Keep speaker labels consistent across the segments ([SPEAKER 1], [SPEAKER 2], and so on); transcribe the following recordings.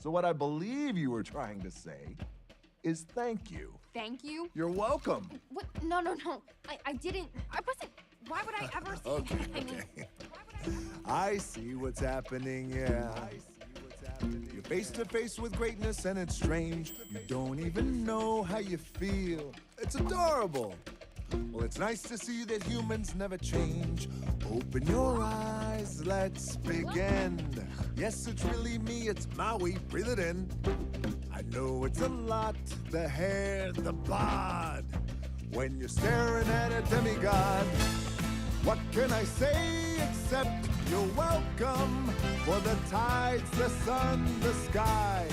[SPEAKER 1] So what I believe you were trying to say is thank you.
[SPEAKER 2] Thank you?
[SPEAKER 1] You're welcome.
[SPEAKER 2] What? No. I didn't. I wasn't. Why would I ever say
[SPEAKER 1] Okay,
[SPEAKER 2] that? I mean,
[SPEAKER 1] okay.
[SPEAKER 2] why would I ever...
[SPEAKER 1] I see what's happening, yeah. You're face to face with greatness and it's strange. You don't even know how you feel. It's adorable. Well, it's nice to see that humans never change. Open your eyes, let's begin. Yes, it's really me, it's Maui, breathe it in. I know it's a lot, the hair, the bod. When you're staring at a demigod, what can I say except you're welcome? For the tides, the sun, the sky.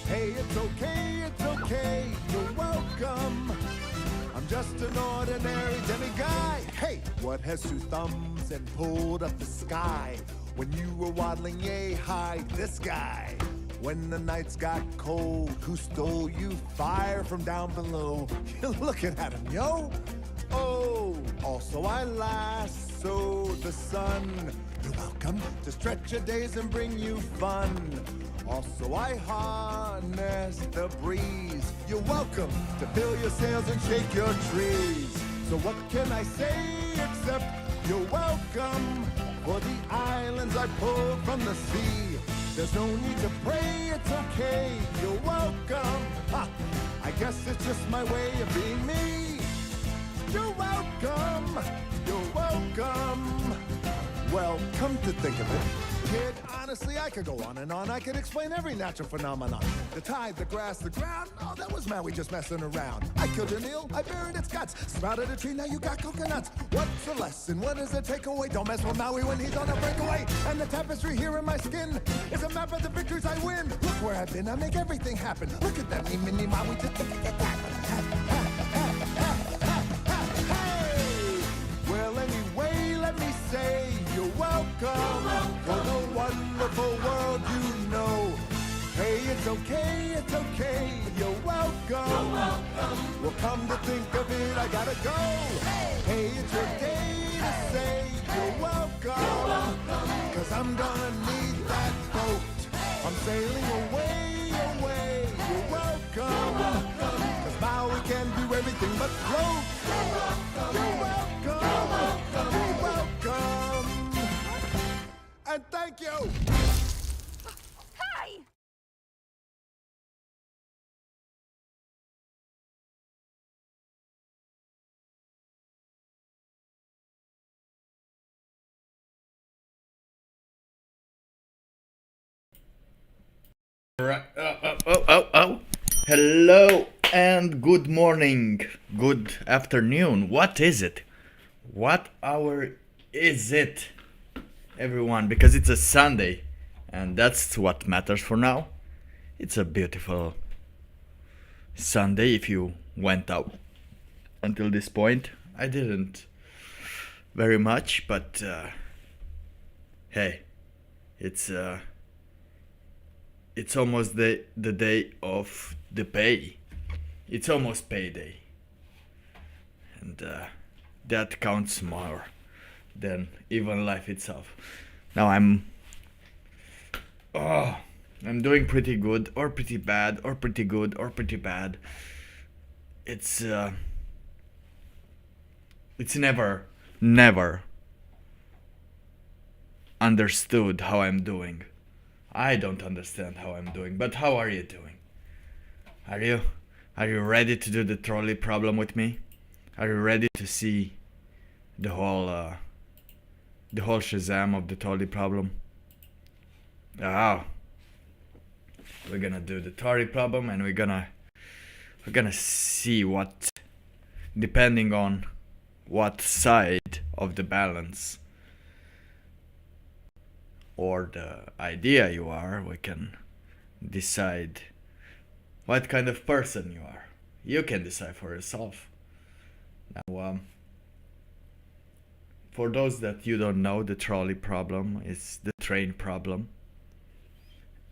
[SPEAKER 1] Hey, it's okay, you're welcome. I'm just an ordinary demiguy. Hey, what has two thumbs and pulled up the sky? When you were waddling yay high, this guy. When the nights got cold, who stole you fire from down below? You're looking at him, yo. Oh, also I lasso the sun. You're welcome to stretch your days and bring you fun. Also I harness the breeze. You're welcome to fill your sails and shake your trees. So what can I say except you're welcome for the islands I pulled from the sea. There's no need to pray, it's okay, you're welcome. Ha, I guess it's just my way of being me. You're welcome, you're welcome. Well, come to think of it, kid, honestly, I could go on and on. I could explain every natural phenomenon. The tide, the grass, the ground. Oh, that was Maui just messing around. I killed an eel, I buried its guts. Sprouted a tree, now you got coconuts. What's the lesson? What is the takeaway? Don't mess with Maui when he's on a breakaway. And the tapestry here in my skin is a map of the victories I win. Look where I've been, I make everything happen. Look at that, me, mini Maui, just look at that. Well, anyway, let me say you're welcome for the wonderful world you know. Hey, it's okay, you're welcome. Well, come to think of it, I gotta go. Hey, it's your day to say you're welcome. Cause I'm gonna need that boat. I'm sailing away, you're welcome. Cause Maui can do everything but float. You're welcome, you're welcome. And thank you.
[SPEAKER 2] Hi!
[SPEAKER 3] Right. Hello and good morning, good afternoon. What is it? What hour is it, everyone? Because it's a Sunday, and that's what matters for now. It's a beautiful Sunday if you went out until this point. I didn't very much, but hey, it's almost the day of the pay. It's almost payday. And that counts more than even life itself. Now I'm doing pretty good or pretty bad or pretty good or pretty bad. It's never understood how I'm doing. I don't understand how I'm doing, but how are you doing? Are you ready to do the trolley problem with me? Are you ready to see the whole Shazam of the trolley problem? Oh, we're gonna do the trolley problem, and we're gonna see what, depending on what side of the balance or the idea you are, we can decide what kind of person you are. You can decide for yourself. Now, for those that you don't know, the trolley problem is the train problem.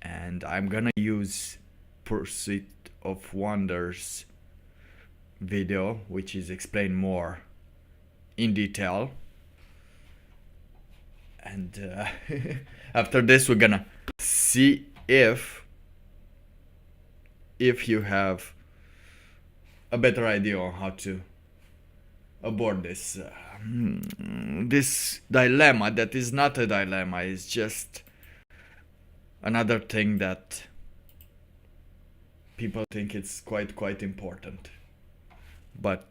[SPEAKER 3] And I'm gonna use Pursuit of Wonders video, which is explained more in detail. And after this, we're gonna see if if you have a better idea on how to abort this dilemma that is not a dilemma, it's just another thing that people think it's quite important, but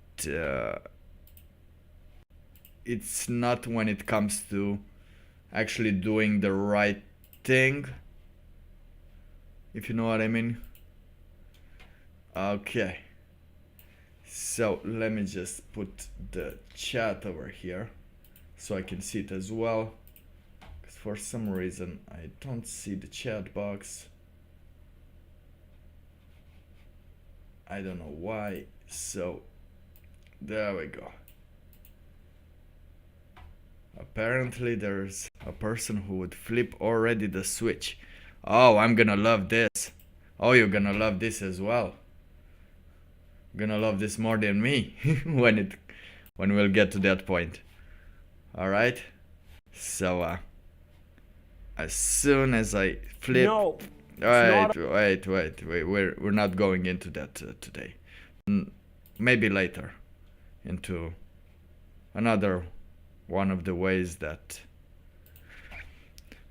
[SPEAKER 3] it's not when it comes to actually doing the right thing, if you know what I mean. Okay, so let me just put the chat over here so I can see it as well, because for some reason I don't see the chat box. I don't know why. So there we go. Apparently there's a person who would flip already the switch. Oh, I'm gonna love this. Oh, you're gonna love this as well. Gonna love this more than me when we'll get to that point. All right. So as soon as I flip.
[SPEAKER 4] No.
[SPEAKER 3] Wait. We're not going into that today. Maybe later into another one of the ways that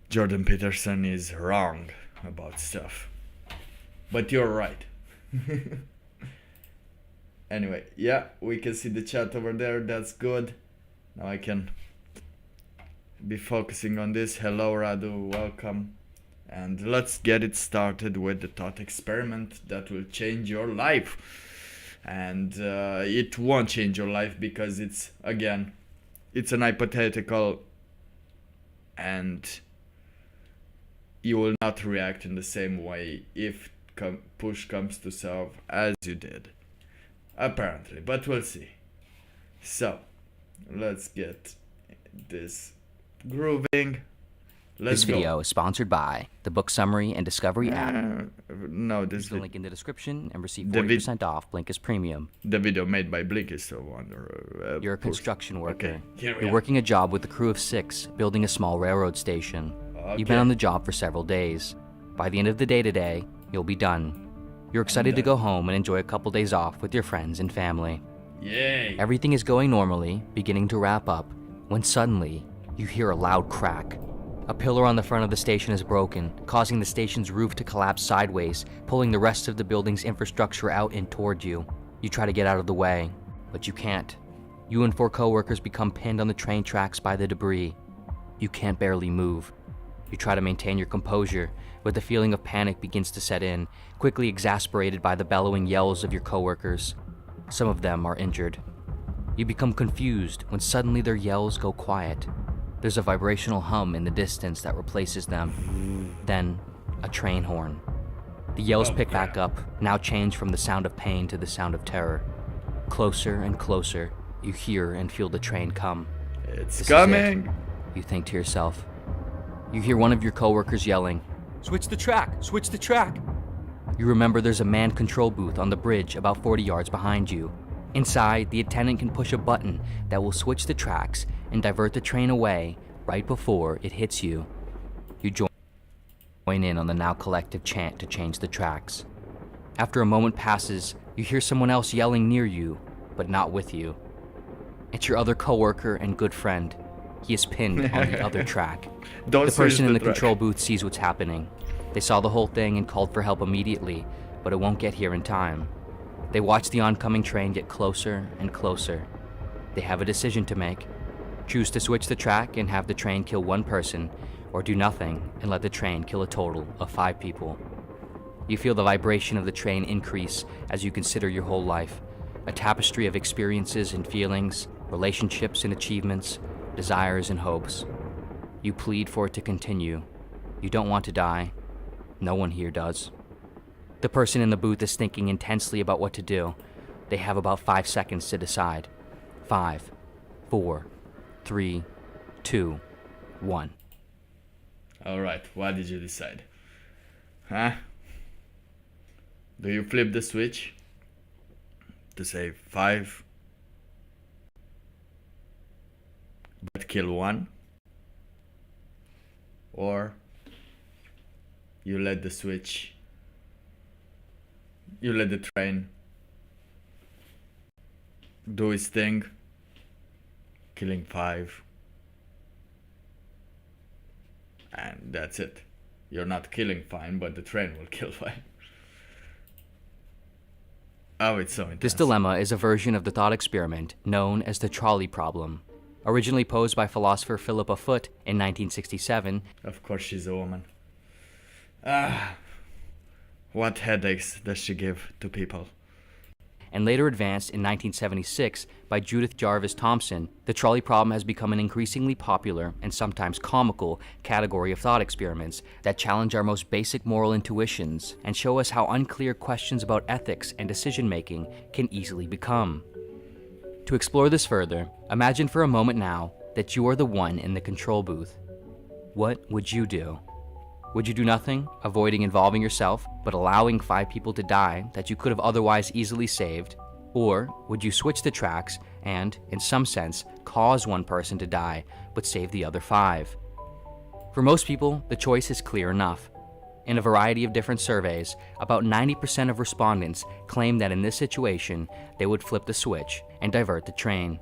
[SPEAKER 3] Jordan Peterson is wrong about stuff. But you're right. Anyway, yeah, we can see the chat over there. That's good. Now I can be focusing on this. Hello, Radu. Welcome. And let's get it started with the thought experiment that will change your life. And it won't change your life because it's an hypothetical, and you will not react in the same way if push comes to shove as you did. Apparently, but we'll see. So, let's get this grooving.
[SPEAKER 5] This video is sponsored by the Book Summary and Discovery app.
[SPEAKER 3] No,
[SPEAKER 5] Use the link in the description and receive 40% off Blinkist Premium.
[SPEAKER 3] The video made by Blinkist, so wonder.
[SPEAKER 5] You're a construction worker.
[SPEAKER 3] Okay,
[SPEAKER 5] You're working a job with a crew of 6, building a small railroad station.
[SPEAKER 3] Okay.
[SPEAKER 5] You've been on the job for several days. By the end of the day today, you'll be done. You're excited to go home and enjoy a couple days off with your friends and family.
[SPEAKER 3] Yay!
[SPEAKER 5] Everything is going normally, beginning to wrap up, when suddenly, you hear a loud crack. A pillar on the front of the station is broken, causing the station's roof to collapse sideways, pulling the rest of the building's infrastructure out and toward you. You try to get out of the way, but you can't. You and 4 coworkers become pinned on the train tracks by the debris. You can't barely move. You try to maintain your composure, but the feeling of panic begins to set in, quickly exasperated by the bellowing yells of your coworkers. Some of them are injured. You become confused when suddenly their yells go quiet. There's a vibrational hum in the distance that replaces them. Then, a train horn. The yells pick back up, now change from the sound of pain to the sound of terror. Closer and closer, you hear and feel the train come.
[SPEAKER 3] It's coming!
[SPEAKER 5] You think to yourself. You hear one of your coworkers yelling, "Switch the track! Switch the track!" You remember there's a manned control booth on the bridge about 40 yards behind you. Inside, the attendant can push a button that will switch the tracks and divert the train away right before it hits you. You join in on the now collective chant to change the tracks. After a moment passes, you hear someone else yelling near you, but not with you. It's your other coworker and good friend. He is pinned on the other track. The person in the control booth sees what's happening. They saw the whole thing and called for help immediately, but it won't get here in time. They watch the oncoming train get closer and closer. They have a decision to make. Choose to switch the track and have the train kill 1 person, or do nothing and let the train kill a total of 5 people. You feel the vibration of the train increase as you consider your whole life, a tapestry of experiences and feelings, relationships and achievements, desires and hopes. You plead for it to continue. You don't want to die. No one here does. The person in the booth is thinking intensely about what to do. They have about 5 seconds to decide. 5, 4, 3, 2, 1.
[SPEAKER 3] Alright, what did you decide? Huh? Do you flip the switch to say 5 but kill 1? Or you let the switch You let the train do its thing, killing 5. And that's it. You're not killing 5, but the train will kill 5. Oh, it's so intense.
[SPEAKER 5] This dilemma is a version of the thought experiment known as the trolley problem. Originally posed by philosopher Philippa Foot in 1967.
[SPEAKER 3] Of course she's a woman. What headaches does she give to people?
[SPEAKER 5] And later advanced in 1976 by Judith Jarvis Thomson, the trolley problem has become an increasingly popular and sometimes comical category of thought experiments that challenge our most basic moral intuitions and show us how unclear questions about ethics and decision-making can easily become. To explore this further, imagine for a moment now that you are the one in the control booth. What would you do? Would you do nothing, avoiding involving yourself, but allowing 5 people to die that you could have otherwise easily saved? Or would you switch the tracks and, in some sense, cause one person to die, but save the other 5? For most people, the choice is clear enough. In a variety of different surveys, about 90% of respondents claim that in this situation, they would flip the switch and divert the train.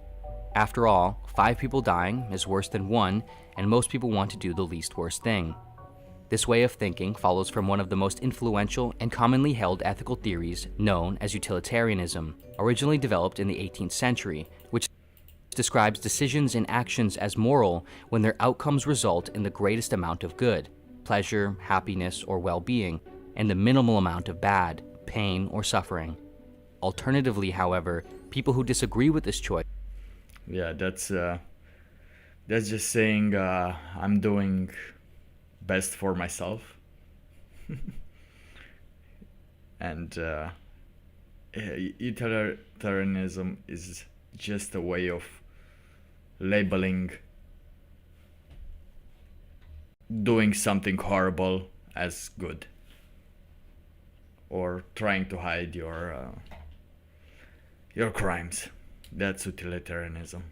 [SPEAKER 5] After all, 5 people dying is worse than 1, and most people want to do the least worst thing. This way of thinking follows from one of the most influential and commonly held ethical theories known as utilitarianism, originally developed in the 18th century, which describes decisions and actions as moral when their outcomes result in the greatest amount of good, pleasure, happiness, or well-being, and the minimal amount of bad, pain, or suffering. Alternatively, however, people who disagree with this choice...
[SPEAKER 3] Yeah, that's just saying I'm doing best for myself. And utilitarianism is just a way of labeling doing something horrible as good, or trying to hide your crimes. That's utilitarianism.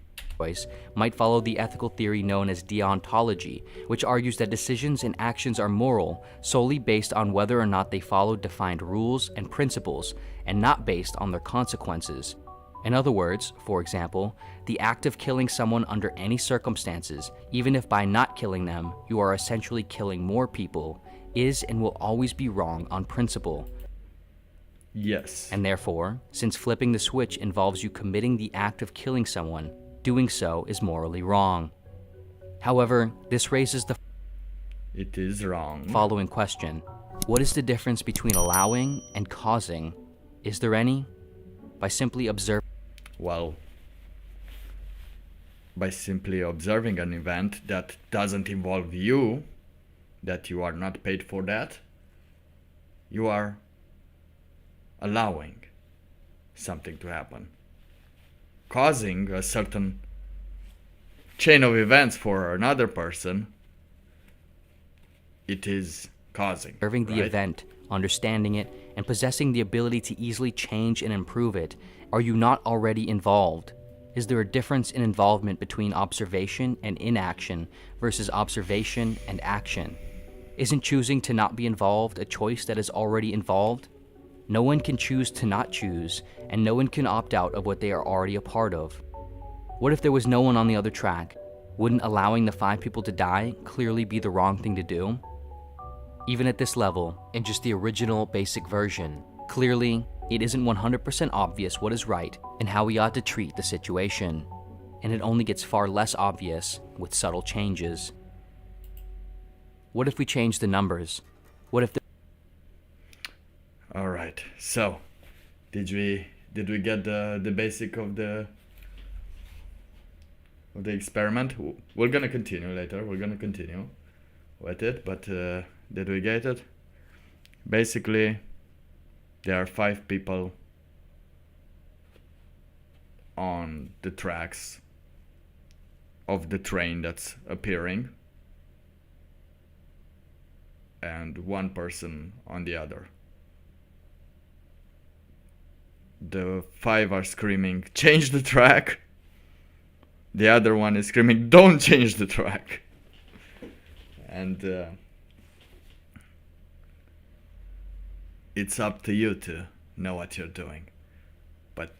[SPEAKER 5] Might follow the ethical theory known as deontology, which argues that decisions and actions are moral solely based on whether or not they follow defined rules and principles, and not based on their consequences. In other words, for example, the act of killing someone under any circumstances, even if by not killing them you are essentially killing more people, is and will always be wrong on principle.
[SPEAKER 3] Yes.
[SPEAKER 5] And therefore, since flipping the switch involves you committing the act of killing someone, doing so is morally wrong. However, this raises the
[SPEAKER 3] It is wrong.
[SPEAKER 5] following question. What is the difference between allowing and causing? Is there any? By simply observing.
[SPEAKER 3] Well, by simply observing an event that doesn't involve you, that you are not paid for that, you are allowing something to happen. Causing a certain chain of events for another person, it is causing.
[SPEAKER 5] Observing the
[SPEAKER 3] right?
[SPEAKER 5] event, understanding it, and possessing the ability to easily change and improve it, are you not already involved? Is there a difference in involvement between observation and inaction versus observation and action? Isn't choosing to not be involved a choice that is already involved? No one can choose to not choose, and no one can opt out of what they are already a part of. What if there was no one on the other track? Wouldn't allowing the 5 people to die clearly be the wrong thing to do? Even at this level, in just the original basic version, clearly, it isn't 100% obvious what is right and how we ought to treat the situation. And it only gets far less obvious with subtle changes. What if we change the numbers? What if
[SPEAKER 3] All right. So, did we get the basic of the experiment? We're gonna continue later. We're gonna continue with it, but did we get it? Basically, there are 5 people on the tracks of the train that's appearing, and 1 person on the other. The 5 are screaming, "Change the track!" The other one is screaming, "Don't change the track!" And it's up to you to know what you're doing. But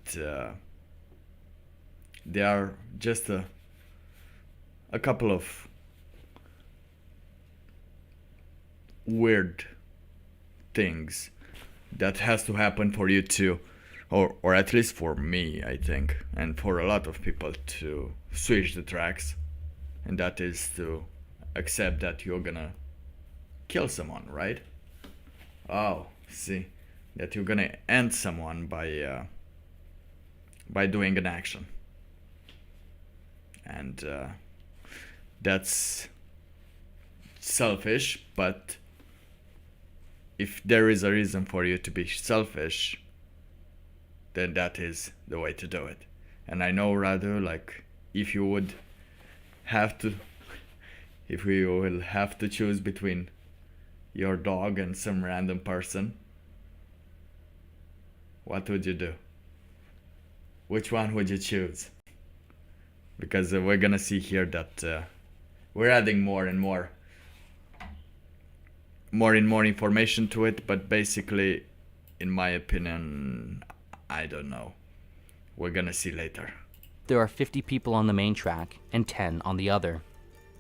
[SPEAKER 3] there are just a couple of weird things that has to happen for you to, or at least for me, I think, and for a lot of people, to switch the tracks. And that is to accept that you're gonna kill someone, right? Oh, see, that you're gonna end someone by doing an action. And that's selfish, but if there is a reason for you to be selfish, then that is the way to do it. And I know, rather, like, if you will have to choose between your dog and some random person, what would you do? Which one would you choose? Because we're gonna see here that we're adding more and more information to it, but basically, in my opinion, I don't know. We're gonna see later.
[SPEAKER 5] There are 50 people on the main track and 10 on the other.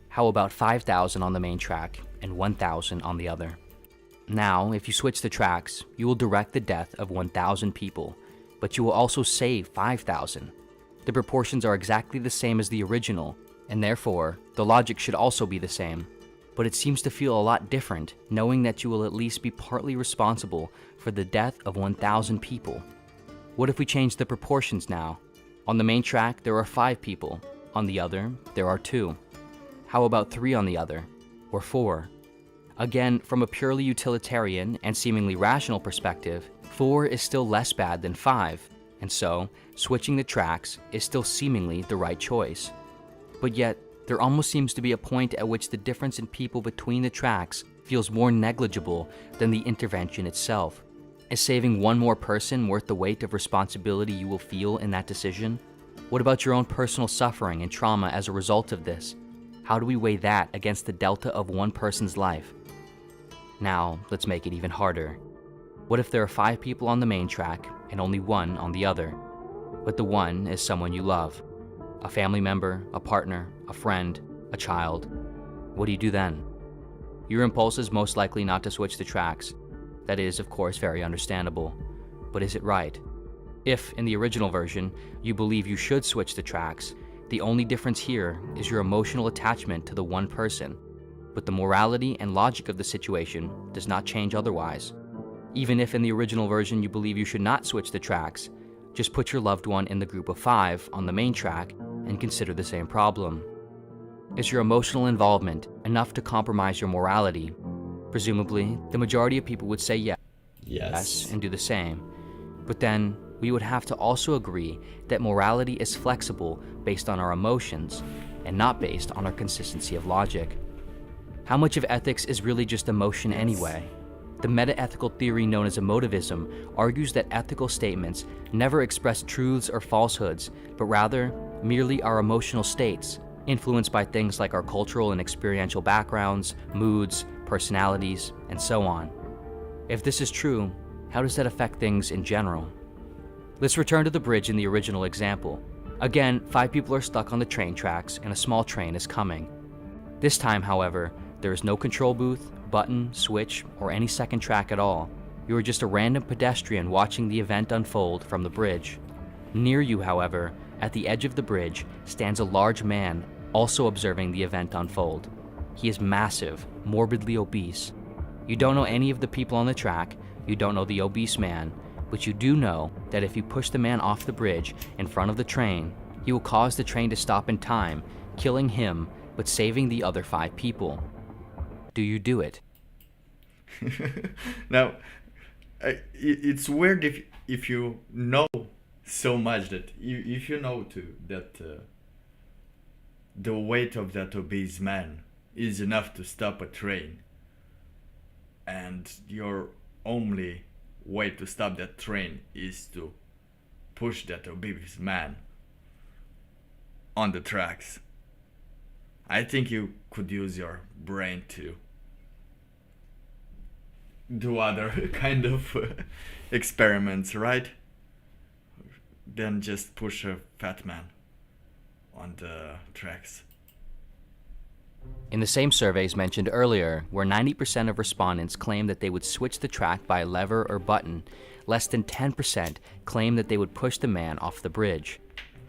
[SPEAKER 5] How about 5,000 on the main track and 1,000 on the other? Now, if you switch the tracks, you will direct the death of 1,000 people, but you will also save 5,000. The proportions are exactly the same as the original, and therefore, the logic should also be the same. But it seems to feel a lot different, knowing that you will at least be partly responsible for the death of 1,000 people. What if we change the proportions now? On the main track, there are 5 people. On the other, there are 2. How about 3 on the other? Or 4? Again, from a purely utilitarian and seemingly rational perspective, 4 is still less bad than 5, and so, switching the tracks is still seemingly the right choice. But yet, there almost seems to be a point at which the difference in people between the tracks feels more negligible than the intervention itself. Is saving one more person worth the weight of responsibility you will feel in that decision? What about your own personal suffering and trauma as a result of this? How do we weigh that against the delta of one person's life? Now, let's make it even harder. What if there are 5 people on the main track and only 1 on the other? But the one is someone you love. A family member, a partner, a friend, a child. What do you do then? Your impulse is most likely not to switch the tracks. That is, of course, very understandable. But is it right? If, in the original version, you believe you should switch the tracks, the only difference here is your emotional attachment to the one person. But the morality and logic of the situation does not change otherwise. Even if in the original version you believe you should not switch the tracks, just put your loved one in the group of 5 on the main track and consider the same problem. Is your emotional involvement enough to compromise your morality? Presumably, the majority of people would say yes and do the same. But then, we would have to also agree that morality is flexible based on our emotions and not based on our consistency of logic. How much of ethics is really just emotion anyway? The meta-ethical theory known as emotivism argues that ethical statements never express truths or falsehoods, but rather merely our emotional states, influenced by things like our cultural and experiential backgrounds, moods, personalities, and so on. If this is true, how does that affect things in general? Let's return to the bridge in the original example. Again, 5 people are stuck on the train tracks and a small train is coming. This time, however, there is no control booth, button, switch, or any second track at all. You are just a random pedestrian watching the event unfold from the bridge. Near you, however, at the edge of the bridge, stands a large man, also observing the event unfold. He is massive, morbidly obese. You don't know any of the people on the track, you don't know the obese man, but you do know that if you push the man off the bridge in front of the train, he will cause the train to stop in time, killing him, but saving the other 5 people. Do you do it?
[SPEAKER 3] Now, it's weird if you know so much that if you know that the weight of that obese man is enough to stop a train, and your only way to stop that train is to push that obese man on the tracks. I think you could use your brain to do other kind of experiments, right? Than just push a fat man on the tracks.
[SPEAKER 5] In the same surveys mentioned earlier, where 90% of respondents claimed that they would switch the track by a lever or button, less than 10% claimed that they would push the man off the bridge.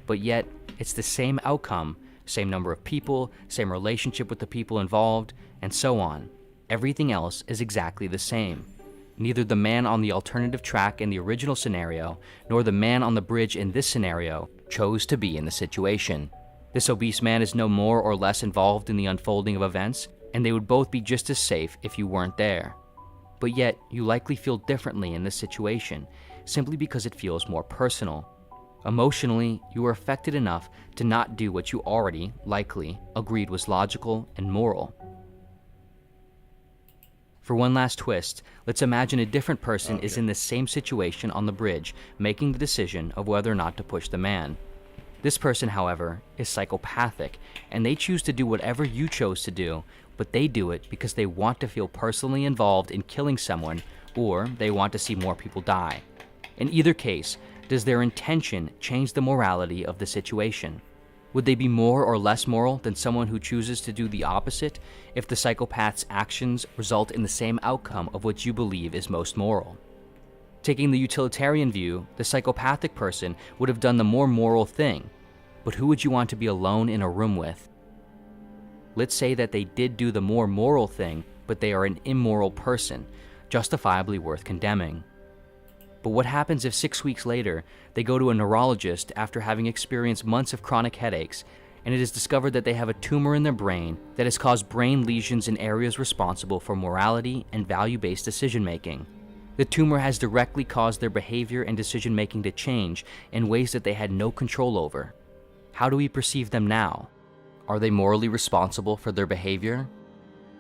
[SPEAKER 5] But yet, it's the same outcome, same number of people, same relationship with the people involved, and so on. Everything else is exactly the same. Neither the man on the alternative track in the original scenario, nor the man on the bridge in this scenario, chose to be in the situation. This obese man is no more or less involved in the unfolding of events, and they would both be just as safe if you weren't there. But yet, you likely feel differently in this situation, simply because it feels more personal. Emotionally, you were affected enough to not do what you already, likely, agreed was logical and moral. For one last twist, let's imagine a different person is in the same situation on the bridge, making the decision of whether or not to push the man. This person, however, is psychopathic, and they choose to do whatever you chose to do, but they do it because they want to feel personally involved in killing someone, or they want to see more people die. In either case, does their intention change the morality of the situation? Would they be more or less moral than someone who chooses to do the opposite if the psychopath's actions result in the same outcome of what you believe is most moral? Taking the utilitarian view, the psychopathic person would have done the more moral thing, but who would you want to be alone in a room with? Let's say that they did do the more moral thing, but they are an immoral person, justifiably worth condemning. But what happens if 6 weeks later, they go to a neurologist after having experienced months of chronic headaches, and it is discovered that they have a tumor in their brain that has caused brain lesions in areas responsible for morality and value-based decision-making? The tumor has directly caused their behavior and decision-making to change in ways that they had no control over. How do we perceive them now? Are they morally responsible for their behavior?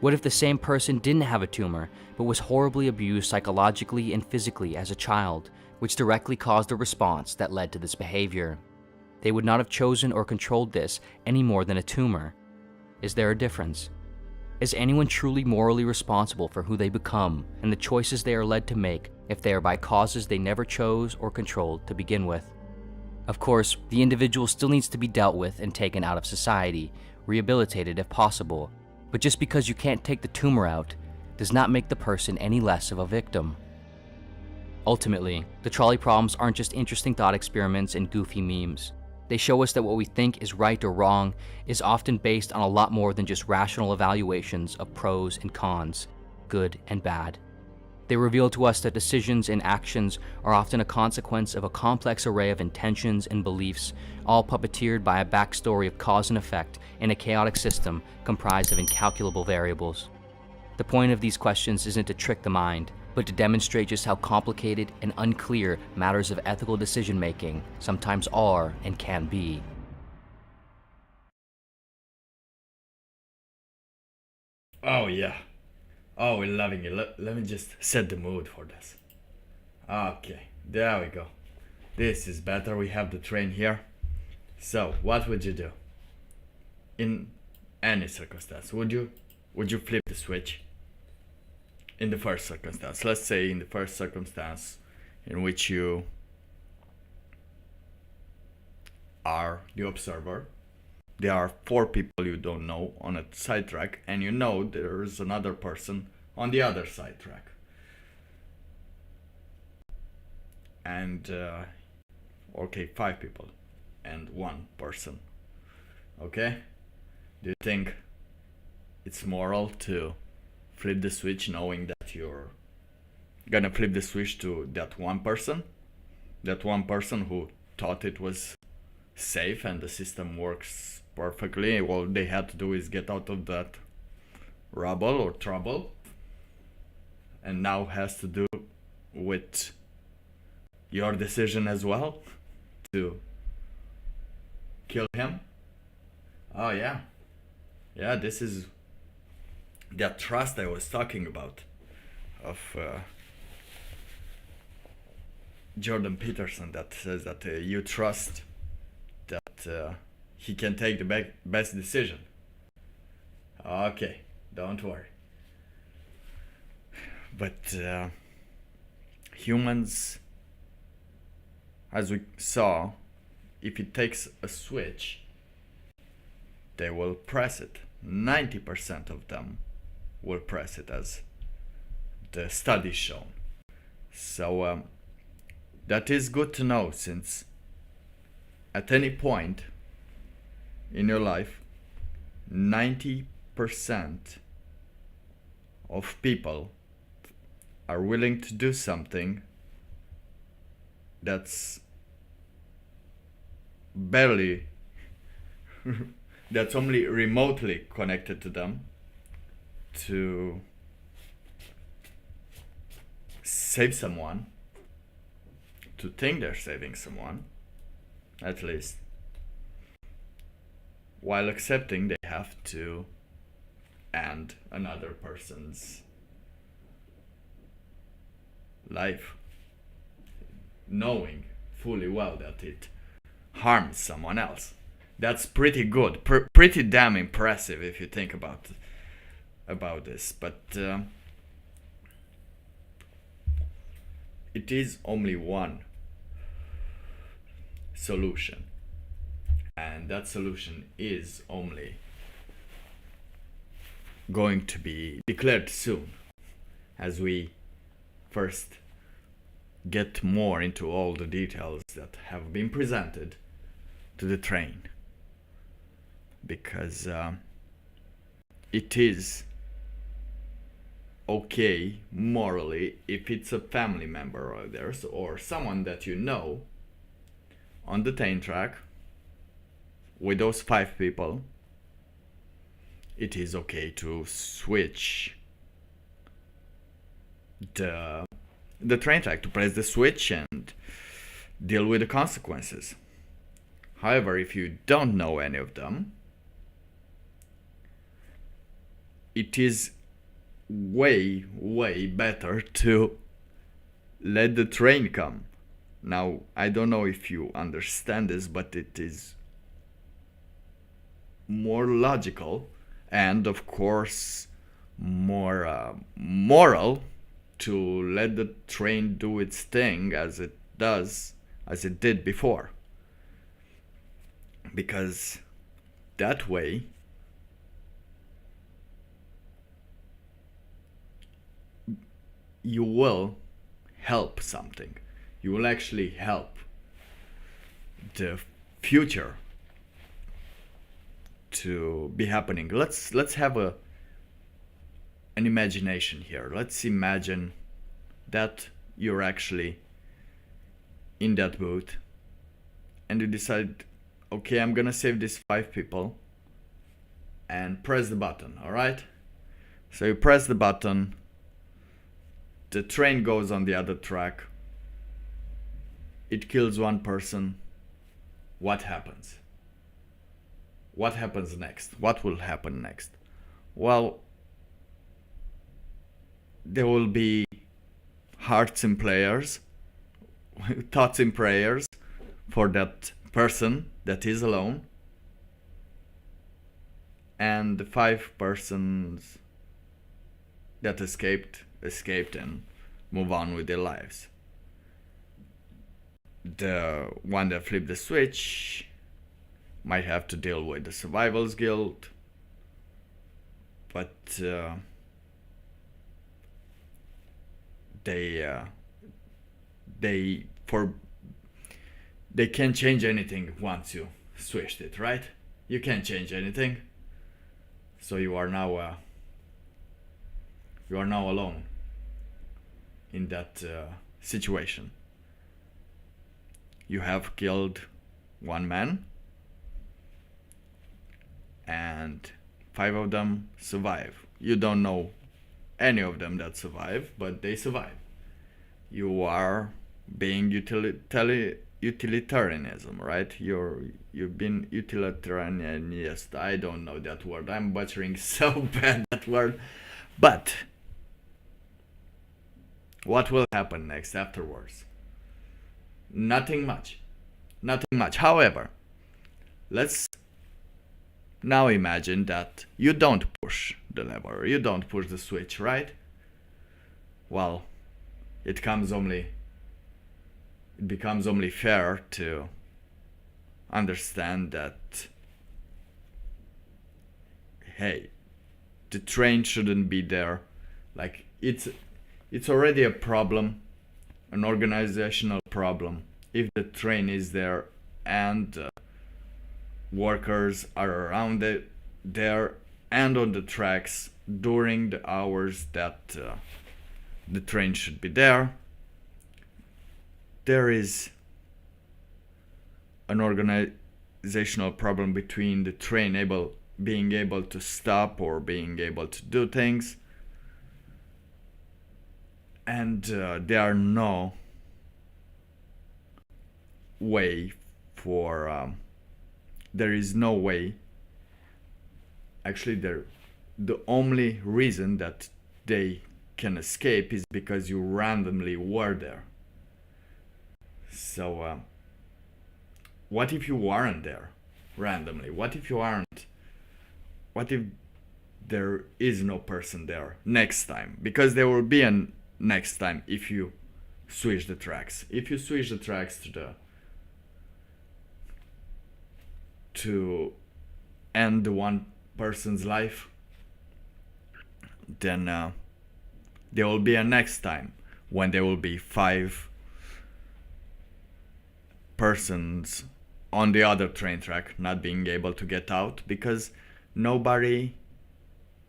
[SPEAKER 5] What if the same person didn't have a tumor, but was horribly abused psychologically and physically as a child, which directly caused a response that led to this behavior? They would not have chosen or controlled this any more than a tumor. Is there a difference? Is anyone truly morally responsible for who they become and the choices they are led to make if they are by causes they never chose or controlled to begin with? Of course, the individual still needs to be dealt with and taken out of society, rehabilitated if possible, but just because you can't take the tumor out does not make the person any less of a victim. Ultimately, the trolley problems aren't just interesting thought experiments and goofy memes. They show us that what we think is right or wrong is often based on a lot more than just rational evaluations of pros and cons, good and bad. They reveal to us that decisions and actions are often a consequence of a complex array of intentions and beliefs, all puppeteered by a backstory of cause and effect in a chaotic system comprised of incalculable variables. The point of these questions isn't to trick the mind, but to demonstrate just how complicated and unclear matters of ethical decision-making sometimes are and can be.
[SPEAKER 3] Oh yeah. Oh, we're loving it. Let me just set the mood for this. Okay, there we go. This is better. We have the train here. So, what would you do? In any circumstance, would you flip the switch? In the first circumstance, let's say in the first circumstance in which you are the observer, there are 4 people you don't know on a side track, and you know there's another person on the other side track. And, okay, 5 people and 1 person. Okay? Do you think it's moral to flip the switch knowing that you're gonna flip the switch to that one person? That one person who thought it was safe and the system works perfectly. All they had to do is get out of that rubble or trouble, and now has to do with your decision as well to kill him. Oh yeah, this is that trust I was talking about of Jordan Peterson, that says that you trust that he can take the best decision. Okay, don't worry. But humans, as we saw, if it takes a switch, they will press it. 90% of them will press it, as the studies shown. So that is good to know, since at any point in your life, 90% of people are willing to do something that's barely that's only remotely connected to them, to save someone, to think they're saving someone, at least, while accepting they have to end another person's life, knowing fully well that it harms someone else. That's pretty good, pretty damn impressive if you think about this. But it is only one solution, and that solution is only going to be declared soon, as we first get more into all the details that have been presented to the train, because it is okay morally if it's a family member of theirs or someone that you know on the train track with those 5 people. It is okay to switch the train track, to press the switch and deal with the consequences. However, if you don't know any of them, it is way better to let the train come. Now, I don't know if you understand this, but it is more logical and, of course, more moral to let the train do its thing as it did before. Because that way you will help something. You will actually help the future to be happening. Let's have an imagination here. Let's imagine that you're actually in that booth and you decide, okay, I'm gonna save these 5 people, and press the button. Alright? So you press the button, the train goes on the other track, it kills one person. What happens? What happens next? What will happen next? Well, there will be hearts and prayers, thoughts and prayers for that person that is alone, and the 5 persons that escaped and move on with their lives. The one that flipped the switch might have to deal with the survival's guilt, but they can't change anything once you switched it, right? You can't change anything, so you are now alone in that situation. You have killed one man, and 5 of them survive. You don't know any of them that survive, but they survive. You are being utilitarianism, right? You've been utilitarian. Yes, I don't know that word. I'm butchering so bad that word. But what will happen next afterwards? Nothing much. However, let's now imagine that you don't push the lever, you don't push the switch, right? well, it becomes only fair to understand that, hey, the train shouldn't be there. Like, it's already a problem, an organizational problem, if the train is there and workers are around there and on the tracks during the hours that the train should be there. There is an organizational problem between the train being able to stop or being able to do things, and there are no way for there is no way, actually the only reason that they can escape is because you randomly were there. So what if you weren't there randomly? What if there is no person there next time? Because there will be a next time if you switch the tracks. If you switch the tracks to end one person's life, then there will be a next time when there will be 5 persons on the other train track not being able to get out because nobody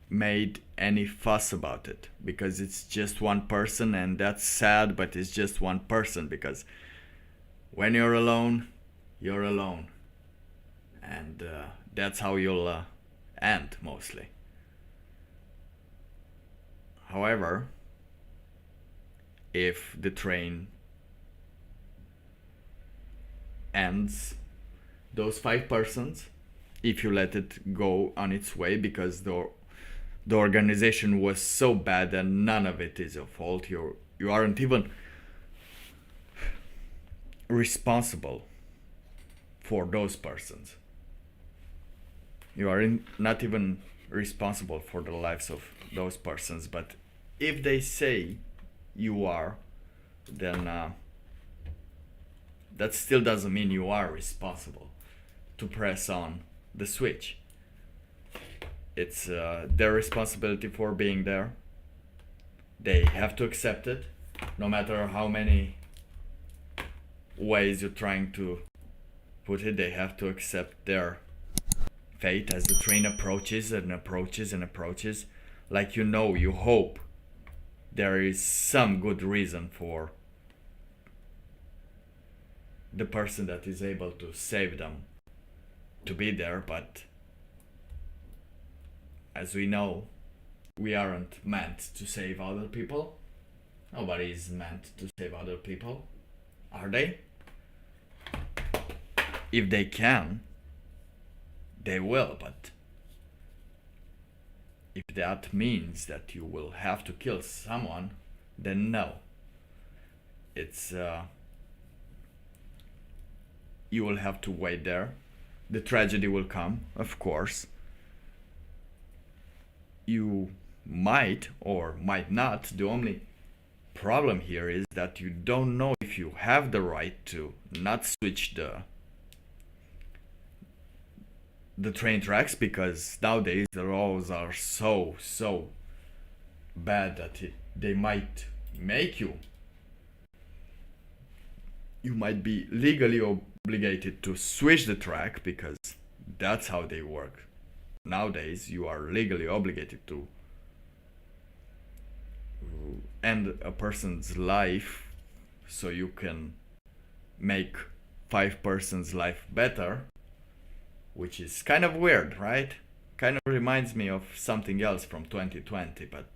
[SPEAKER 3] made any fuss about it, because it's just one person, and that's sad, but it's just one person, because when you're alone, and that's how you'll end mostly. However, if the train ends, those 5 persons, if you let it go on its way, because the organization was so bad and none of it is your fault, you aren't even responsible for those persons. You are not even responsible for the lives of those persons, but if they say you are, then that still doesn't mean you are responsible to press on the switch. It's their responsibility for being there. They have to accept it, no matter how many ways you're trying to put it. They have to accept their fate as the train approaches and approaches and approaches. Like, you hope there is some good reason for the person that is able to save them to be there, but as we know, we aren't meant to save other people. Nobody is meant to save other people, are they? If they can, they will, but if that means that you will have to kill someone, then no. It's you will have to wait there. The tragedy will come, of course. You might or might not. The only problem here is that you don't know if you have the right to not switch the train tracks, because nowadays the laws are so bad that they might make you might be legally obligated to switch the track, because that's how they work. Nowadays you are legally obligated to end a person's life so you can make 5 persons' life better, which is kind of weird, right? Kind of reminds me of something else from 2020, but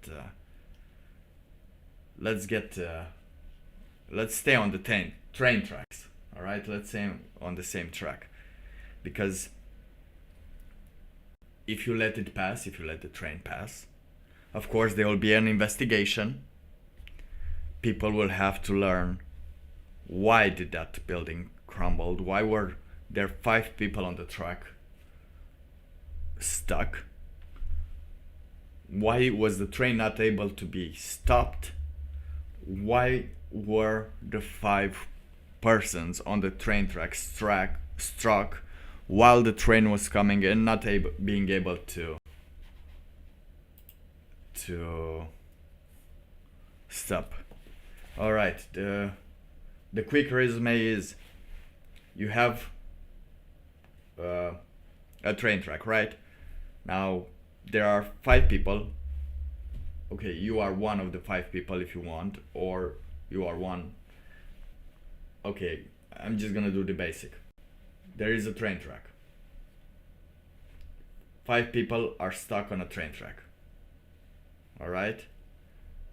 [SPEAKER 3] let's stay on the train tracks, all right? Let's stay on the same track, because if you let it pass, if you let the train pass, of course there will be an investigation. People will have to learn, why did that building crumbled? Why were there 5 people on the track stuck? Why was the train not able to be stopped? why were the 5 persons on the train track struck while the train was coming and not being able to stop? All right, the quick resume is you have a train track, right? Now there are 5 people. Okay, you are one of the 5 people if you want, or you are one. Okay, I'm just gonna do the basic. There is a train track. 5 people are stuck on a train track. Alright?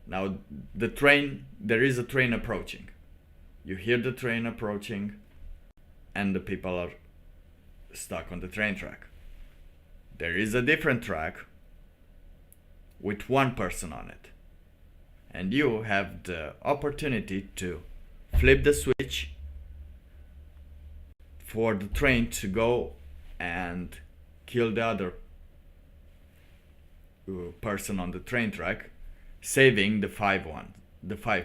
[SPEAKER 3] Now there is a train approaching. You hear the train approaching, and the people are stuck on the train track. There is a different track with 1 person on it, and you have the opportunity to flip the switch for the train to go and kill the other person on the train track, saving the 5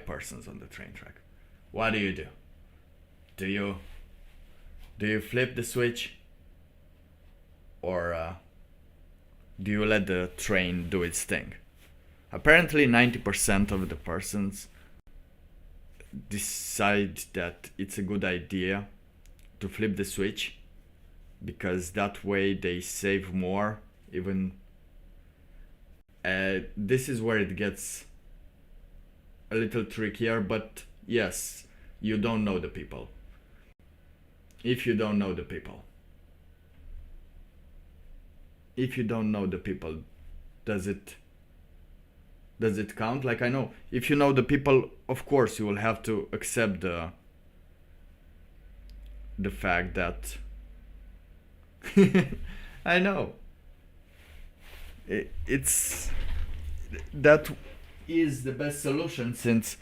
[SPEAKER 3] persons on the train track. What do you do? Do you flip the switch, or do you let the train do its thing? Apparently 90% of the persons decide that it's a good idea to flip the switch, because that way they save more. Even this is where it gets a little trickier, but yes, you don't know the people. If you don't know the people, does it count? Like, I know if you know the people, of course you will have to accept the fact that I know it's that is the best solution, since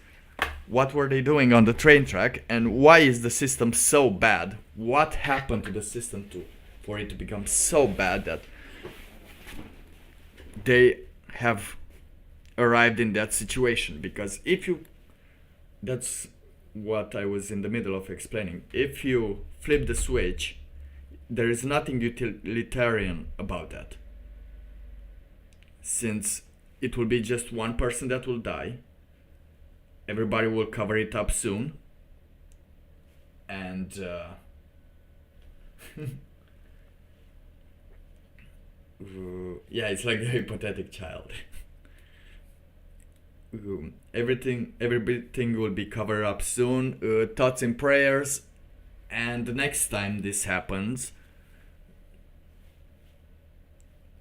[SPEAKER 3] what were they doing on the train track, and why is the system so bad? What happened to the system for it to become so bad that they have arrived in that situation? Because that's what I was in the middle of explaining. If you flip the switch, there is nothing utilitarian about that, since it will be just 1 person that will die. Everybody will cover it up soon, and yeah, it's like the hypothetical child. Everything will be covered up soon. Thoughts and prayers, and the next time this happens,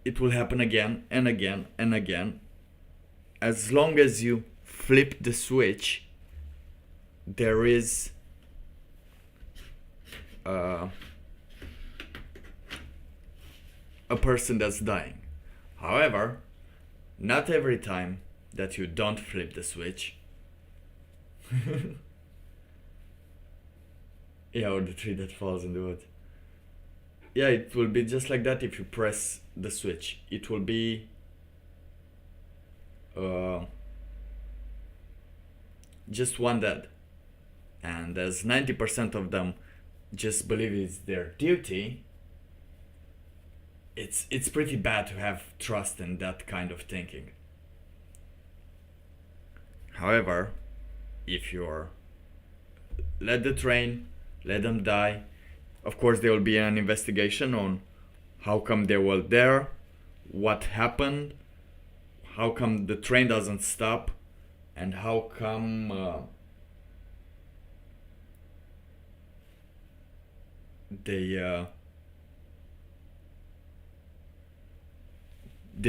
[SPEAKER 3] it will happen again and again and again. As long as you flip the switch, there is a person that's dying. However, not every time that you don't flip the switch. Yeah, or the tree that falls in the wood. Yeah, it will be just like that. If you press the switch, it will be just 1 dead. And as 90% of them just believe it's their duty, it's pretty bad to have trust in that kind of thinking. However, if you're let them die, of course there will be an investigation on how come they were there, what happened, how come the train doesn't stop, and how come they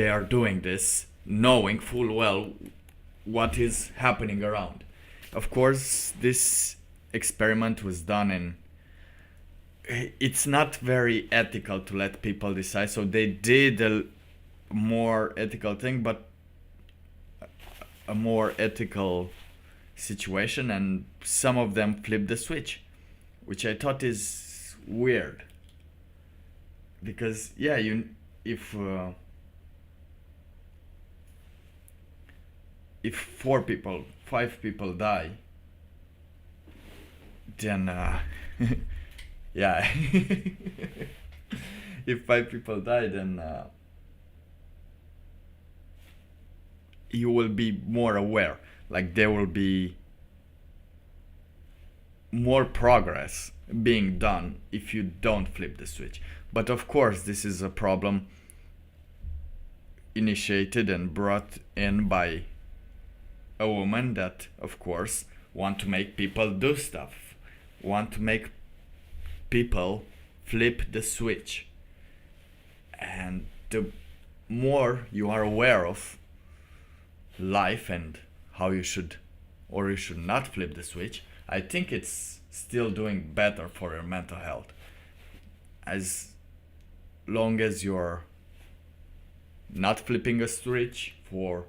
[SPEAKER 3] are doing this knowing full well what is happening around. Of course, this experiment was done in it's not very ethical to let people decide, so they did a more ethical thing, but a more ethical situation, and some of them flipped the switch, which I thought is weird, because if 5 people die, then yeah, if 5 people die, then you will be more aware. Like there will be more progress being done if you don't flip the switch. But of course, this is a problem initiated and brought in by a woman that, of course, want to make people do stuff, want to make people flip the switch. And the more you are aware of life and how you should or you should not flip the switch, I think it's still doing better for your mental health. As long as you're not flipping a switch for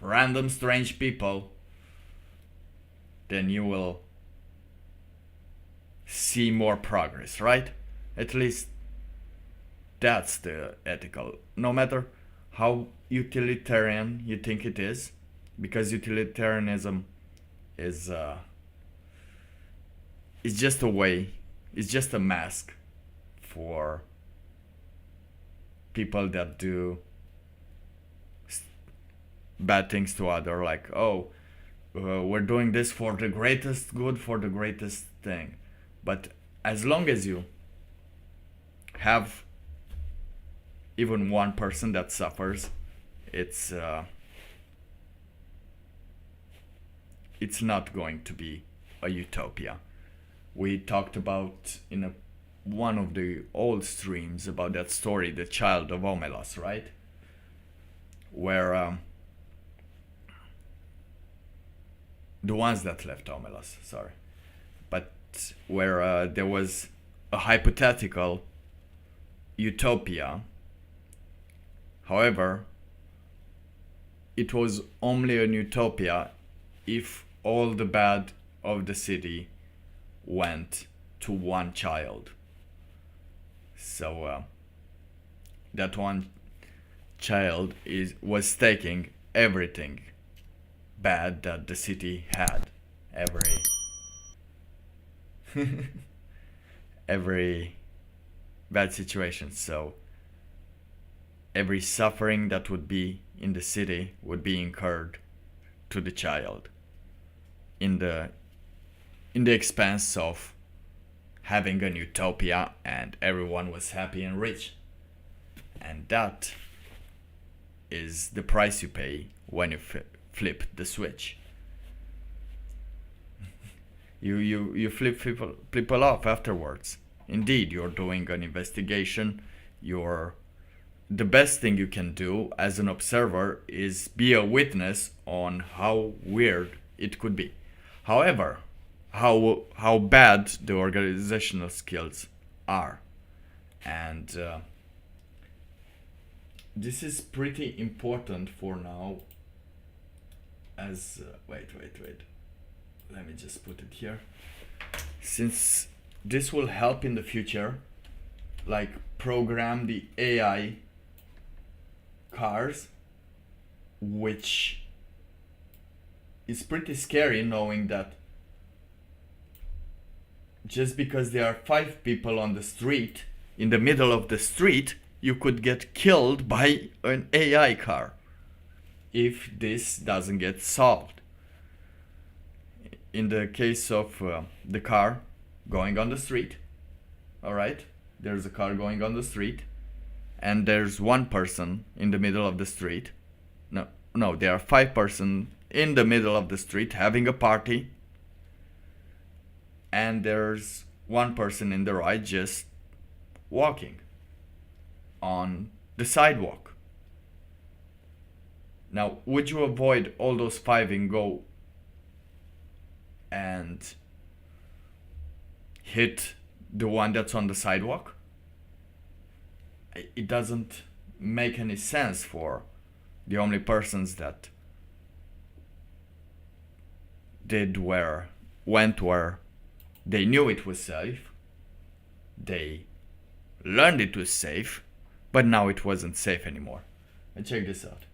[SPEAKER 3] random strange people, then you will see more progress, right? At least that's the ethical. No matter how utilitarian you think it is, because utilitarianism is just a way, it's just a mask for people that do bad things to other, like, oh, we're doing this for the greatest good, for the greatest thing. But as long as you have even one person that suffers, it's not going to be a utopia. We talked about in one of the old streams about that story, The Child of Omelos, right? Where the ones that left Omelos, sorry. But where there was a hypothetical utopia. However, it was only an utopia if all the bad of the city went to one child. So that one child was taking everything bad that the city had, every bad situation. So every suffering that would be in the city would be incurred to the child in the expense of having an utopia, and everyone was happy and rich. And that is the price you pay when you flip the switch. You flip people off afterwards. Indeed, you're doing an investigation. The best thing you can do as an observer is be a witness on how weird it could be. However, how bad the organizational skills are. And this is pretty important for now, as wait, let me just put it here, since this will help in the future, like program the AI cars, which is pretty scary, knowing that just because there are 5 people on the street, in the middle of the street, you could get killed by an AI car if this doesn't get solved. In the case of the car going on the street, alright, there's a car going on the street, and there's one person in the middle of the street. No, there are 5 persons in the middle of the street having a party, and there's one person in the right just walking on the sidewalk. Now, would you avoid all those 5 and go and hit the one that's on the sidewalk? It doesn't make any sense for the only persons that went where they knew it was safe. They learned it was safe, but now it wasn't safe anymore. And check this out.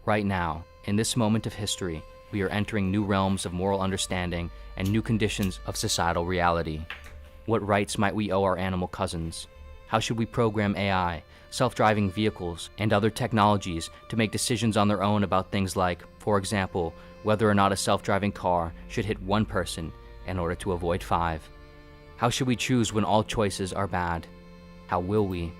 [SPEAKER 5] Right now, in this moment of history, we are entering new realms of moral understanding and new conditions of societal reality. What rights might we owe our animal cousins? How should we program AI, self-driving vehicles, and other technologies to make decisions on their own about things like, for example, whether or not a self-driving car should hit one person in order to avoid 5? How should we choose when all choices are bad? How will we?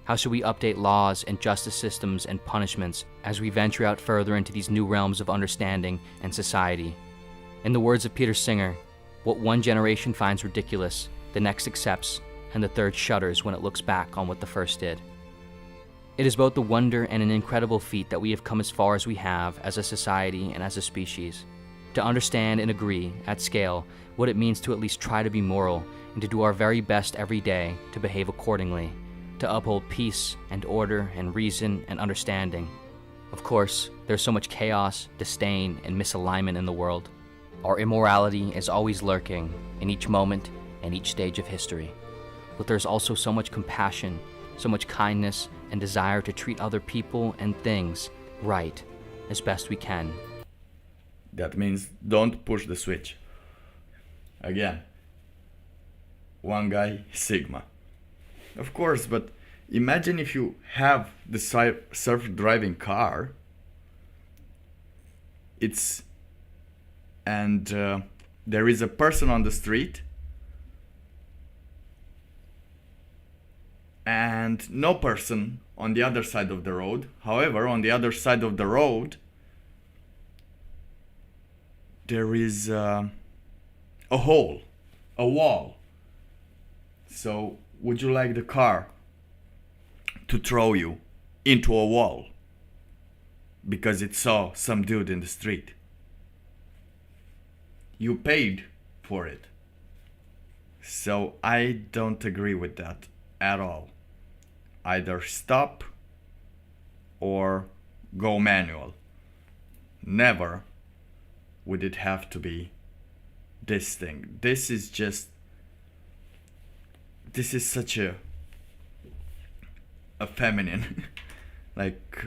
[SPEAKER 5] How should we update laws and justice systems and punishments as we venture out further into these new realms of understanding and society? In the words of Peter Singer, what one generation finds ridiculous, the next accepts, and the third shudders when it looks back on what the first did. It is both a wonder and an incredible feat that we have come as far as we have as a society and as a species. To understand and agree, at scale, what it means to at least try to be moral and to do our very best every day to behave accordingly, to uphold peace and order and reason and understanding. Of course, there's so much chaos, disdain, and misalignment in the world. Our immorality is always lurking in each moment and each stage of history. But there's also so much compassion, so much kindness, and desire to treat other people and things right as best we can.
[SPEAKER 3] That means don't push the switch. Again, one guy, Sigma. Of course, but imagine if you have the self-driving car, there is a person on the street and no person on the other side of the road. However, on the other side of the road, there is a hole, a wall. So, would you like the car to throw you into a wall because it saw some dude in the street? You paid for it. So I don't agree with that at all. Either stop or go manual. Never would it have to be this thing. This is such a feminine, like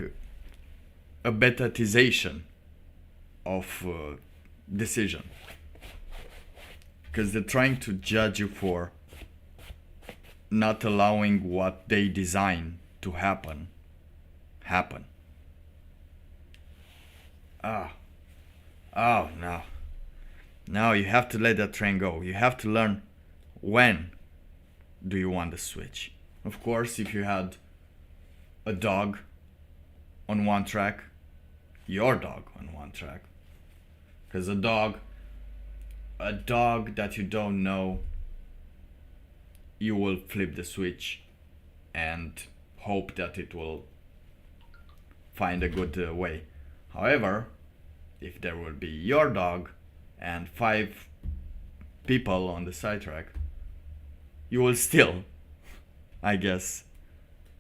[SPEAKER 3] a betatization of decision. Because they're trying to judge you for not allowing what they design to happen. Oh, no. No, you have to let that train go. You have to learn when do you want to switch. Of course, if you had a dog on one track, your dog on one track. Because a dog that you don't know, you will flip the switch and hope that it will find a good way. However, if there will be your dog and 5 people on the sidetrack, you will still, I guess,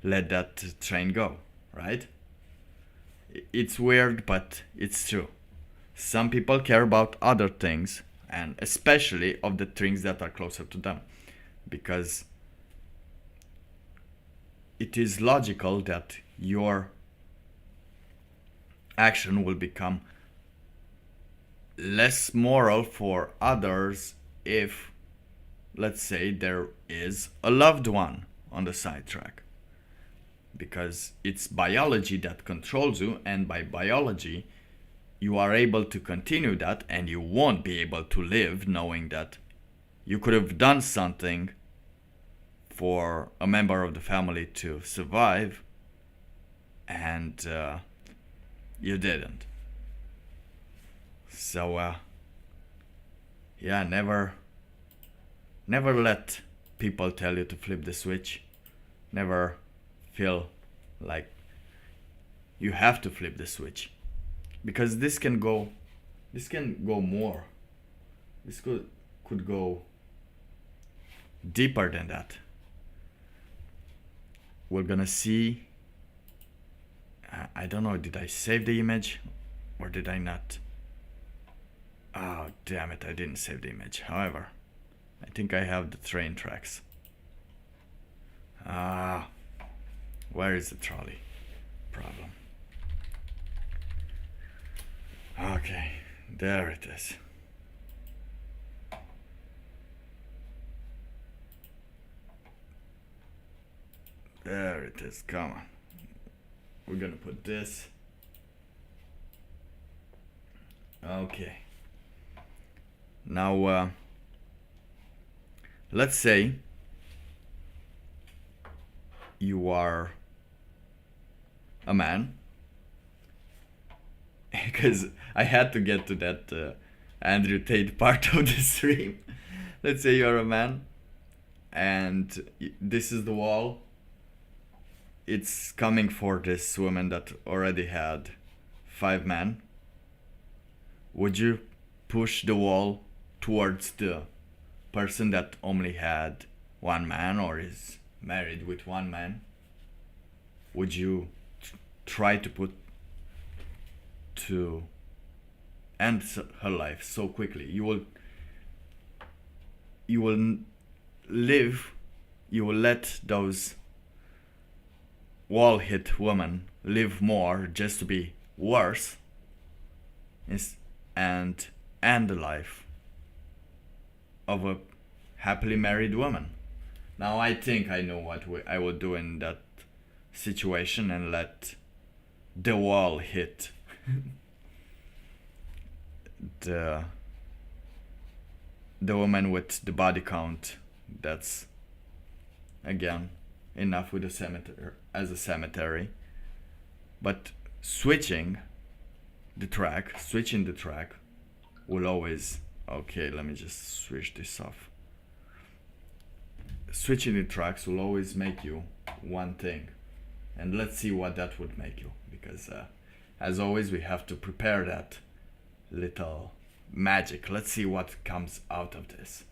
[SPEAKER 3] let that train go, right? It's weird, but it's true. Some people care about other things, and especially of the things that are closer to them, because it is logical that your action will become less moral for others if, let's say, there is a loved one on the sidetrack. Because it's biology that controls you, and by biology, you are able to continue that, and you won't be able to live knowing that you could have done something for a member of the family to survive, and you didn't. So, yeah, never let people tell you to flip the switch. Never feel like you have to flip the switch, because this can go more. This could go deeper than that. We're gonna see. I don't know, did I save the image or did I not? Oh, damn it, I didn't save the image. However, I think I have the train tracks. Where is the trolley? Problem. Okay, there it is. There it is, come on. We're gonna put this. Okay. Now, let's say you are a man, because I had to get to that Andrew Tate part of the stream. Let's say you're a man, and this is the wall. It's coming for this woman that already had 5 men. Would you push the wall towards the person that only had 1 man or is married with 1 man? Would you try to put to end her life so quickly? You will live, you will let those wall hit women live more just to be worse and end the life of a happily married woman. Now I think I know what I will do in that situation and let the wall hit the woman with the body count that's again enough with a cemetery as a cemetery. But switching the track will always, okay, let me just switch this off. Switching the tracks will always make you one thing, and let's see what that would make you, because as always we have to prepare that little magic. Let's see what comes out of this.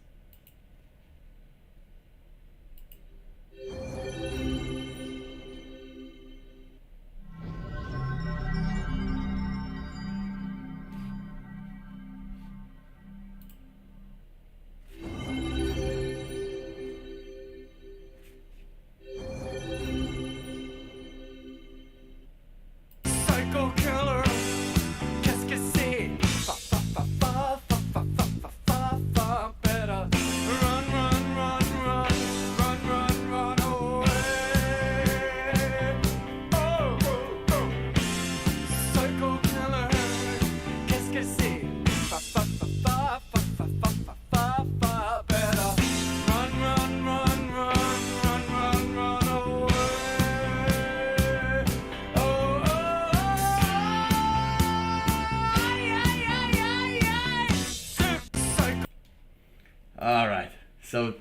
[SPEAKER 3] Alright, so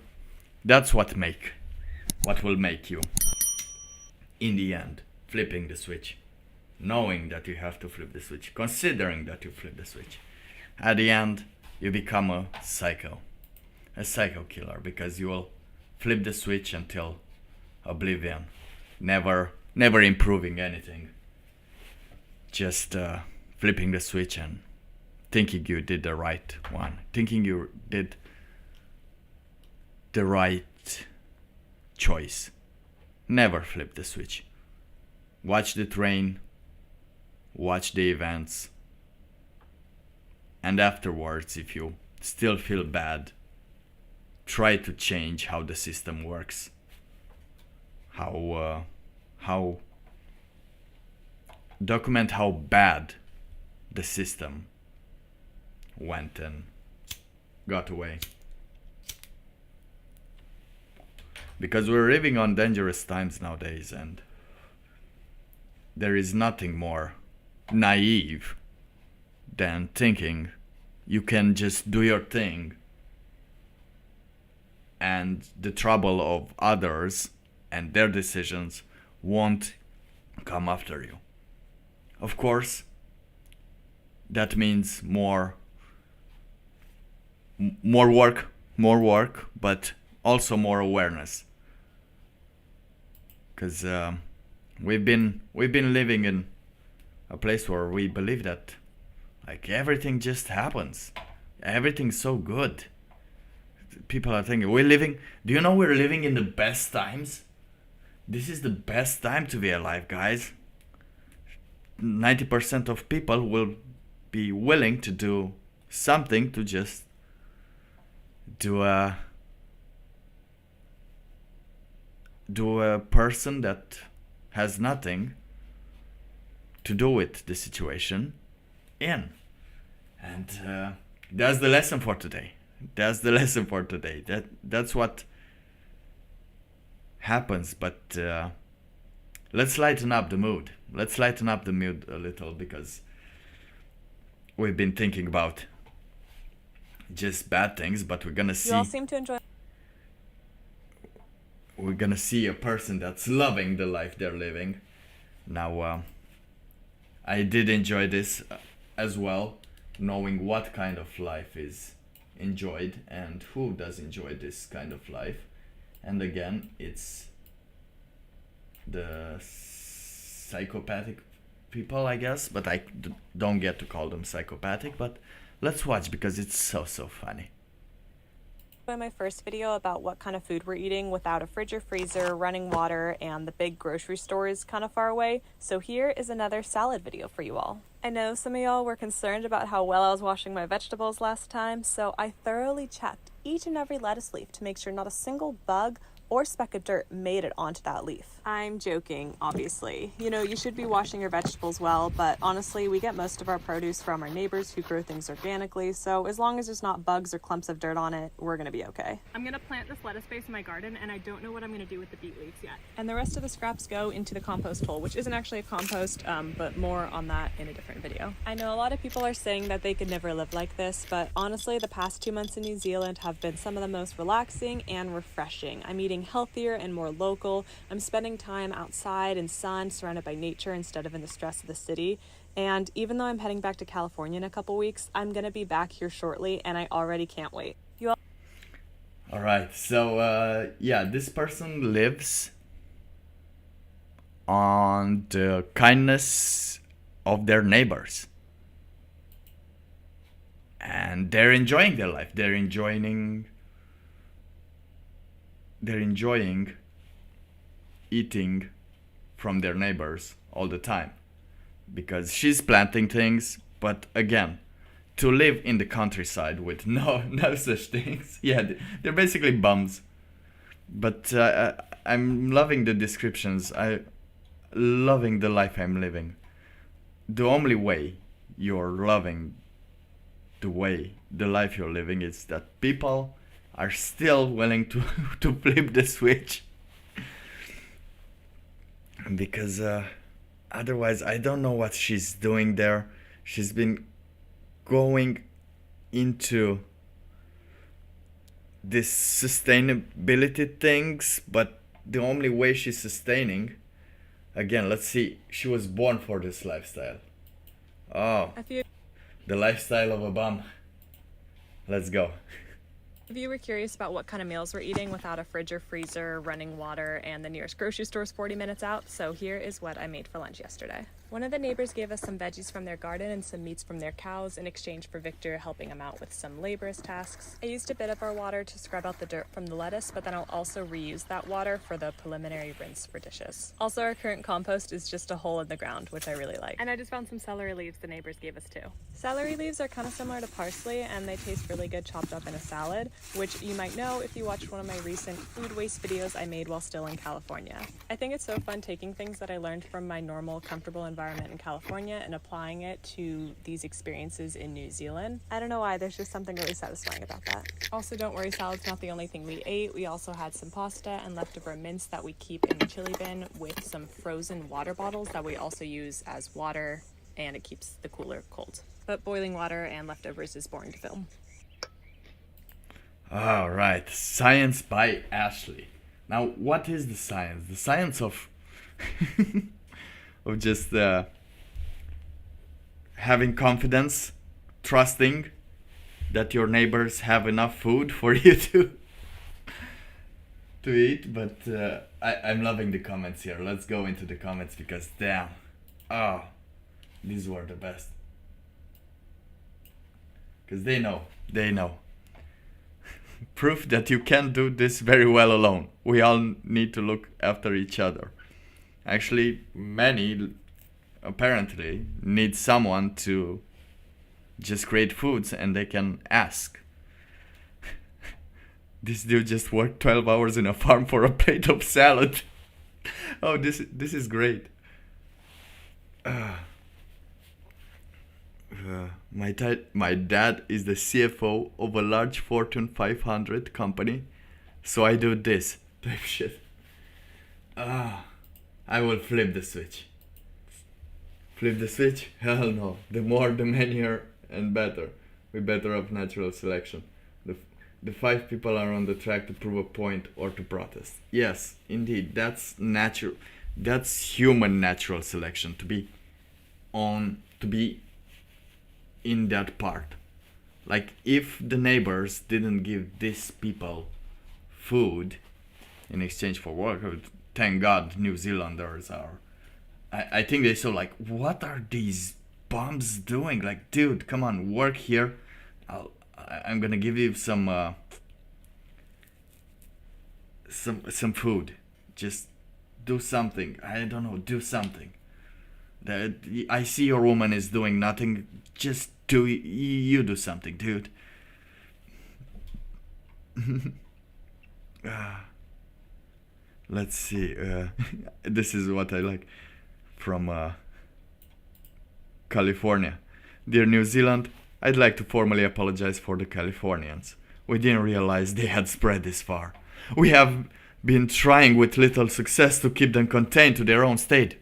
[SPEAKER 3] that's what will make you, in the end, flipping the switch. Knowing that you have to flip the switch, considering that you flip the switch. At the end, you become a psycho killer, because you will flip the switch until oblivion, never improving anything. Just flipping the switch and thinking you did the right one, thinking you did the right choice. Never flip the switch. Watch the train, watch the events, and afterwards, if you still feel bad, try to change how the system works, how document how bad the system went and got away. Because we're living on dangerous times nowadays, and there is nothing more naive than thinking you can just do your thing and the trouble of others and their decisions won't come after you. Of course, that means more work, but also more awareness. Because we've been living in a place where we believe that like everything just happens, everything's so good. People are thinking do you know we're living in the best times? This is the best time to be alive, guys. 90% of people will be willing to do something to just do a person that has nothing to do with the situation in. And that's the lesson for today. That's what happens. But let's lighten up the mood. Let's lighten up the mood a little, because we've been thinking about just bad things, but we're gonna see.
[SPEAKER 4] You all seem to enjoy.
[SPEAKER 3] We're gonna see a person that's loving the life they're living. Now, I did enjoy this as well, knowing what kind of life is enjoyed and who does enjoy this kind of life. And again, it's the psychopathic people, I guess, but I don't get to call them psychopathic. But let's watch, because it's so funny.
[SPEAKER 4] My first video about what kind of food we're eating without a fridge or freezer, running water, and the big grocery store is kind of far away. So here is another salad video for you all. I know some of y'all were concerned about how well I was washing my vegetables last time, so I thoroughly checked each and every lettuce leaf to make sure not a single bug or speck of dirt made it onto that leaf. I'm joking, obviously. You know, you should be washing your vegetables well, but honestly, we get most of our produce from our neighbors who grow things organically, so as long as there's not bugs or clumps of dirt on it, we're gonna be okay.
[SPEAKER 6] I'm gonna plant this lettuce base in my garden, and I don't know what I'm gonna do with the beet leaves yet.
[SPEAKER 4] And the rest of the scraps go into the compost hole, which isn't actually a compost, but more on that in a different video. I know a lot of people are saying that they could never live like this, but honestly, the past 2 months in New Zealand have been some of the most relaxing and refreshing. I'm eating healthier and more local. I'm spending time outside in sun, surrounded by nature instead of in the stress of the city. And even though I'm heading back to California in a couple weeks, I'm gonna be back here shortly, and I already can't wait.
[SPEAKER 3] All right, so yeah, this person lives on the kindness of their neighbors, and they're enjoying their life. They're enjoying eating from their neighbors all the time, because she's planting things. But again, to live in the countryside with no such things, yeah, they're basically bums. But I'm loving the descriptions. I'm loving the life I'm living. The only way you're loving the life you're living is that people are still willing to flip the switch, because otherwise I don't know what she's doing there. She's been going into this sustainability things, but the only way she's sustaining, again, let's see, she was born for this lifestyle. Oh, the lifestyle of a bum. Let's go.
[SPEAKER 4] If you were curious about what kind of meals we're eating without a fridge or freezer, running water, and the nearest grocery store is 40 minutes out, so here is what I made for lunch yesterday. One of the neighbors gave us some veggies from their garden and some meats from their cows in exchange for Victor helping him out with some laborious tasks. I used a bit of our water to scrub out the dirt from the lettuce, but then I'll also reuse that water for the preliminary rinse for dishes. Also, our current compost is just a hole in the ground, which I really like.
[SPEAKER 6] And I just found some celery leaves the neighbors gave us too.
[SPEAKER 4] Celery leaves are kind of similar to parsley, and they taste really good chopped up in a salad, which you might know if you watched one of my recent food waste videos I made while still in California. I think it's so fun taking things that I learned from my normal, comfortable environment in California and applying it to these experiences in New Zealand. I don't know why, there's just something really satisfying about that. Also, don't worry, salad's not the only thing we ate. We also had some pasta and leftover mince that we keep in the chili bin, with some frozen water bottles that we also use as water, and it keeps the cooler cold. But boiling water and leftovers is boring to film.
[SPEAKER 3] All right, science by Ashley. Now, what is the science? The science of of just having confidence, trusting that your neighbors have enough food for you to eat. But I'm loving the comments here. Let's go into the comments, because damn, these were the best. Because they know. Proof that you can do this very well alone. We all need to look after each other. Actually, many apparently need someone to just create foods and they can ask. This dude just worked 12 hours in a farm for a plate of salad. Oh, this is great. My dad is the CFO of a large Fortune 500 company, so I do this type shit. I will flip the switch. Flip the switch? Hell no. The more, the many and better. We better have natural selection. The 5 people are on the track to prove a point or to protest. Yes, indeed, that's natural. That's human natural selection, to be in that part. Like, if the neighbors didn't give these people food in exchange for work, thank God New Zealanders are. I think they saw like, what are these bums doing? Like, dude, come on, work here. I'm gonna give you some food. Just do something. I don't know, do something. I see your woman is doing nothing. Just you do something, dude. Let's see. This is what I like from California. Dear New Zealand, I'd like to formally apologize for the Californians. We didn't realize they had spread this far. We have been trying with little success to keep them contained to their own state.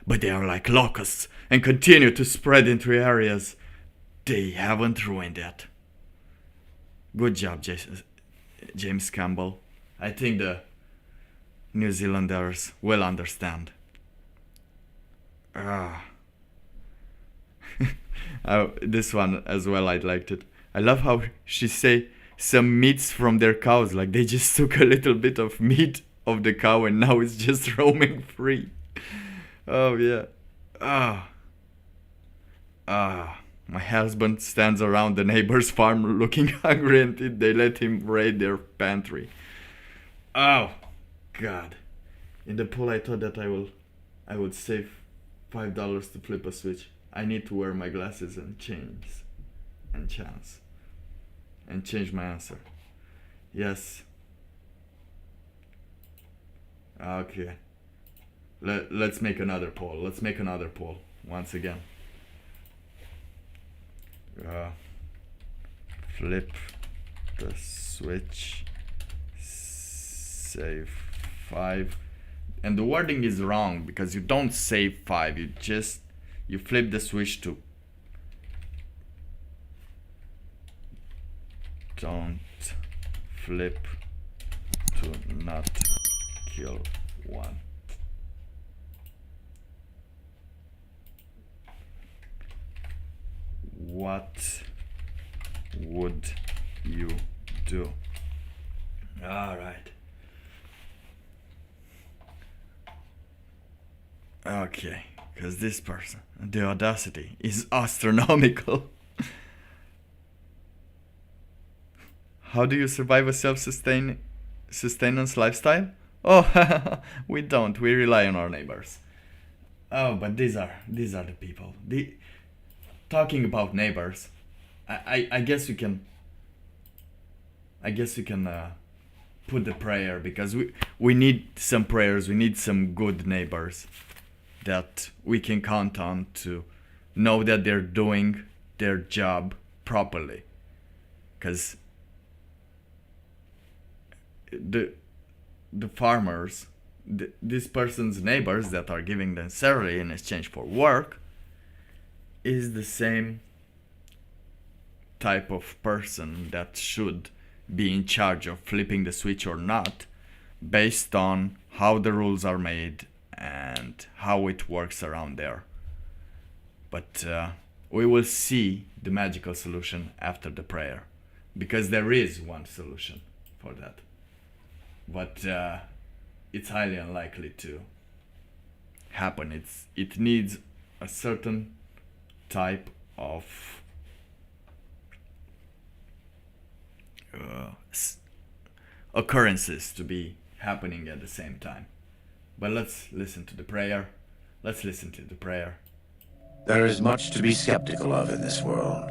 [SPEAKER 3] But they are like locusts and continue to spread into areas they haven't ruined yet. Good job, James Campbell. I think the New Zealanders will understand. This one as well, I liked it. I love how she say some meats from their cows, like they just took a little bit of meat of the cow and now it's just roaming free. Oh yeah. My husband stands around the neighbor's farm looking hungry until they let him raid their pantry. Oh God. In the poll I thought that I would save $5 to flip a switch. I need to wear my glasses and change my answer. Yes. Okay. Let's make another poll. Let's make another poll once again. Flip the switch. Save 5. And the wording is wrong because you don't save 5. You flip the switch to don't flip to not kill one. What would you do? All right. Okay, because this person, the audacity is astronomical. How do you survive a self-sustenance lifestyle? Oh, we don't. We rely on our neighbors. Oh, but these are the people. Talking about neighbors, I guess you can put the prayer, because we need some prayers. We need some good neighbors that we can count on to know that they're doing their job properly, because the farmers, this person's neighbors that are giving them salary in exchange for work, is the same type of person that should be in charge of flipping the switch or not, based on how the rules are made and how it works around there. But we will see the magical solution after the prayer, because there is one solution for that, but it's highly unlikely to happen. It needs a certain type of occurrences to be happening at the same time. But let's listen to the prayer. Let's listen to the prayer.
[SPEAKER 7] There is much to be skeptical of in this world.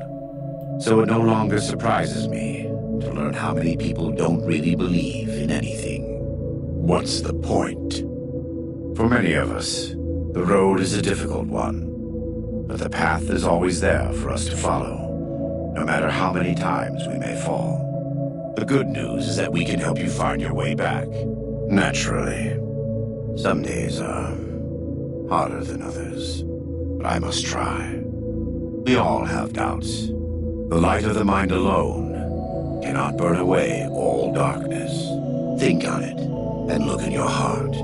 [SPEAKER 7] So it no longer surprises me to learn how many people don't really believe in anything. What's the point? For many of us, the road is a difficult one, but the path is always there for us to follow, no matter how many times we may fall. The good news is that we can help you find your way back. Naturally, some days are harder than others, but I must try. We all have doubts. The light of the mind alone cannot burn away all darkness. Think on it, and look in your heart.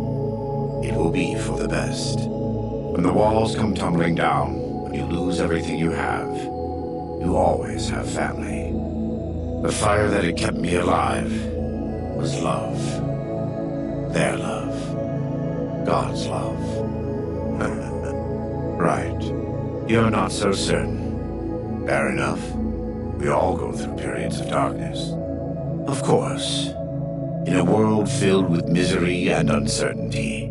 [SPEAKER 7] It will be for the best. When the walls come tumbling down, when you lose everything you have, you always have family. The fire that had kept me alive was love. Their love. God's love. Right. You're not so certain. Fair enough. We all go through periods of darkness. Of course. In a world filled with misery and uncertainty,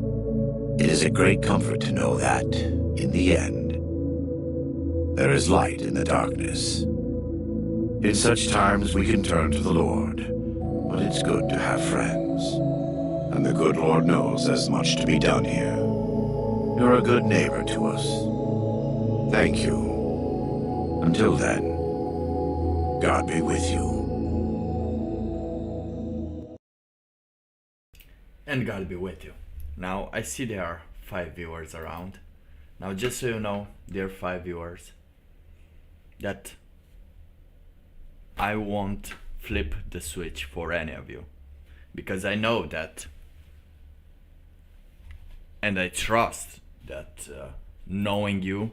[SPEAKER 7] it is a great comfort to know that, in the end, there is light in the darkness. In such times we can turn to the Lord, but it's good to have friends. And the good Lord knows there's much to be done here. You're a good neighbor to us. Thank you. Until then, God be with you.
[SPEAKER 3] And God be with you. Now, I see there are 5 viewers around. Now, just so you know, there are 5 viewers that I won't flip the switch for any of you. Because I know that, and I trust that knowing you,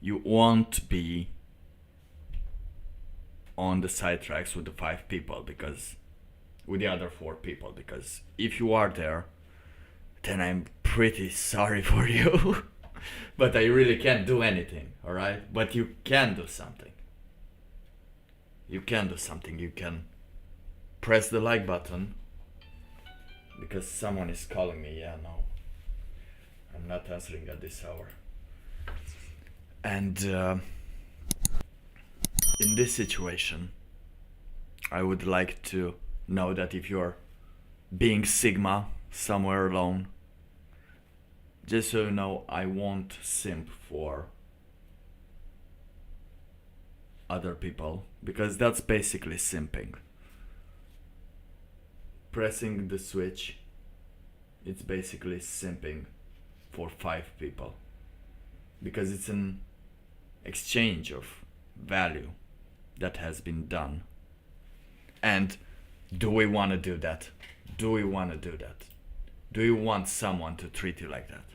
[SPEAKER 3] you won't be on the side tracks with the 5 people, because with the other 4 people, because if you are there, then I'm pretty sorry for you. But I really can't do anything, alright? But you can do something. You can do something. You can press the like button, because someone is calling me. Yeah, no, I'm not answering at this hour. And in this situation, I would like to know that if you're being Sigma somewhere alone, just so you know, I won't simp for other people, because that's basically simping. Pressing the switch, it's basically simping for 5 people, because it's an exchange of value that has been done. And do we want to do that? Do we want to do that? Do you want someone to treat you like that?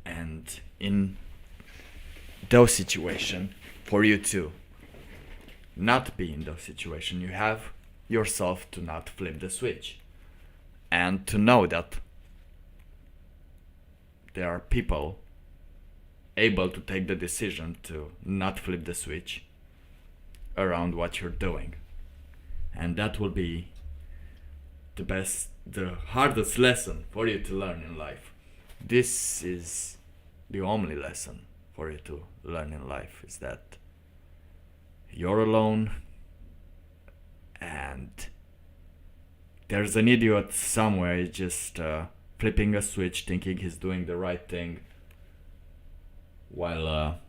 [SPEAKER 3] And in those situations, for you to not be in those situations, you have yourself to not flip the switch. And to know that there are people able to take the decision to not flip the switch around what you're doing. And that will be the hardest lesson for you to learn in life. This is the only lesson for you to learn in life, is that you're alone and there's an idiot somewhere just flipping a switch, thinking he's doing the right thing, while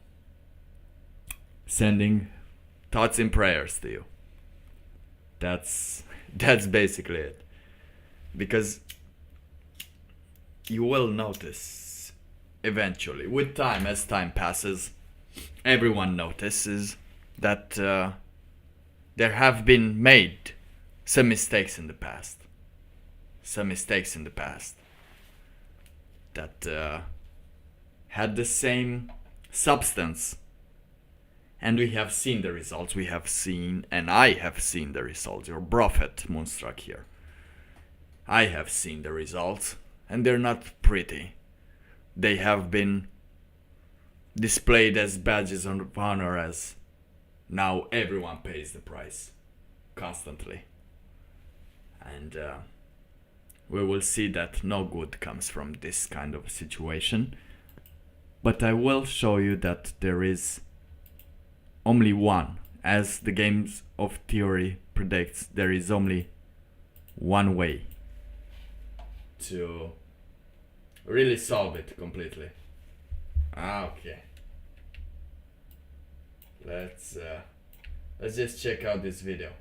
[SPEAKER 3] sending thoughts and prayers to you. That's basically it. Because you will notice eventually, with time, as time passes, everyone notices that there have been made some mistakes in the past. That had the same substance. And we have seen the results. And I have seen the results. Your prophet, Moonstruck here. I have seen the results. And they're not pretty. They have been displayed as badges of honor, as now everyone pays the price. Constantly. And we will see that no good comes from this kind of situation. But I will show you that there is only one. As the games of theory predicts, there is only one way to really solve it completely. Okay. Let's just check out this video.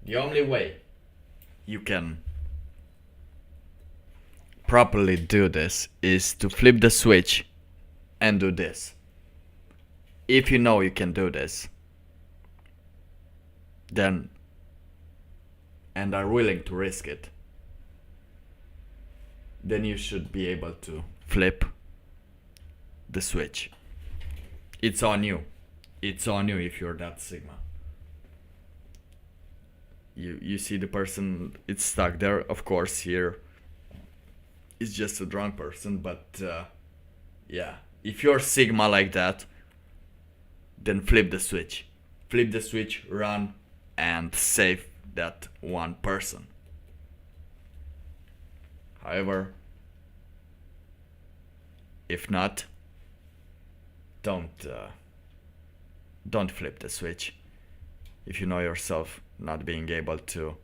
[SPEAKER 3] The only way you can properly do this is to flip the switch and do this. If you know you can do this, then and are willing to risk it, then you should be able to flip the switch. It's on you. It's on you if you're that Sigma. You see the person, it's stuck there. Of course, here is just a drunk person, but yeah, if you're Sigma like that, then flip the switch. Flip the switch, run, and save that one person. However, if not, don't flip the switch. If you know yourself not being able to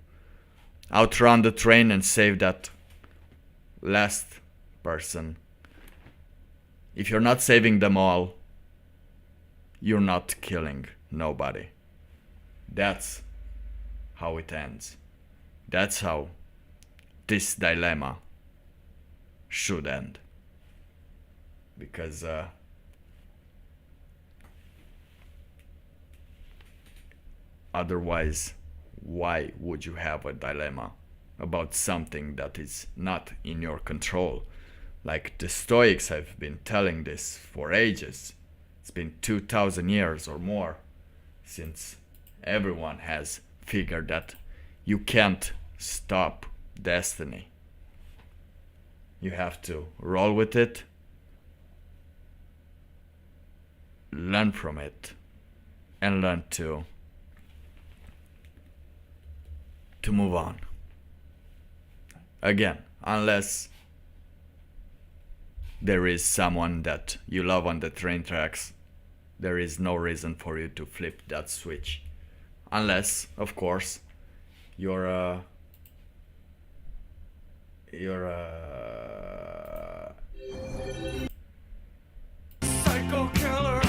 [SPEAKER 3] outrun the train and save that last person, if you're not saving them all, you're not killing nobody. That's how it ends. That's how this dilemma should end. Because otherwise, why would you have a dilemma about something that is not in your control? Like the Stoics have been telling this for ages. It's been 2000 years or more since everyone has figured that you can't stop destiny. You have to roll with it, learn from it, and learn to move on. Again, unless there is someone that you love on the train tracks, there is no reason for you to flip that switch. Unless, of course, you're a
[SPEAKER 1] Psycho killer.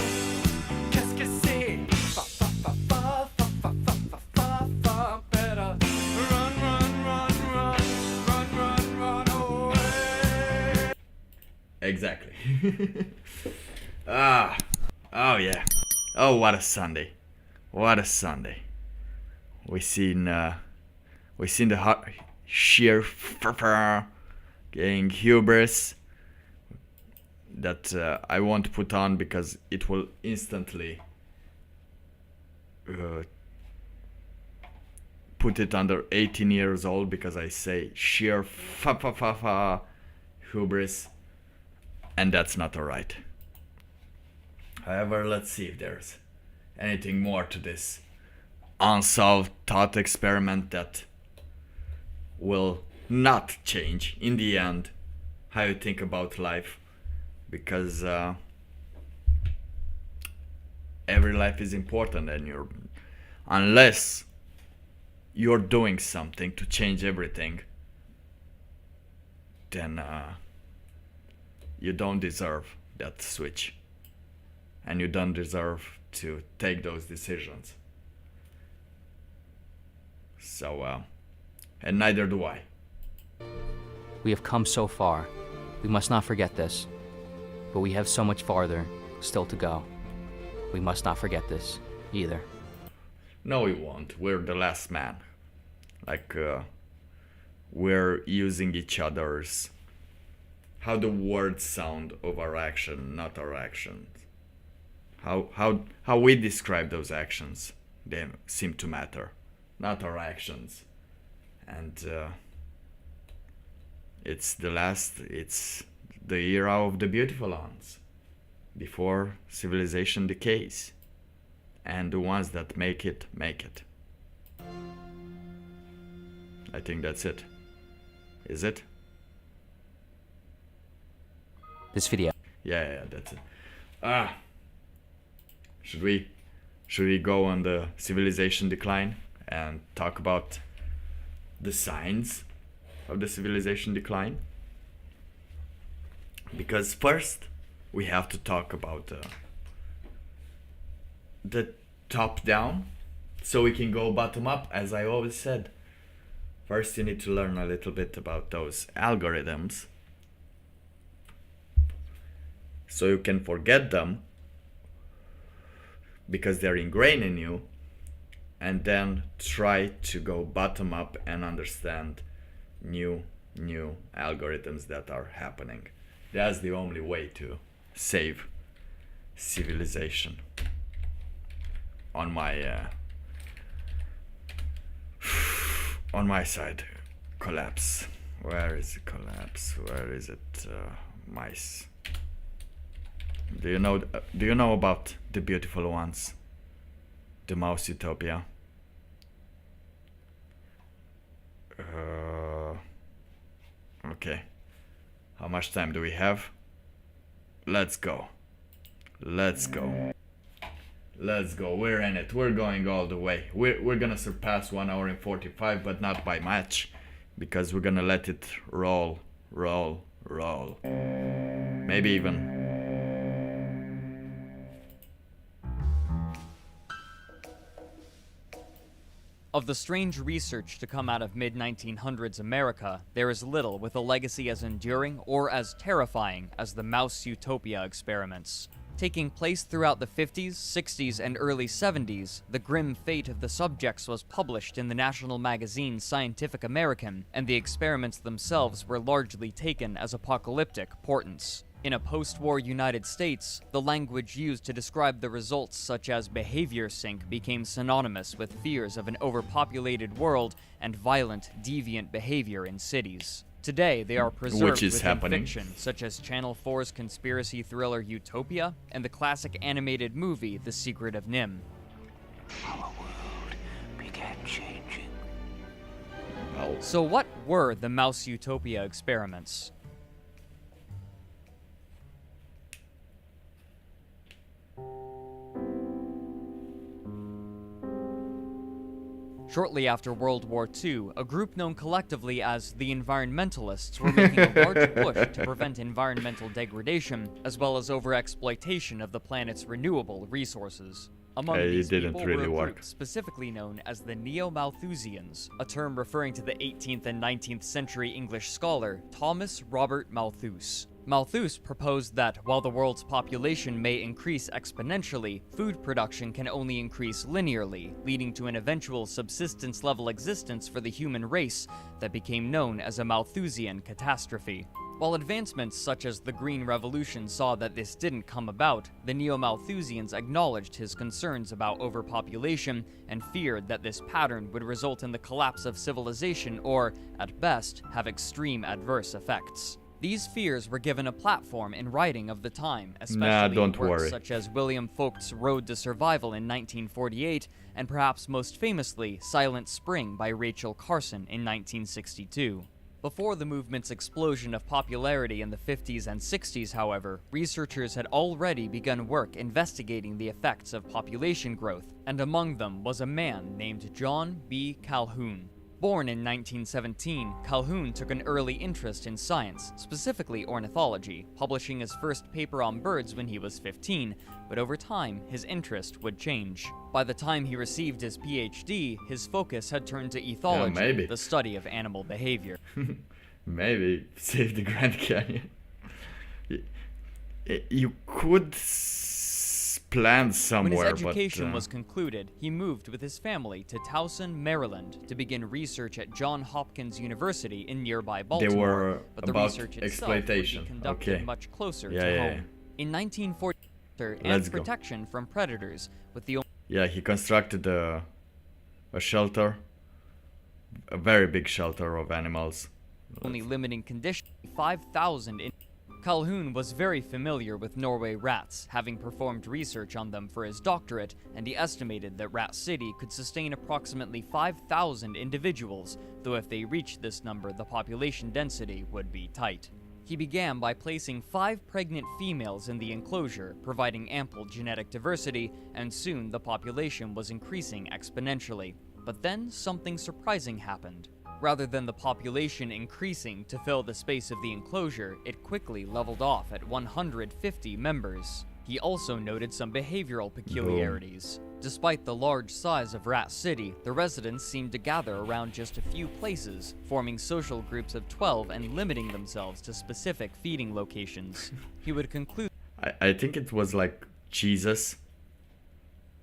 [SPEAKER 1] Qu'est-ce que c'est? Fa fa fa fa fa fa fa fa fa fa. Better run, run, run, run, run, run, run away.
[SPEAKER 3] Exactly. Oh yeah. Oh, what a Sunday. What a Sunday. We seen the sheer getting hubris that I won't put on because it will instantly put it under 18 years old, because I say sheer hubris, and that's not alright. However, let's see if there's anything more to this unsolved thought experiment that will not change in the end how you think about life, because every life is important, and unless you're doing something to change everything, then you don't deserve that switch, and you don't deserve to take those decisions. So and neither do I.
[SPEAKER 5] We have come so far. We must not forget this. But we have so much farther still to go. We must not forget this either.
[SPEAKER 3] No, we won't. We're the last man. Like, we're using each other's... how the words sound of our action, not our actions. How we describe those actions, they seem to matter, not our actions. And it's the era of the beautiful ones, before civilization decays, and the ones that make it. I think that's it. Is it?
[SPEAKER 5] This video.
[SPEAKER 3] Yeah, that's it. Should we Should we go on the civilization decline and talk about the signs of the civilization decline? Because first we have to talk about the top down, so we can go bottom up, as I always said. First you need to learn a little bit about those algorithms so you can forget them because they're ingrained in you, and then try to go bottom up and understand new algorithms that are happening. That's the only way to save civilization. On my side, collapse. Where is the collapse? Where is it? Mice. Do you know about the beautiful ones? The mouse utopia. Okay. How much time do we have? Let's go. Let's go. Let's go. We're in it. We're going all the way. We're gonna surpass 1 hour and 45, but not by much, because we're gonna let it roll. Maybe even.
[SPEAKER 5] Of the strange research to come out of mid-1900s America, there is little with a legacy as enduring or as terrifying as the mouse utopia experiments. Taking place throughout the 50s, 60s, and early 70s, the grim fate of the subjects was published in the national magazine Scientific American, and the experiments themselves were largely taken as apocalyptic portents. In a post-war United States, the language used to describe the results, such as behavior sync, became synonymous with fears of an overpopulated world and violent, deviant behavior in cities. Today, they are preserved within fiction, such as Channel 4's conspiracy thriller Utopia and the classic animated movie The Secret of Nim.
[SPEAKER 8] Our world began changing.
[SPEAKER 5] So what were the mouse utopia experiments? Shortly after World War II, a group known collectively as the Environmentalists were making a large push to prevent environmental degradation, as well as overexploitation of the planet's renewable resources. Among these people were a group specifically known as the Neo-Malthusians, a term referring to the 18th and 19th century English scholar Thomas Robert Malthus. Malthus proposed that while the world's population may increase exponentially, food production can only increase linearly, leading to an eventual subsistence-level existence for the human race that became known as a Malthusian catastrophe. While advancements such as the Green Revolution saw that this didn't come about, the Neo-Malthusians acknowledged his concerns about overpopulation and feared that this pattern would result in the collapse of civilization or, at best, have extreme adverse effects. These fears were given a platform in writing of the time, especially in works such as William Vogt's Road to Survival in 1948, and perhaps most famously, Silent Spring by Rachel Carson in 1962. Before the movement's explosion of popularity in the 50s and 60s, however, researchers had already begun work investigating the effects of population growth, and among them was a man named John B. Calhoun. Born in 1917, Calhoun took an early interest in science, specifically ornithology, publishing his first paper on birds when he was 15, but over time, his interest would change. By the time he received his PhD, his focus had turned to ethology, the study of animal behavior.
[SPEAKER 3] Maybe save the Grand Canyon. You could plan somewhere,
[SPEAKER 5] when his education was concluded, he moved with his family to Towson, Maryland, to begin research at Johns Hopkins University in nearby Baltimore. But the research itself would be conducted much closer to home. In 1940, and protection from predators, with the
[SPEAKER 3] he constructed a shelter, a very big shelter of animals.
[SPEAKER 5] Only limiting condition 5,000 in. Calhoun was very familiar with Norway rats, having performed research on them for his doctorate, and he estimated that Rat City could sustain approximately 5,000 individuals, though if they reached this number, the population density would be tight. He began by placing 5 pregnant females in the enclosure, providing ample genetic diversity, and soon the population was increasing exponentially. But then something surprising happened. Rather than the population increasing to fill the space of the enclosure, it quickly leveled off at 150 members. He also noted some behavioral peculiarities. Despite the large size of Rat City, the residents seemed to gather around just a few places, forming social groups of 12 and limiting themselves to specific feeding locations. He would conclude
[SPEAKER 3] I think it was like Jesus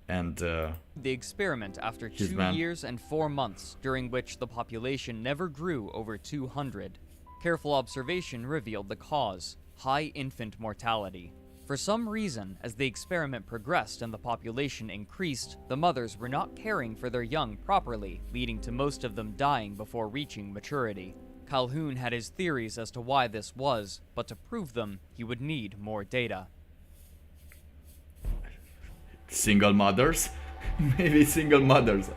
[SPEAKER 3] and
[SPEAKER 5] the experiment after
[SPEAKER 3] his
[SPEAKER 5] 2
[SPEAKER 3] man.
[SPEAKER 5] years and 4 months, during which the population never grew over 200. Careful observation revealed the cause: high infant mortality. For some reason, as the experiment progressed and the population increased, the mothers were not caring for their young properly, leading to most of them dying before reaching maturity. Calhoun had his theories as to why this was, but to prove them, he would need more data.
[SPEAKER 3] single mothers. Maybe single mothers.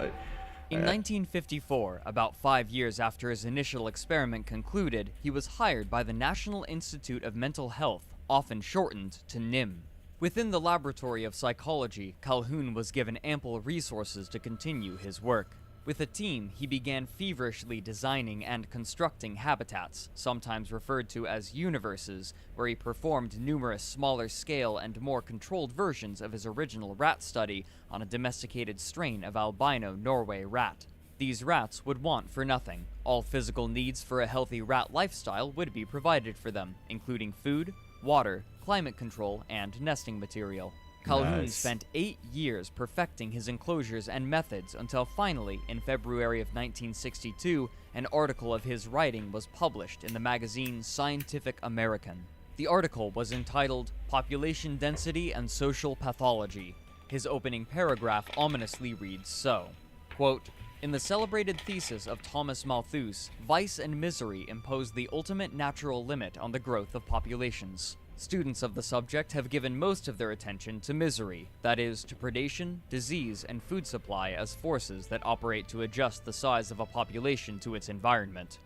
[SPEAKER 5] In 1954, about 5 years after his initial experiment concluded, he was hired by the National Institute of Mental Health, often shortened to NIM. Within the laboratory of psychology, Calhoun was given ample resources to continue his work. With a team, he began feverishly designing and constructing habitats, sometimes referred to as universes, where he performed numerous smaller-scale and more controlled versions of his original rat study on a domesticated strain of albino Norway rat. These rats would want for nothing. All physical needs for a healthy rat lifestyle would be provided for them, including food, water, climate control, and nesting material. Calhoun
[SPEAKER 3] Nice.
[SPEAKER 5] spent 8 years perfecting his enclosures and methods until finally, in February of 1962, an article of his writing was published in the magazine Scientific American. The article was entitled Population Density and Social Pathology. His opening paragraph ominously reads so, quote, "In the celebrated thesis of Thomas Malthus, vice and misery impose the ultimate natural limit on the growth of populations. Students of the subject have given most of their attention to misery, that is, to predation, disease, and food supply as forces that operate to adjust the size of a population to its environment.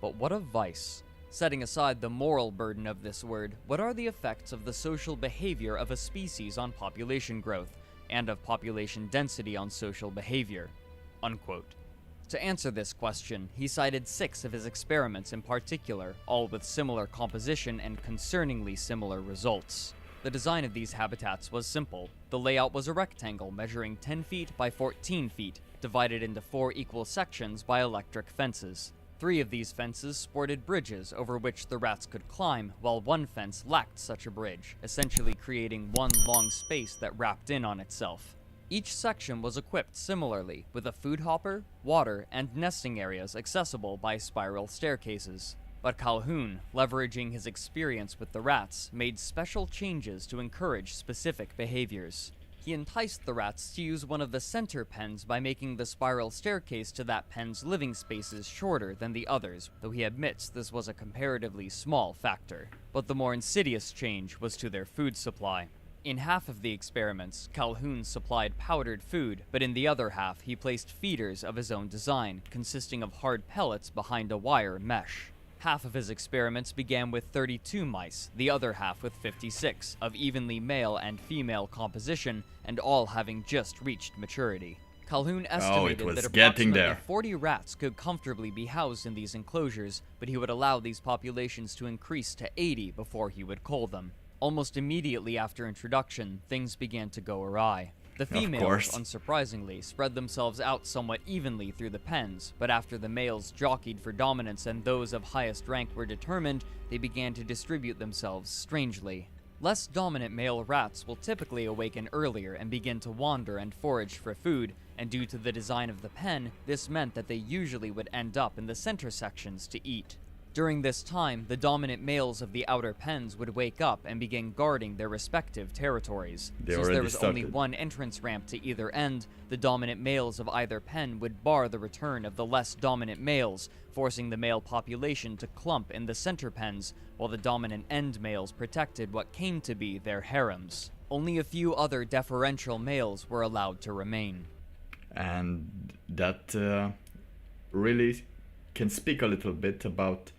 [SPEAKER 5] But what of vice? Setting aside the moral burden of this word, what are the effects of the social behavior of a species on population growth, and of population density on social behavior?" Unquote. To answer this question, he cited 6 of his experiments in particular, all with similar composition and concerningly similar results. The design of these habitats was simple. The layout was a rectangle measuring 10 feet by 14 feet, divided into 4 equal sections by electric fences. 3 of these fences sported bridges over which the rats could climb, while one fence lacked such a bridge, essentially creating one long space that wrapped in on itself. Each section was equipped similarly, with a food hopper, water, and nesting areas accessible by spiral staircases. But Calhoun, leveraging his experience with the rats, made special changes to encourage specific behaviors. He enticed the rats to use one of the center pens by making the spiral staircase to that pen's living spaces shorter than the others, though he admits this was a comparatively small factor. But the more insidious change was to their food supply. In half of the experiments, Calhoun supplied powdered food, but in the other half he placed feeders of his own design, consisting of hard pellets behind a wire mesh. Half of his experiments began with 32 mice, the other half with 56, of evenly male and female composition, and all having just reached maturity. Calhoun estimated
[SPEAKER 3] was
[SPEAKER 5] that
[SPEAKER 3] getting
[SPEAKER 5] approximately
[SPEAKER 3] there.
[SPEAKER 5] 40 rats could comfortably be housed in these enclosures, but he would allow these populations to increase to 80 before he would cull them. Almost immediately after introduction, things began to go awry. The females,
[SPEAKER 3] course.
[SPEAKER 5] unsurprisingly, spread themselves out somewhat evenly through the pens, but after the males jockeyed for dominance and those of highest rank were determined, they began to distribute themselves strangely. Less dominant male rats will typically awaken earlier and begin to wander and forage for food, and due to the design of the pen, this meant that they usually would end up in the center sections to eat. During this time, the dominant males of the outer pens would wake up and begin guarding their respective territories.
[SPEAKER 3] They
[SPEAKER 5] Since
[SPEAKER 3] already
[SPEAKER 5] there was only
[SPEAKER 3] started.
[SPEAKER 5] one entrance ramp to either end, the dominant males of either pen would bar the return of the less dominant males, forcing the male population to clump in the center pens, while the dominant end males protected what came to be their harems. Only a few other deferential males were allowed to remain.
[SPEAKER 3] And that really can speak a little bit about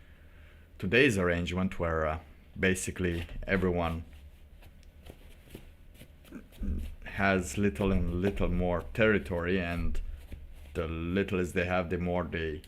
[SPEAKER 3] today's arrangement where basically everyone has little and little more territory, and the littlest they have, the more they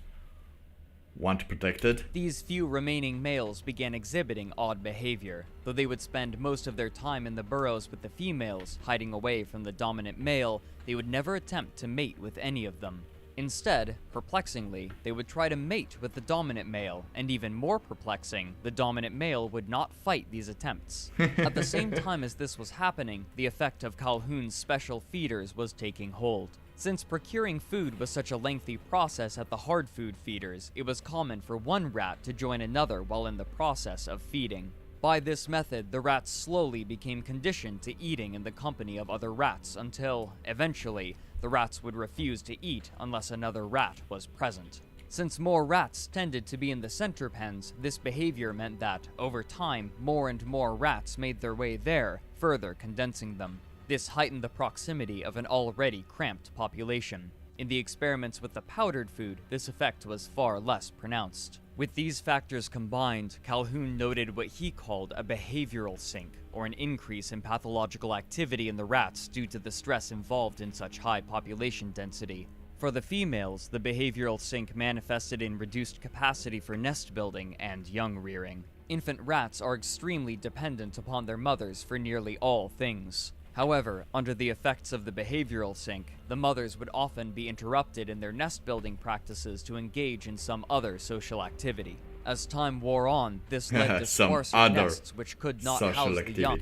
[SPEAKER 3] want to protect it.
[SPEAKER 9] These few remaining males began exhibiting odd behavior. Though they would spend most of their time in the burrows with the females, hiding away from the dominant male, they would never attempt to mate with any of them. Instead, perplexingly, they would try to mate with the dominant male, and even more perplexing, the dominant male would not fight these attempts. At the same time as this was happening, the effect of Calhoun's special feeders was taking hold. Since procuring food was such a lengthy process at the hard food feeders, it was common for one rat to join another while in the process of feeding. By this method, the rats slowly became conditioned to eating in the company of other rats until, eventually, the rats would refuse to eat unless another rat was present. Since more rats tended to be in the center pens, this behavior meant that, over time, more and more rats made their way there, further condensing them. This heightened the proximity of an already cramped population. In the experiments with the powdered food, this effect was far less pronounced. With these factors combined, Calhoun noted what he called a behavioral sink, or an increase in pathological activity in the rats due to the stress involved in such high population density. For the females, the behavioral sink manifested in reduced capacity for nest building and young rearing. Infant rats are extremely dependent upon their mothers for nearly all things. However, under the effects of the behavioral sink, the mothers would often be interrupted in their nest-building practices to engage in some other social activity. As time wore on, this led to sparser nests which could not house the young.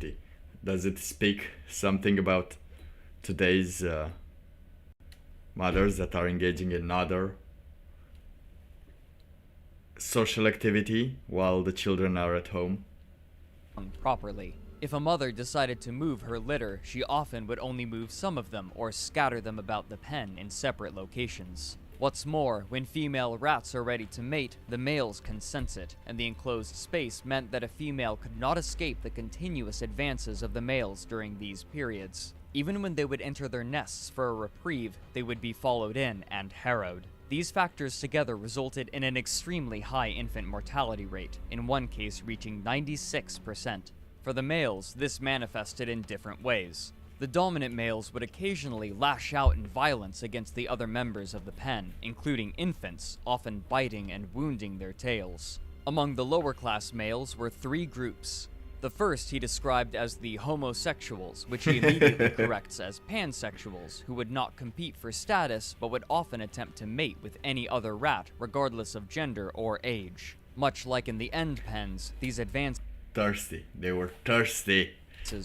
[SPEAKER 3] Does it speak something about today's mothers that are engaging in other social activity while the children are at home?
[SPEAKER 9] Properly. If a mother decided to move her litter, she often would only move some of them or scatter them about the pen in separate locations. What's more, when female rats are ready to mate, the males can sense it, and the enclosed space meant that a female could not escape the continuous advances of the males during these periods. Even when they would enter their nests for a reprieve, they would be followed in and harrowed. These factors together resulted in an extremely high infant mortality rate, in one case reaching 96%. For the males, this manifested in different ways. The dominant males would occasionally lash out in violence against the other members of the pen, including infants, often biting and wounding their tails. Among the lower class males were three groups. The first he described as the homosexuals, which he immediately corrects as pansexuals, who would not compete for status but would often attempt to mate with any other rat, regardless of gender or age. Much like in the end pens, these advances
[SPEAKER 3] They were thirsty.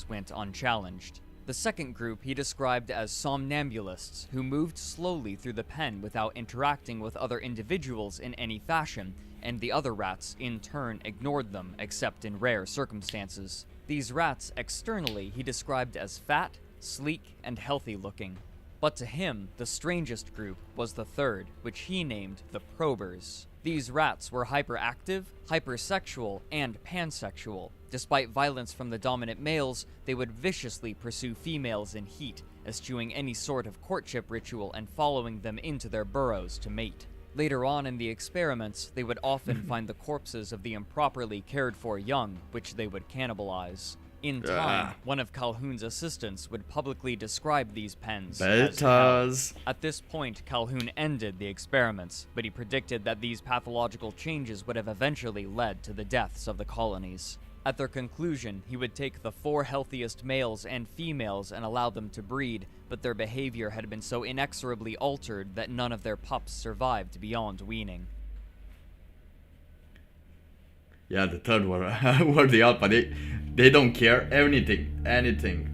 [SPEAKER 9] Went unchallenged. The second group he described as somnambulists, who moved slowly through the pen without interacting with other individuals in any fashion, and the other rats, in turn, ignored them, except in rare circumstances. These rats, externally, he described as fat, sleek, and healthy-looking. But to him, the strangest group was the third, which he named the probers. These rats were hyperactive, hypersexual, and pansexual. Despite violence from the dominant males, they would viciously pursue females in heat, eschewing any sort of courtship ritual and following them into their burrows to mate. Later on in the experiments, they would often find the corpses of the improperly cared-for young, which they would cannibalize. In time, one of Calhoun's assistants would publicly describe these pens as hell. At this point, Calhoun ended the experiments, but he predicted that these pathological changes would have eventually led to the deaths of the colonies. At their conclusion, he would take the 4 healthiest males and females and allow them to breed, but their behavior had been so inexorably altered that none of their pups survived beyond weaning.
[SPEAKER 3] Yeah, the third were, were the alpha. They don't care. Anything.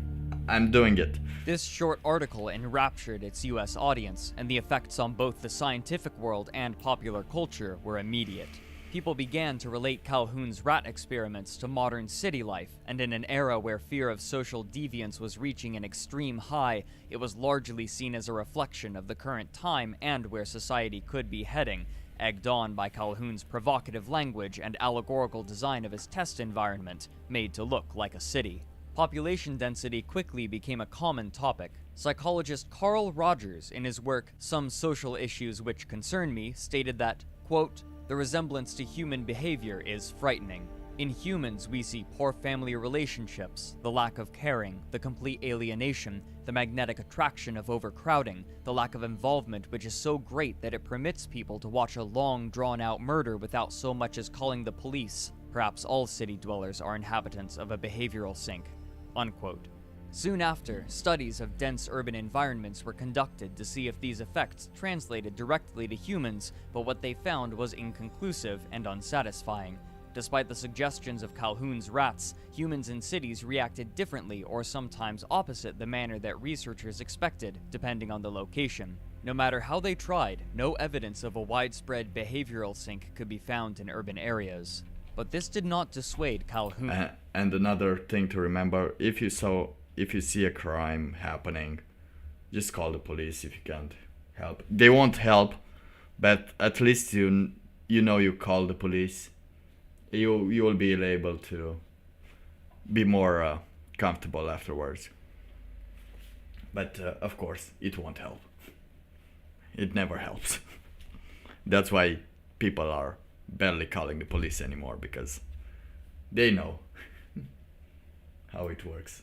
[SPEAKER 3] I'm doing it.
[SPEAKER 9] This short article enraptured its US audience, and the effects on both the scientific world and popular culture were immediate. People began to relate Calhoun's rat experiments to modern city life, and in an era where fear of social deviance was reaching an extreme high, it was largely seen as a reflection of the current time and where society could be heading, egged on by Calhoun's provocative language and allegorical design of his test environment, made to look like a city. Population density quickly became a common topic. Psychologist Carl Rogers, in his work Some Social Issues Which Concern Me, stated that, quote, The resemblance to human behavior is frightening. In humans, we see poor family relationships, the lack of caring, the complete alienation, the magnetic attraction of overcrowding, the lack of involvement which is so great that it permits people to watch a long, drawn-out murder without so much as calling the police. Perhaps all city dwellers are inhabitants of a behavioral sink." Unquote. Soon after, studies of dense urban environments were conducted to see if these effects translated directly to humans, but what they found was inconclusive and unsatisfying. Despite the suggestions of Calhoun's rats, humans in cities reacted differently or sometimes opposite the manner that researchers expected, depending on the location. No matter how they tried, no evidence of a widespread behavioral sink could be found in urban areas. But this did not dissuade Calhoun.
[SPEAKER 3] And another thing to remember, if you see a crime happening, just call the police if you can't help. They won't help, but at least you know you call the police. You will be able to be more comfortable afterwards. But of course, it won't help. It never helps. That's why people are barely calling the police anymore, because they know how it works.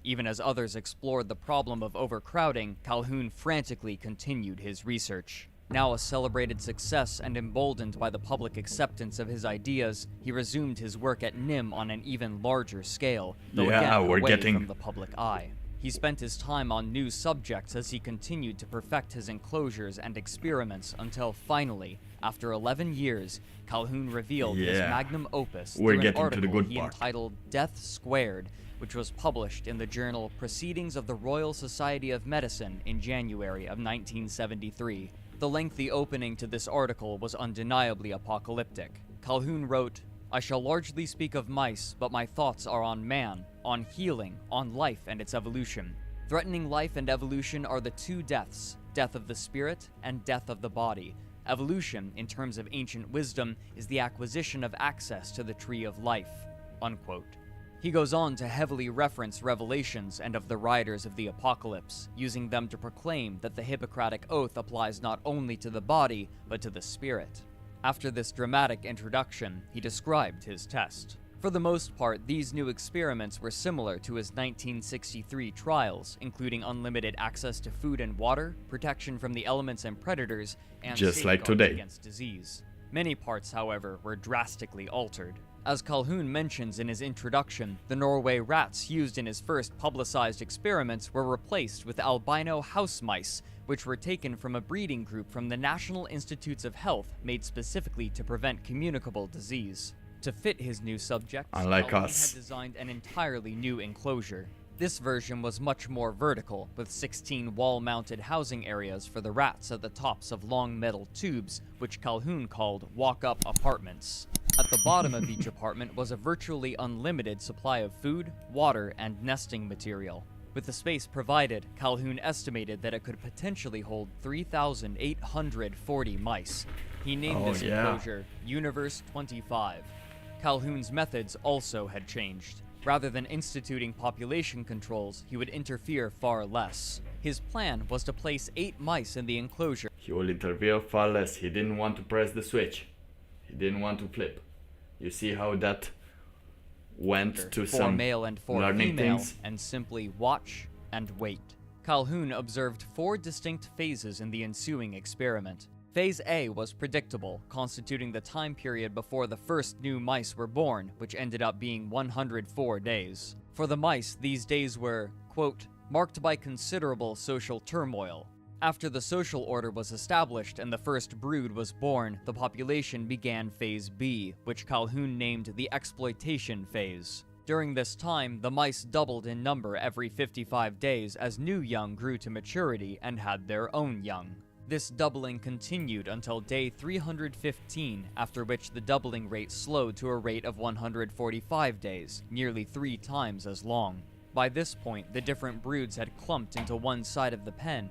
[SPEAKER 9] Even as others explored the problem of overcrowding, Calhoun frantically continued his research. Now a celebrated success and emboldened by the public acceptance of his ideas, he resumed his work at NIM on an even larger scale, though again away from the public eye. He spent his time on new subjects as he continued to perfect his enclosures and experiments until finally, after 11 years, Calhoun revealed his magnum opus through an article he entitled Death Squared, which was published in the journal Proceedings of the Royal Society of Medicine in January of 1973. The lengthy opening to this article was undeniably apocalyptic. Calhoun wrote, "I shall largely speak of mice, but my thoughts are on man, on healing, on life and its evolution. Threatening life and evolution are the two deaths, death of the spirit and death of the body. Evolution, in terms of ancient wisdom, is the acquisition of access to the tree of life." Unquote. He goes on to heavily reference revelations and of the riders of the apocalypse, using them to proclaim that the Hippocratic Oath applies not only to the body, but to the spirit. After this dramatic introduction, he described his test. For the most part, these new experiments were similar to his 1963 trials, including unlimited access to food and water, protection from the elements and predators, and
[SPEAKER 3] just like today
[SPEAKER 9] against disease. Many parts, however, were drastically altered. As Calhoun mentions in his introduction, the Norway rats used in his first publicized experiments were replaced with albino house mice, which were taken from a breeding group from the National Institutes of Health made specifically to prevent communicable disease. To fit his new subjects, Calhoun had designed an entirely new enclosure. This version was much more vertical, with 16 wall-mounted housing areas for the rats at the tops of long metal tubes, which Calhoun called walk-up apartments. At the bottom of each apartment was a virtually unlimited supply of food, water, and nesting material. With the space provided, Calhoun estimated that it could potentially hold 3,840 mice. He named this enclosure Universe 25. Calhoun's methods also had changed. Rather than instituting population controls, he would interfere far less. His plan was to place 8 mice in the enclosure.
[SPEAKER 3] He will interfere far less. He didn't want to press the switch. He didn't want to flip. You see how that went to
[SPEAKER 9] 4
[SPEAKER 3] some
[SPEAKER 9] male and 4
[SPEAKER 3] learning
[SPEAKER 9] female,
[SPEAKER 3] things?
[SPEAKER 9] and simply watch and wait. Calhoun observed 4 distinct phases in the ensuing experiment. Phase A was predictable, constituting the time period before the first new mice were born, which ended up being 104 days. For the mice, these days were, quote, marked by considerable social turmoil. After the social order was established and the first brood was born, the population began Phase B, which Calhoun named the exploitation phase. During this time, the mice doubled in number every 55 days as new young grew to maturity and had their own young. This doubling continued until day 315, after which the doubling rate slowed to a rate of 145 days, nearly 3 times as long. By this point, the different broods had clumped into one side of the pen.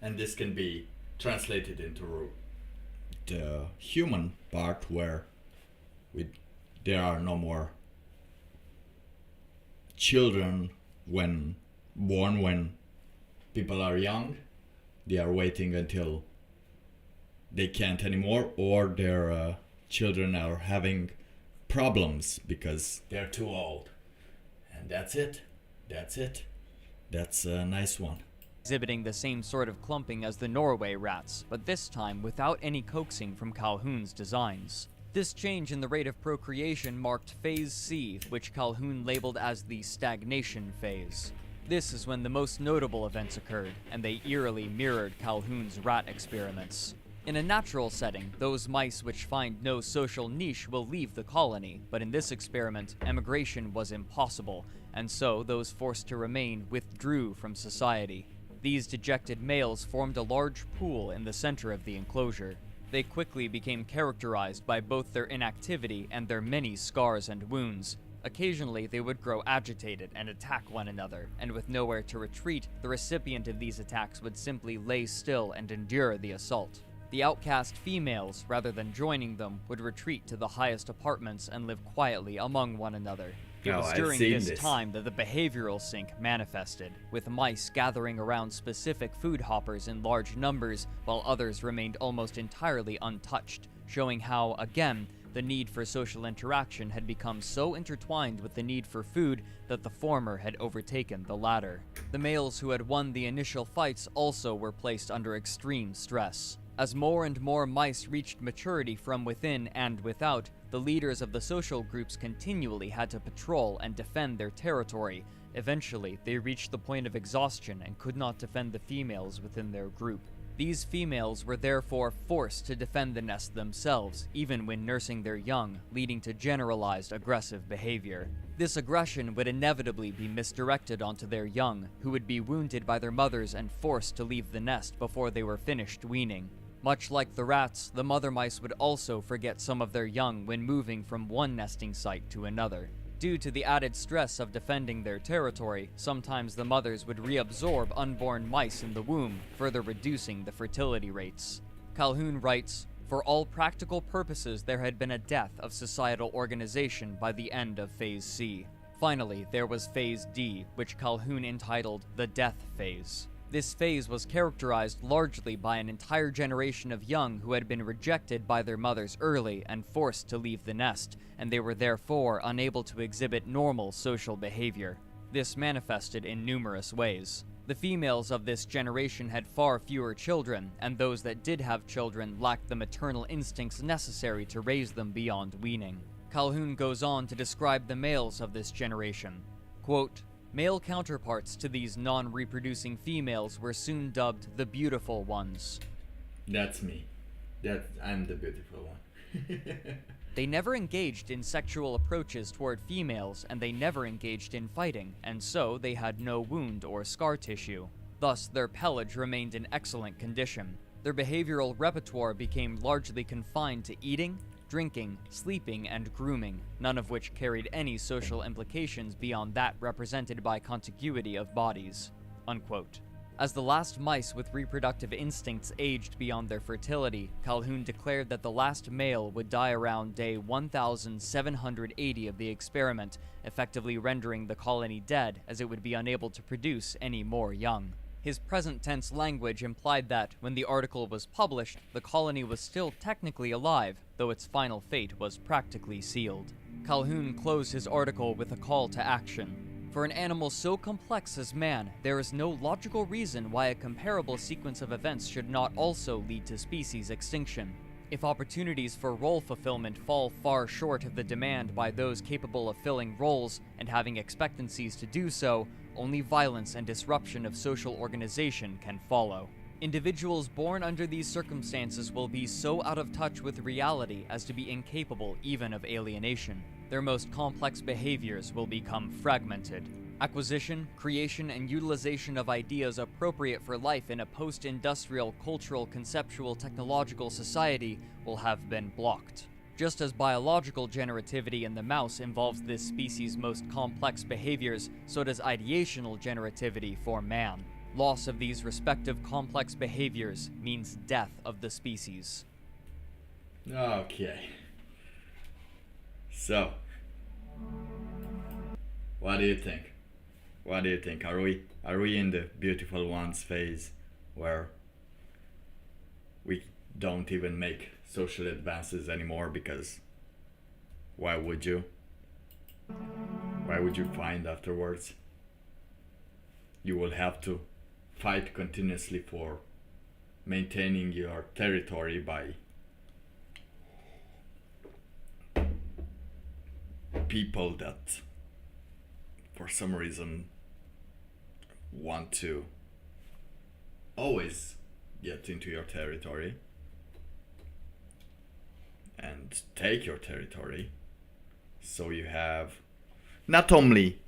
[SPEAKER 3] And this can be translated into the human part, where there are no more children when born when people are young. They are waiting until they can't anymore, or their children are having problems because they're too old. And that's it. That's a nice one.
[SPEAKER 9] Exhibiting the same sort of clumping as the Norway rats, but this time without any coaxing from Calhoun's designs. This change in the rate of procreation marked Phase C, which Calhoun labeled as the stagnation phase. This is when the most notable events occurred, and they eerily mirrored Calhoun's rat experiments. In a natural setting, those mice which find no social niche will leave the colony, but in this experiment, emigration was impossible, and so those forced to remain withdrew from society. These dejected males formed a large pool in the center of the enclosure. They quickly became characterized by both their inactivity and their many scars and wounds. Occasionally, they would grow agitated and attack one another, and with nowhere to retreat, the recipient of these attacks would simply lay still and endure the assault. The outcast females, rather than joining them, would retreat to the highest apartments and live quietly among one another. It was during this time that the behavioral sink manifested, with mice gathering around specific food hoppers in large numbers, while others remained almost entirely untouched, showing how, again, the need for social interaction had become so intertwined with the need for food that the former had overtaken the latter. The males who had won the initial fights also were placed under extreme stress. As more and more mice reached maturity from within and without, the leaders of the social groups continually had to patrol and defend their territory. Eventually, they reached the point of exhaustion and could not defend the females within their group. These females were therefore forced to defend the nest themselves, even when nursing their young, leading to generalized aggressive behavior. This aggression would inevitably be misdirected onto their young, who would be wounded by their mothers and forced to leave the nest before they were finished weaning. Much like the rats, the mother mice would also forget some of their young when moving from one nesting site to another. Due to the added stress of defending their territory, sometimes the mothers would reabsorb unborn mice in the womb, further reducing the fertility rates. Calhoun writes, "For all practical purposes, there had been a death of societal organization by the end of Phase C. Finally, there was Phase D, which Calhoun entitled the Death Phase. This phase was characterized largely by an entire generation of young who had been rejected by their mothers early and forced to leave the nest, and they were therefore unable to exhibit normal social behavior. This manifested in numerous ways. The females of this generation had far fewer children, and those that did have children lacked the maternal instincts necessary to raise them beyond weaning." Calhoun goes on to describe the males of this generation. Quote, "Male counterparts to these non-reproducing females were soon dubbed the beautiful ones."
[SPEAKER 3] That's me. I'm the beautiful one.
[SPEAKER 9] They never engaged in sexual approaches toward females, and they never engaged in fighting, and so they had no wound or scar tissue. Thus, their pelage remained in excellent condition. Their behavioral repertoire became largely confined to eating, drinking, sleeping, and grooming, none of which carried any social implications beyond that represented by contiguity of bodies." Unquote. As the last mice with reproductive instincts aged beyond their fertility, Calhoun declared that the last male would die around day 1780 of the experiment, effectively rendering the colony dead as it would be unable to produce any more young. His present tense language implied that, when the article was published, the colony was still technically alive, though its final fate was practically sealed. Calhoun closed his article with a call to action. For an animal so complex as man, there is no logical reason why a comparable sequence of events should not also lead to species extinction. If opportunities for role fulfillment fall far short of the demand by those capable of filling roles and having expectancies to do so, only violence and disruption of social organization can follow. Individuals born under these circumstances will be so out of touch with reality as to be incapable even of alienation. Their most complex behaviors will become fragmented. Acquisition, creation, and utilization of ideas appropriate for life in a post-industrial, cultural, conceptual, technological society will have been blocked. Just as biological generativity in the mouse involves this species' most complex behaviors, so does ideational generativity for man. Loss of these respective complex behaviors means death of the species.
[SPEAKER 3] Okay. So, what do you think? What do you think? Are we in the beautiful ones phase where we don't even make social advances anymore, because why would you? Why would you find afterwards? You will have to fight continuously for maintaining your territory by people that for some reason want to always get into your territory and take your territory. So you have not only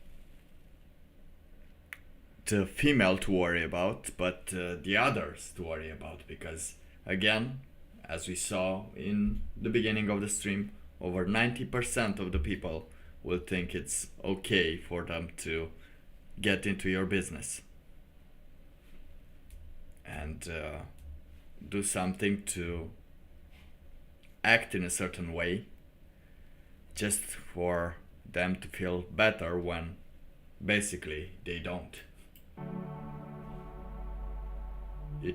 [SPEAKER 3] the female to worry about, but the others to worry about, because again, as we saw in the beginning of the stream, over 90% of the people will think it's okay for them to get into your business and do something to act in a certain way just for them to feel better when basically they don't.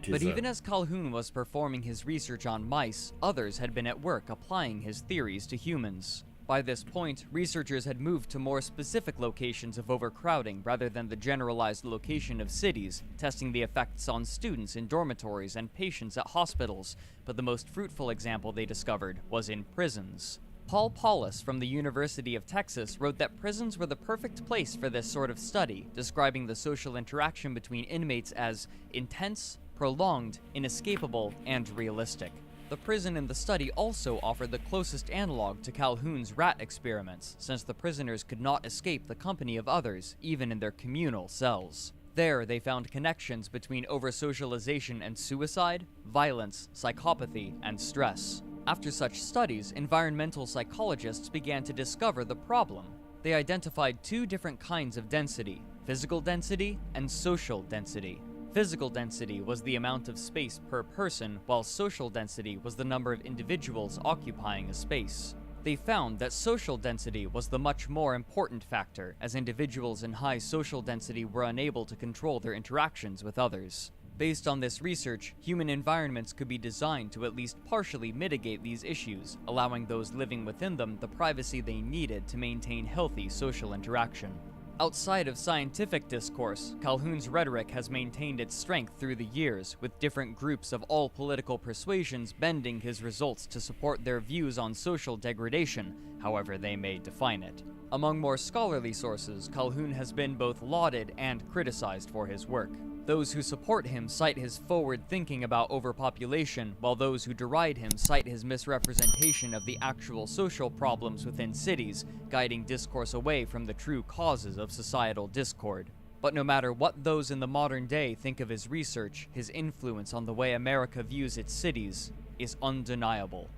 [SPEAKER 9] But even as Calhoun was performing his research on mice, others had been at work applying his theories to humans. By this point, researchers had moved to more specific locations of overcrowding rather than the generalized location of cities, testing the effects on students in dormitories and patients at hospitals. But the most fruitful example they discovered was in prisons. Paul Paulus from the University of Texas wrote that prisons were the perfect place for this sort of study, describing the social interaction between inmates as intense, prolonged, inescapable, and realistic. The prison in the study also offered the closest analog to Calhoun's rat experiments, since the prisoners could not escape the company of others, even in their communal cells. There, they found connections between over-socialization and suicide, violence, psychopathy, and stress. After such studies, environmental psychologists began to discover the problem. They identified two different kinds of density: physical density and social density. Physical density was the amount of space per person, while social density was the number of individuals occupying a space. They found that social density was the much more important factor, as individuals in high social density were unable to control their interactions with others. Based on this research, human environments could be designed to at least partially mitigate these issues, allowing those living within them the privacy they needed to maintain healthy social interaction. Outside of scientific discourse, Calhoun's rhetoric has maintained its strength through the years, with different groups of all political persuasions bending his results to support their views on social degradation, however they may define it. Among more scholarly sources, Calhoun has been both lauded and criticized for his work. Those who support him cite his forward thinking about overpopulation, while those who deride him cite his misrepresentation of the actual social problems within cities, guiding discourse away from the true causes of societal discord. But no matter what those in the modern day think of his research, his influence on the way America views its cities is undeniable.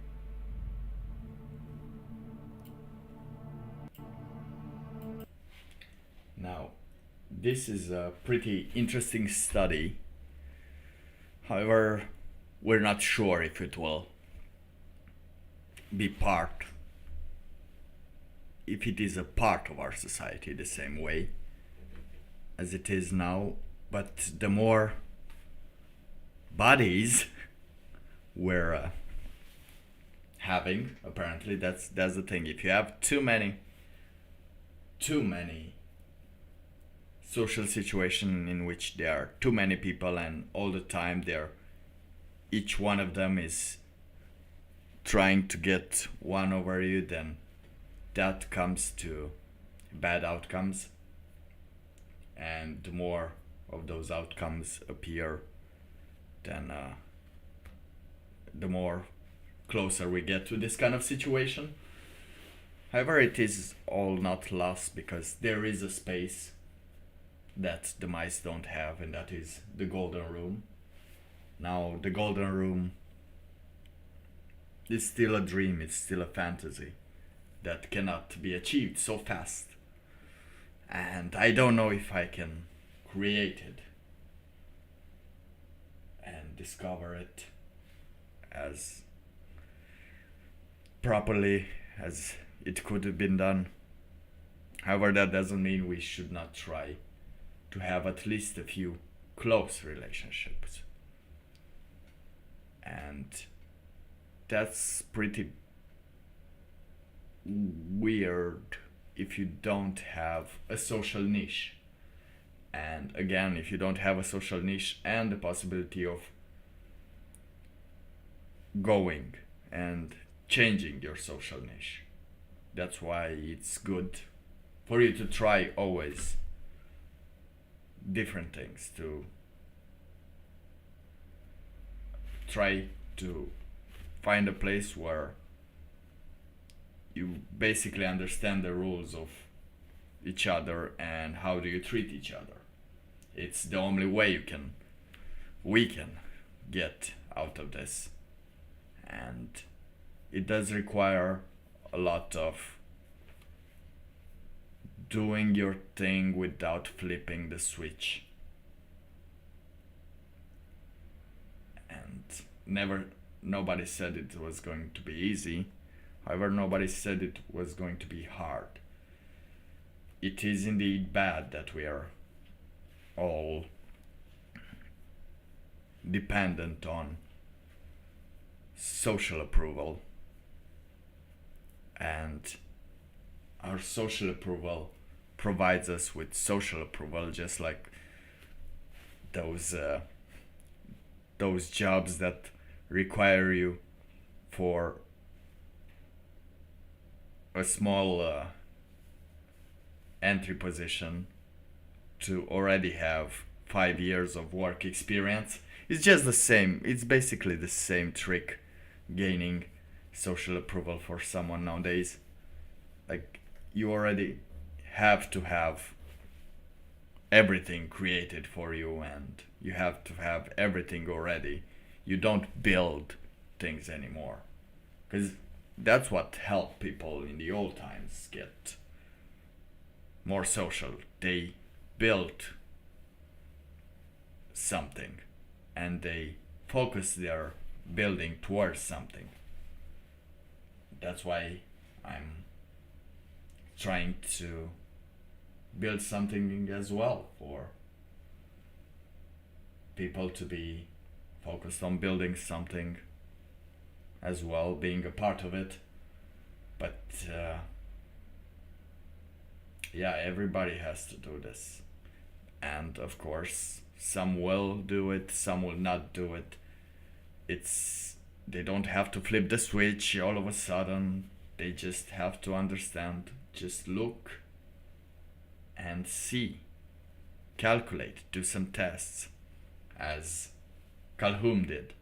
[SPEAKER 3] Now, this is a pretty interesting study. However, we're not sure if it will be if it is a part of our society the same way as it is now. But the more bodies we're having, apparently that's the thing. If you have too many social situation in which there are too many people and all the time each one of them is trying to get one over you, then that comes to bad outcomes. And the more of those outcomes appear, then the more closer we get to this kind of situation. However, it is all not lost, because there is a space that the mice don't have, and that is the golden room. Now, the golden room is still a dream, it's still a fantasy that cannot be achieved so fast. And I don't know if I can create it and discover it as properly as it could have been done. However, that doesn't mean we should not try to have at least a few close relationships. And that's pretty weird if you don't have a social niche. And again, if you don't have a social niche and the possibility of going and changing your social niche, that's why it's good for you to try always different things, to try to find a place where you basically understand the rules of each other and how do you treat each other. It's the only way we can get out of this. And it does require a lot of doing your thing without flipping the switch. And nobody said it was going to be easy. However, nobody said it was going to be hard. It is indeed bad that we are all dependent on social approval, and our social approval provides us with social approval, just like those jobs that require you for a small entry position to already have 5 years of work experience. It's just the same. It's basically the same trick, gaining social approval for someone nowadays. Like, you already have to have everything created for you, and you have to have everything already. You don't build things anymore, because that's what helped people in the old times get more social. They built something and they focused their building towards something. That's why I'm trying to build something as well, for people to be focused on building something as well, being a part of it. But yeah, everybody has to do this. And of course, some will do it, some will not do it. They don't have to flip the switch all of a sudden. They just have to understand, just look and see, calculate, do some tests, as Calhoun did.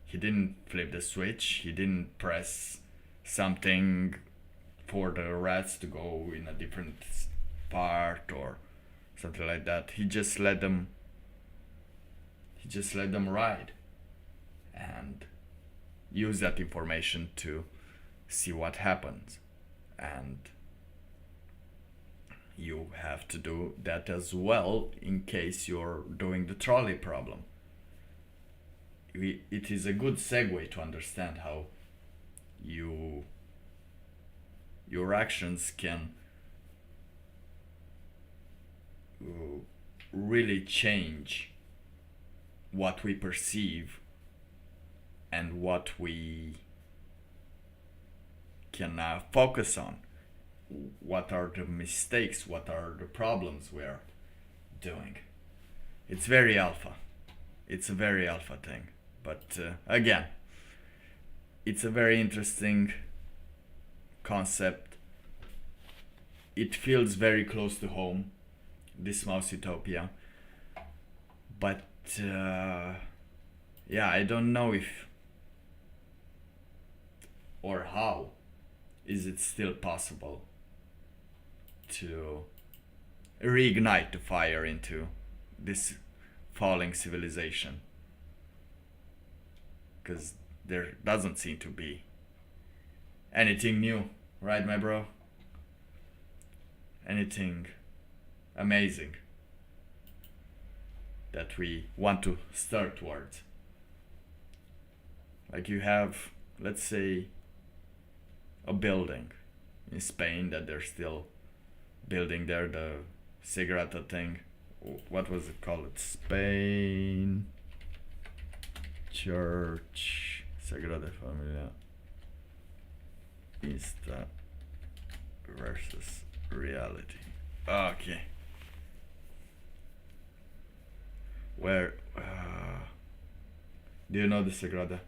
[SPEAKER 3] He didn't flip the switch, he didn't press something for the rats to go in a different part or something like that. He just let them ride and use that information to see what happens. And you have to do that as well in case you're doing the trolley problem. It is a good segue to understand how your actions can really change what we perceive and what we can focus on. What are the mistakes? What are the problems we're doing? It's very alpha. It's a very alpha thing. But again, it's a very interesting concept. It feels very close to home, this mouse utopia. But yeah, I don't know if or how is it still possible to reignite the fire into this falling civilization, because there doesn't seem to be anything new, right, my bro? Anything amazing that we want to start towards. Like, you have, let's say, a building in Spain that they're still building there, the cigarette thing. What was it called? Spain Church Sagrada Familia Insta versus reality. Okay. Where do you know the Sagrada?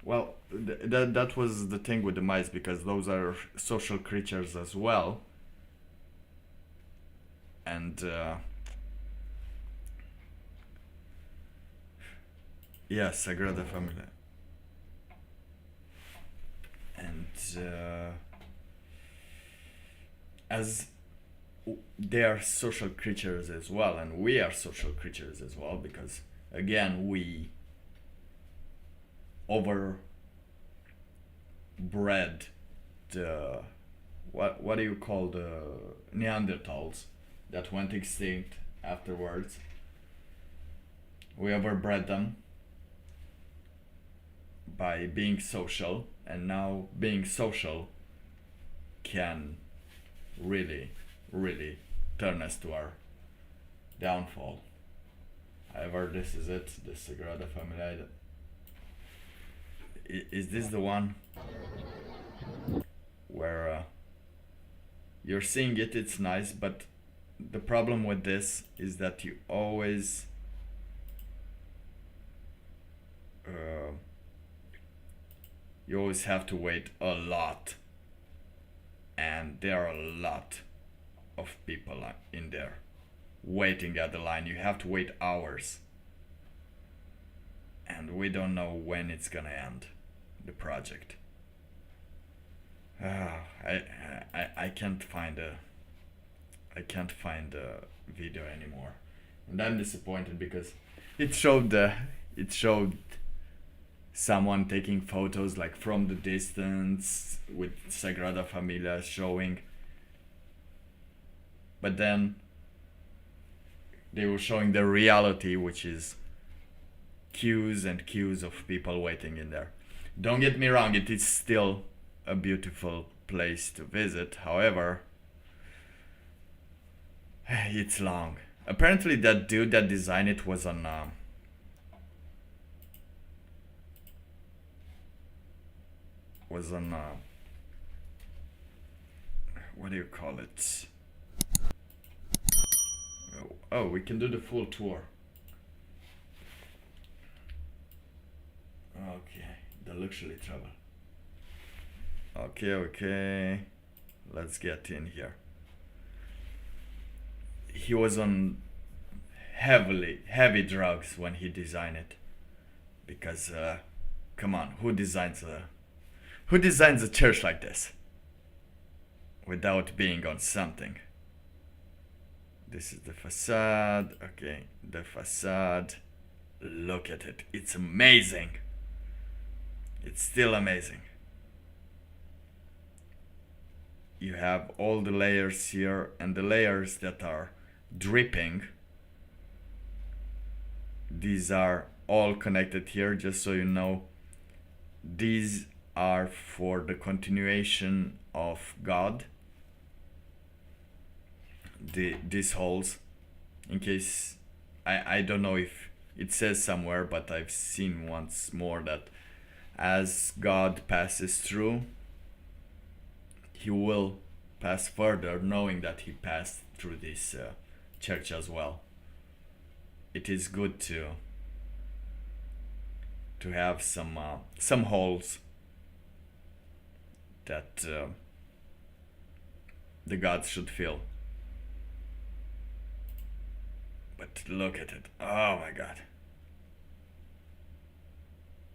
[SPEAKER 3] Well, that was the thing with the mice, because those are social creatures as well. And yeah, Sagrada Familia. And as they are social creatures as well, and we are social creatures as well, because again we overbred the what do you call the Neanderthals that went extinct afterwards. We overbred them by being social, and now being social can really turn us to our downfall. However, this is it, the Sagrada Familia. Is this the one where you're seeing it? It's nice, but the problem with this is that you always have to wait a lot, and there are a lot of people in there waiting at the line. You have to wait hours, and we don't know when it's gonna end, the project. I can't find a video anymore, and I'm disappointed because it showed someone taking photos like from the distance with Sagrada Familia showing, but then they were showing the reality, which is queues and queues of people waiting in there. Don't get me wrong, it is still a beautiful place to visit. However, it's long. Apparently that dude that designed it was on what do you call it? Oh, we can do the full tour. Okay, the luxury travel. Okay, let's get in here. He was on heavy drugs when he designed it, because come on, who designs a church like this without being on something? This is the facade. Okay, the facade. Look at it. It's amazing. It's still amazing. You have all the layers here, and the layers that are dripping, these are all connected here, just so you know. These are for the continuation of God. These holes, in case I don't know if it says somewhere, but I've seen once more that as God passes through, he will pass further, knowing that he passed through this church as well. It is good to have some holes that the gods should fill. But look at it. Oh my God.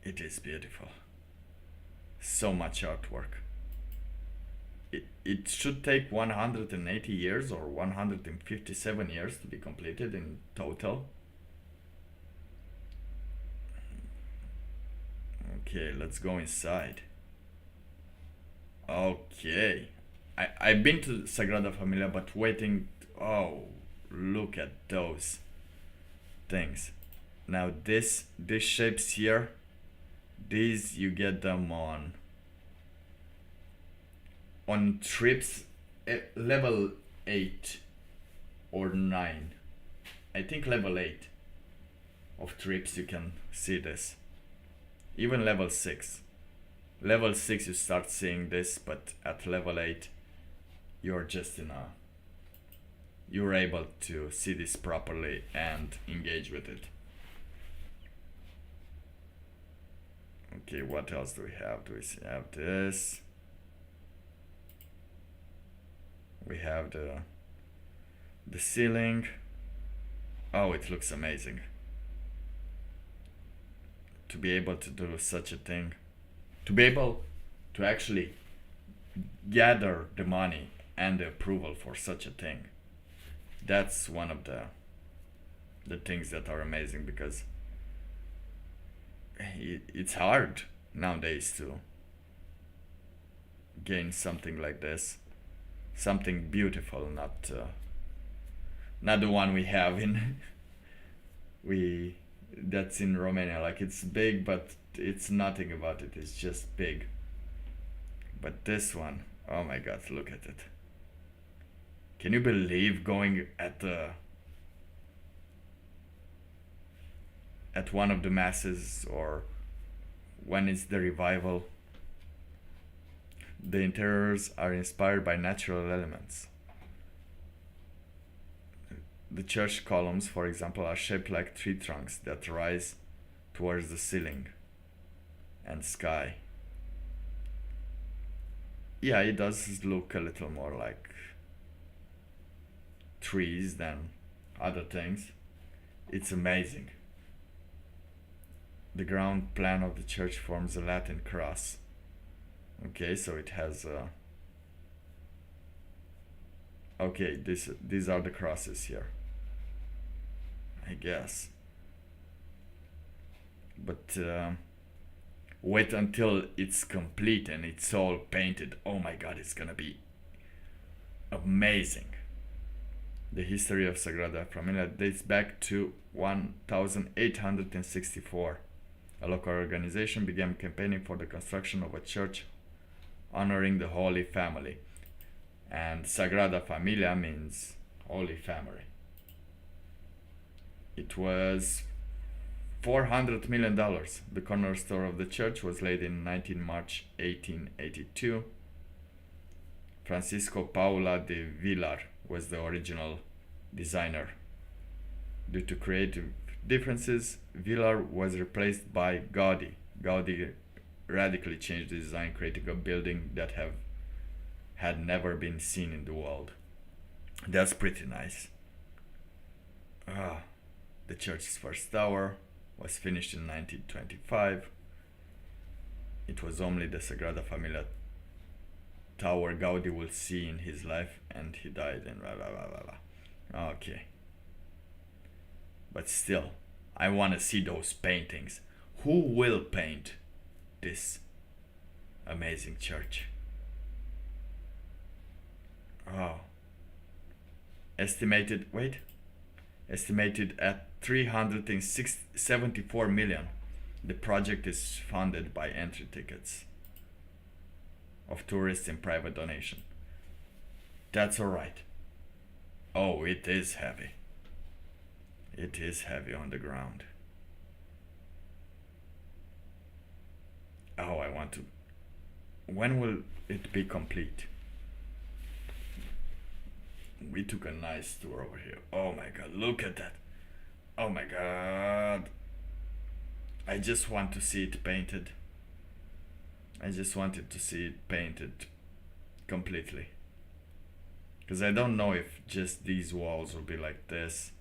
[SPEAKER 3] It is beautiful. So much artwork. It should take 180 years or 157 years to be completed in total. Okay, let's go inside. Okay. I've been to Sagrada Familia, but waiting. Oh, look at those things. Now these shapes here, these you get them on trips level 8 or 9. I think level 8 of trips you can see this. Even level 6. Level 6 you start seeing this, but at level 8 you're just you're able to see this properly and engage with it. Okay, what else do we have? Do we have this? We have the ceiling. Oh, it looks amazing. To be able to do such a thing. To be able to actually gather the money and the approval for such a thing. That's one of the things that are amazing, because it's hard nowadays to gain something like this. Something beautiful, not the one we have in that's in Romania. Like, it's big, but it's nothing about it. It's just big. But this one, oh my god, look at it. Can you believe going at one of the masses, or when it's the revival? The interiors are inspired by natural elements. The church columns, for example, are shaped like tree trunks that rise towards the ceiling and sky. Yeah, it does look a little more like trees than other things. It's amazing. The ground plan of the church forms a Latin cross. Okay, so it has okay, these are the crosses here, I guess. But wait until it's complete and it's all painted. Oh my god, it's gonna be amazing. The history of Sagrada Familia dates back to 1864. A local organization began campaigning for the construction of a church honoring the Holy Family. And Sagrada Familia means Holy Family. It was $400 million. The cornerstone of the church was laid in 19 March 1882. Francisco Paula de Villar was the original designer. Due to creative differences, Villar was replaced by Gaudi. Gaudi radically changed the design, creating a building that had never been seen in the world. That's pretty nice. The church's first tower was finished in 1925. It was only the Sagrada Familia tower Gaudi will see in his life, and he died in blah blah blah blah blah. Okay. But still, I want to see those paintings. Who will paint this amazing church? Oh. Estimated at 374 million. The project is funded by entry tickets of tourists and private donation. That's alright. Oh, it is heavy. It is heavy on the ground. Oh, I want to... When will it be complete? We took a nice tour over here. Oh my god, look at that. Oh my god. I just want to see it painted. I just wanted to see it painted completely. Because I don't know if just these walls will be like this.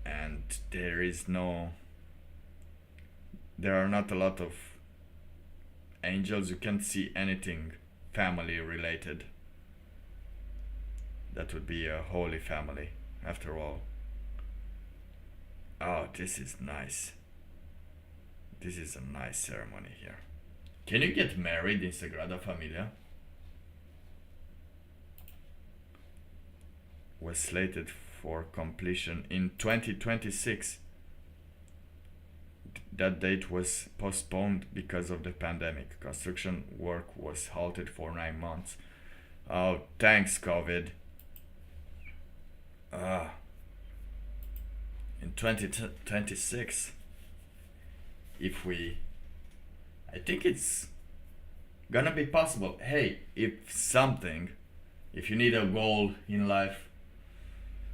[SPEAKER 3] And there are not a lot of angels. You can't see anything family related. That would be a holy family, after all. Oh, this is nice. This is a nice ceremony here. Can you get married in Sagrada Familia? Was slated for completion in 2026. That date was postponed because of the pandemic. Construction work was halted for 9 months. Oh, thanks, COVID. In 2026. if we... I think it's gonna be possible. Hey, if you need a goal in life,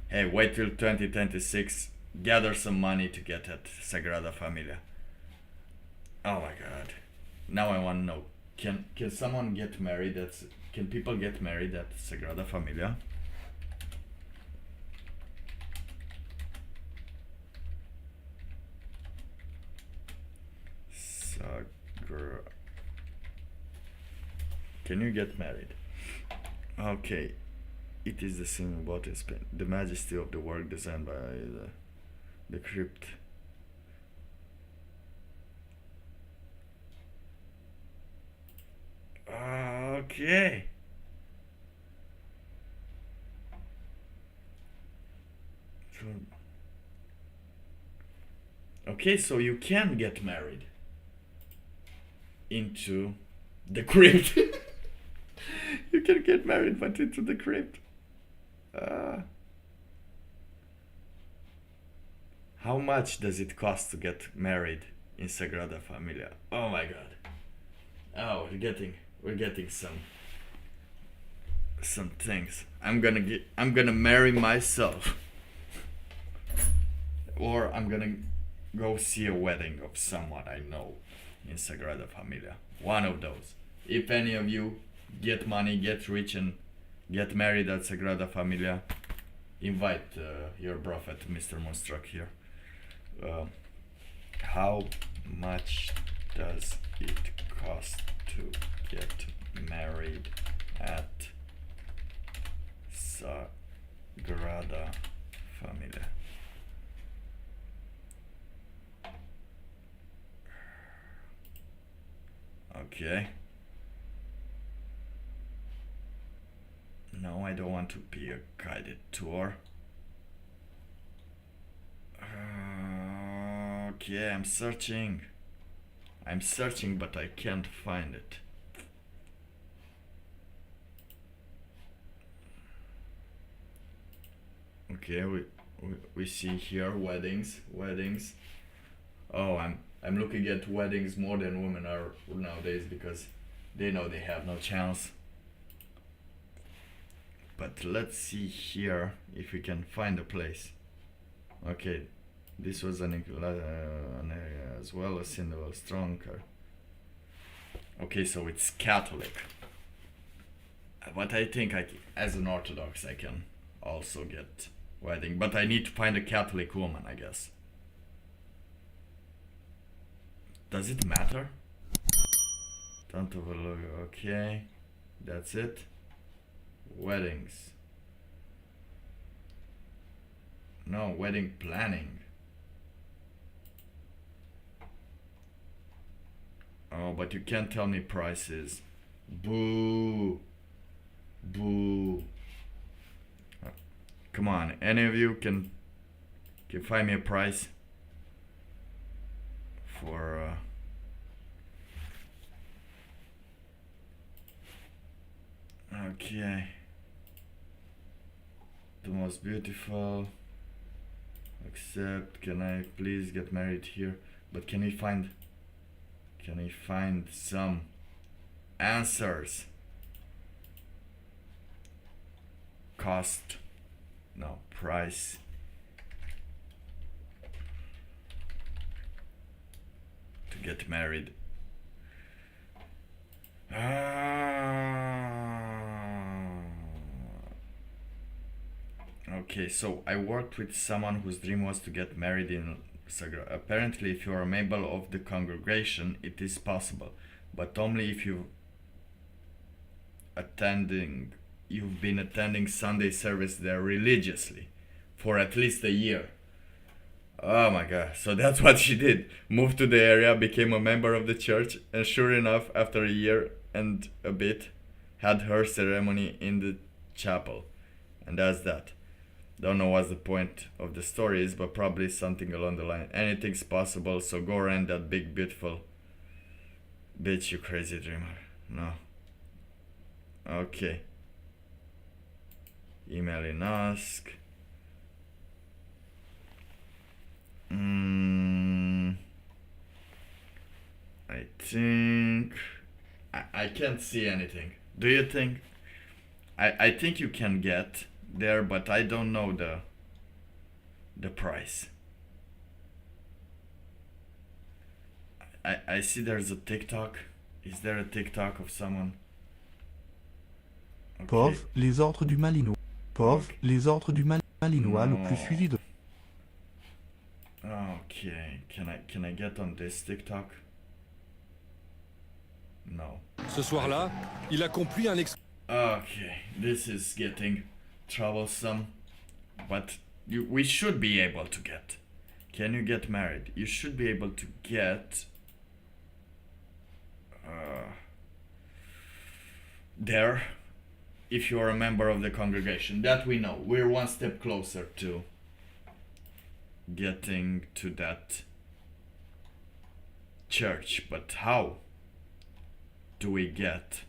[SPEAKER 3] hey, wait till 2026, gather some money to get at Sagrada Familia. Oh my god. Now I want to know, can someone get married can people get married at Sagrada Familia? Can you get married? Okay. It is the same about in Spain. The majesty of the work designed by the crypt. Okay. Okay, so you can get married into the crypt. You can get married, but into the crypt. How much does it cost to get married in Sagrada Familia? Oh my god. Oh, we're getting some things. I'm gonna marry myself. Or I'm gonna go see a wedding of someone I know in Sagrada Familia. One of those. If any of you get money, get rich, and get married at Sagrada Familia, invite your prophet, Mr. Monstruck here. How much does it cost to get married at Sagrada Familia? Okay. No, I don't want to be a guided tour. Okay, I'm searching, but I can't find it. Okay, we see here weddings. Oh, I'm looking at weddings more than women are nowadays, because they know they have no chance. But let's see here if we can find a place. Okay, this was as well as symbol stronger. Okay, so it's Catholic. But I think as an Orthodox I can also get wedding. But I need to find a Catholic woman, I guess. Does it matter? Don't overlook. Okay, that's it. Weddings. No, wedding planning. Oh, but you can't tell me prices. Boo. Come on, any of you can find me a price for okay. The most beautiful. Accept. Can I please get married here? But can we find some answers? Cost. No. Price. To get married. Okay, so I worked with someone whose dream was to get married in Sagrada. Apparently, if you are a member of the congregation, it is possible, but only if you've been attending Sunday service there religiously for at least a year. Oh my god, so that's what she did. Moved to the area, became a member of the church, and sure enough, after a year and a bit, had her ceremony in the chapel. And that's that. Don't know what the point of the story is, but probably something along the line. Anything's possible, so go rent that big beautiful bitch, you crazy dreamer. No. Okay. Emailing ask. think I can't see anything. Do you think? I think you can get there, but I don't know the price. I see there's a TikTok. Is there a TikTok of someone? Okay.
[SPEAKER 10] Pauvre, les ordres du Malinois. Pauvre,
[SPEAKER 3] Okay.
[SPEAKER 10] les ordres du Malinois le plus suivi de...
[SPEAKER 3] Okay, can I get on this TikTok? No.
[SPEAKER 11] Ce soir-là, il accomplit un
[SPEAKER 3] Okay, this is getting troublesome, but we should be able to get. Can you get married? You should be able to get there if you are a member of the congregation. That we know. We're one step closer to getting to that church, but how do we get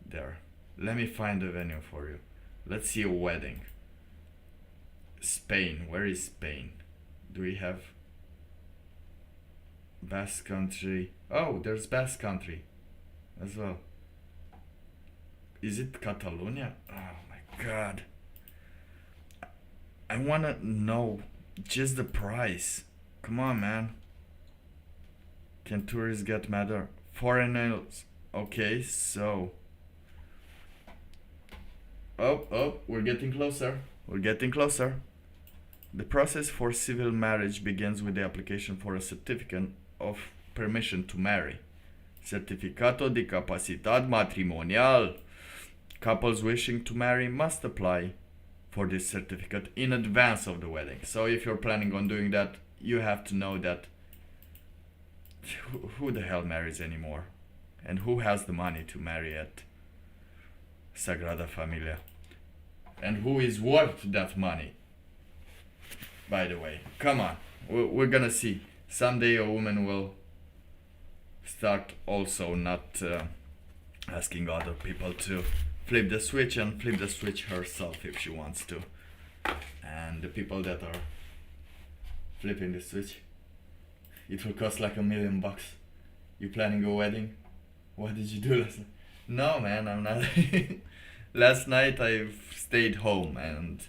[SPEAKER 3] there? Let me find a venue for you. Let's see a wedding. Spain. Where is Spain? Do we have Basque Country? Oh, there's Basque Country as well. Is it Catalonia? Oh my god. I wanna know just the price. Come on, man. Can tourists get madder? Foreigners. Okay, so. Oh, we're getting closer. We're getting closer. The process for civil marriage begins with the application for a certificate of permission to marry. Certificato de capacidad matrimonial. Couples wishing to marry must apply for this certificate in advance of the wedding. So if you're planning on doing that, you have to know that who the hell marries anymore? And who has the money to marry at Sagrada Familia? And who is worth that money? By the way, come on, we're gonna see. Someday a woman will start also not asking other people to flip the switch and flip the switch herself if she wants to. And the people that are flipping the switch, it will cost like $1 million. You planning a wedding? What did you do last night? No, man, I'm not. Last night I stayed home and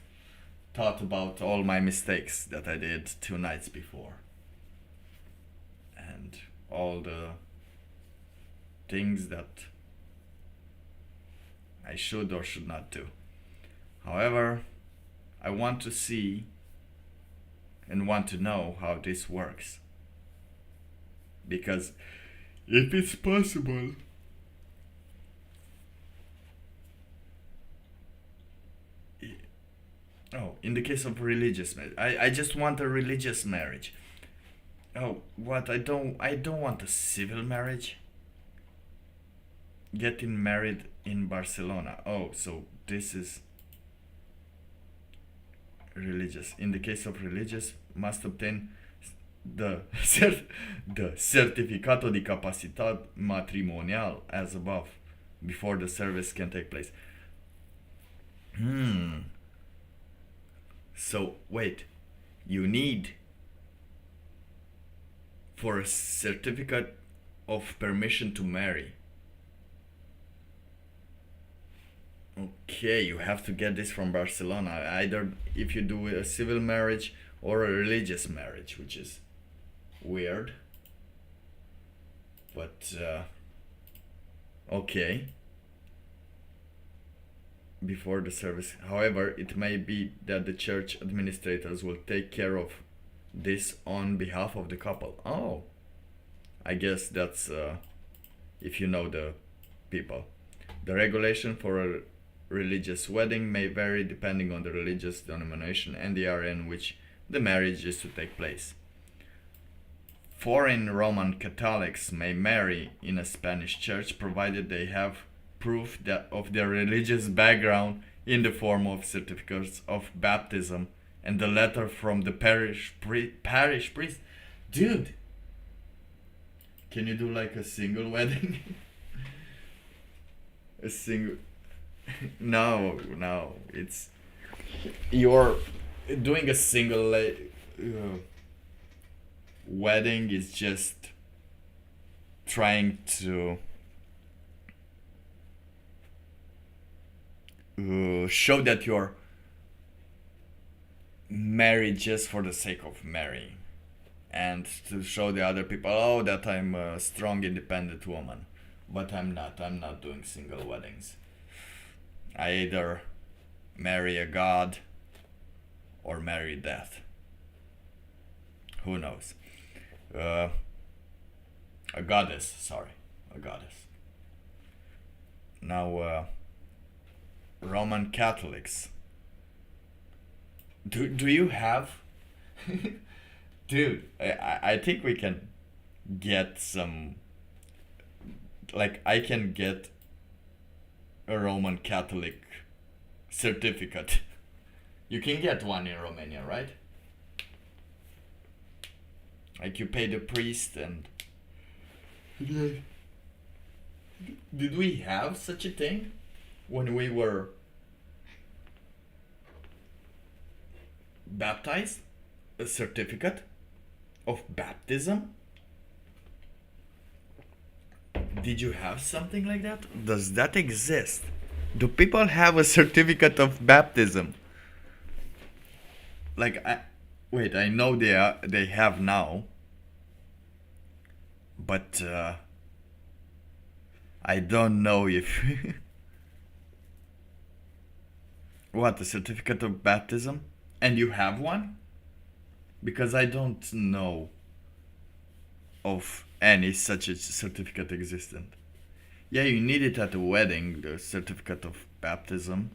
[SPEAKER 3] thought about all my mistakes that I did 2 nights before. And all the things that I should or should not do. However, I want to see and want to know how this works. Because if it's possible, in the case of religious marriage, I just want a religious marriage. Oh, what? I don't want a civil marriage. Getting married in Barcelona. Oh, so this is religious. In the case of religious, must obtain the certificado de capacidad matrimonial as above before the service can take place. So wait, you need for a certificate of permission to marry. Okay, you have to get this from Barcelona, either if you do a civil marriage or a religious marriage, which is weird. But okay. Before the service. However, it may be that the church administrators will take care of this on behalf of the couple. Oh, I guess that's if you know the people. The regulation for a religious wedding may vary depending on the religious denomination and the area in which the marriage is to take place. Foreign Roman Catholics may marry in a Spanish church provided they have proof that of their religious background in the form of certificates of baptism and the letter from the parish priest. Dude, can you do like a single wedding? A single... No, it's... You're doing a single wedding is just trying to show that you're married just for the sake of marrying, and to show the other people, oh, that I'm a strong, independent woman. But I'm not. I'm not doing single weddings. I either marry a god or marry death. Who knows? A goddess, sorry. A goddess. Now, Roman Catholics. Do you have... Dude, I think we can get some... Like, I can get a Roman Catholic certificate. You can get one in Romania, right? Like, you pay the priest and... Did we have such a thing when we were baptized? A certificate of baptism? Did you have something like that? Does that exist? Do people have a certificate of baptism? Like, I know they have now, but I don't know if what, a certificate of baptism? And you have one? Because I don't know of any such a certificate existent. Yeah, you need it at a wedding, the certificate of baptism,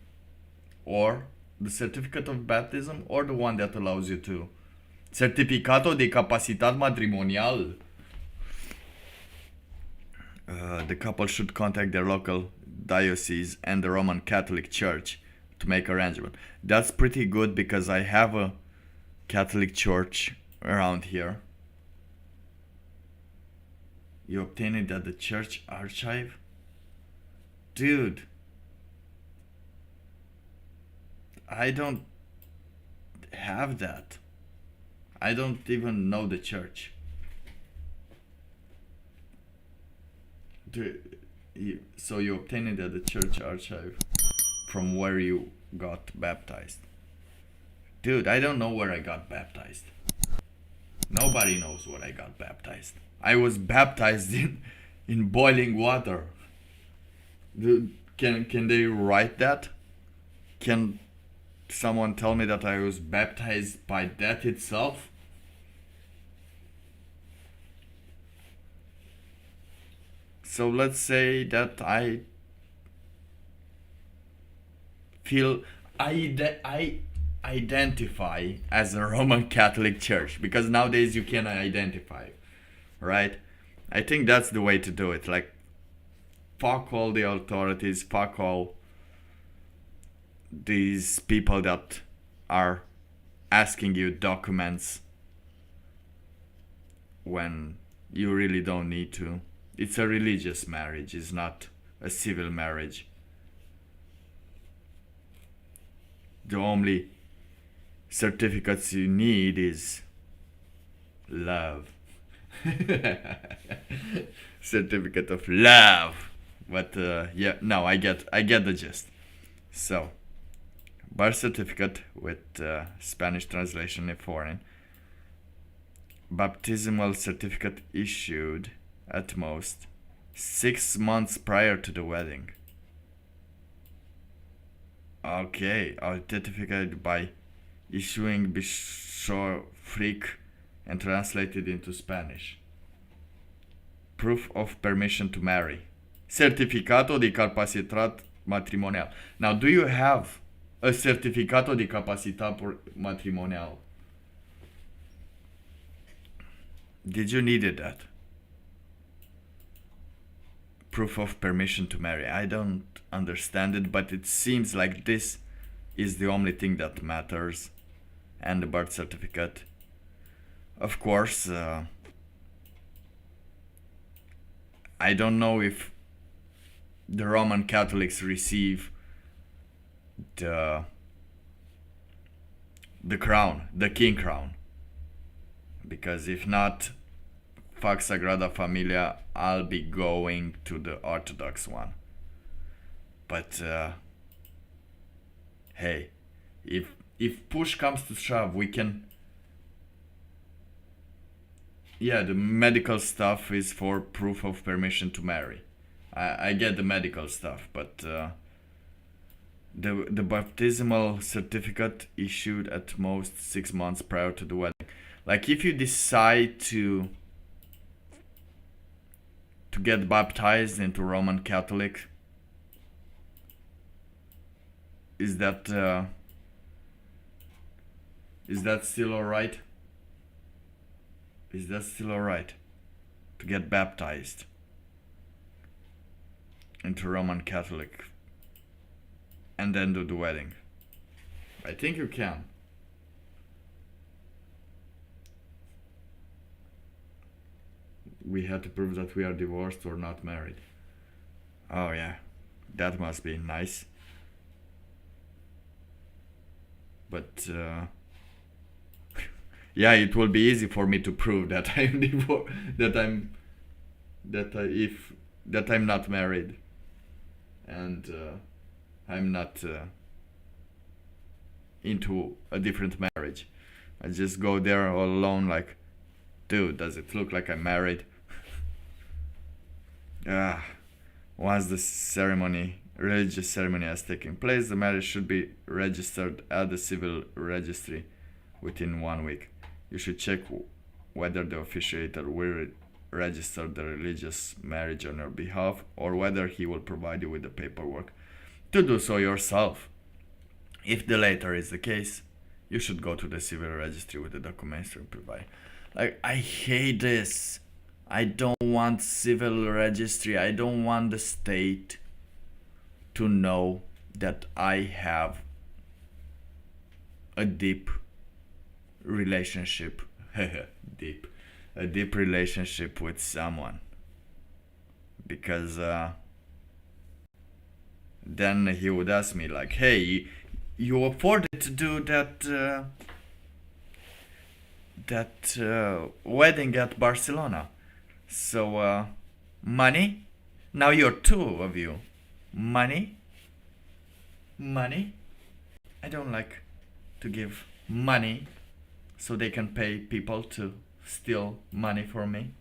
[SPEAKER 3] or the certificate of baptism, or the one that allows you to certificato de capacitat matrimonial. The couple should contact their local diocese and the Roman Catholic Church to make arrangement. That's pretty good because I have a Catholic church around here. You obtain it at the church archive? Dude, I don't have that. I don't even know the church. So you obtain it at the church archive from where you got baptized. Dude, I don't know where I got baptized. Nobody knows where I got baptized. I was baptized in boiling water. Dude, can they write that? Can someone tell me that I was baptized by death itself? So let's say that I feel I identify as a Roman Catholic Church, because nowadays you can identify, right? I think that's the way to do it. Like, fuck all the authorities, fuck all these people that are asking you documents when you really don't need to. It's a religious marriage, it's not a civil marriage. The only certificates you need is love. Certificate of love. But yeah, no, I get the gist. So, birth certificate with Spanish translation if foreign. Baptismal certificate issued at most 6 months prior to the wedding. Okay, authenticated by issuing bishopric and translated into Spanish. Proof of permission to marry. Certificato de capacitat matrimonial. Now, do you have a certificato de capacitat matrimonial? Did you need that? Proof of permission to marry. I don't understand it, but it seems like this is the only thing that matters. And the birth certificate. Of course, I don't know if the Roman Catholics receive the crown, the king crown. Because if not, fuck Sagrada Familia, I'll be going to the Orthodox one. But hey, if push comes to shove, we can. Yeah, the medical stuff is for proof of permission to marry. I get the medical stuff, but the baptismal certificate issued at most 6 months prior to the wedding. Like if you decide to get baptized into Roman Catholic, is that still alright? Is that still alright to get baptized into Roman Catholic and then do the wedding? I think you can. We had to prove that we are divorced or not married. Oh yeah, that must be nice. But yeah, it will be easy for me to prove that I'm divorced, that I'm not married, and I'm not into a different marriage. I just go there all alone, like, dude, does it look like I'm married? Once the religious ceremony has taken place, the marriage should be registered at the civil registry within 1 week. You should check whether the officiator will register the religious marriage on your behalf, or whether he will provide you with the paperwork to do so yourself. If the latter is the case, you should go to the civil registry with the documents to provide. Like, I hate this. I don't want civil registry. I don't want the state to know that I have a deep relationship. A deep relationship with someone. Because then he would ask me like, hey, you afforded to do that wedding at Barcelona. So, money? Now you're two of you. Money? Money? I don't like to give money so they can pay people to steal money from me.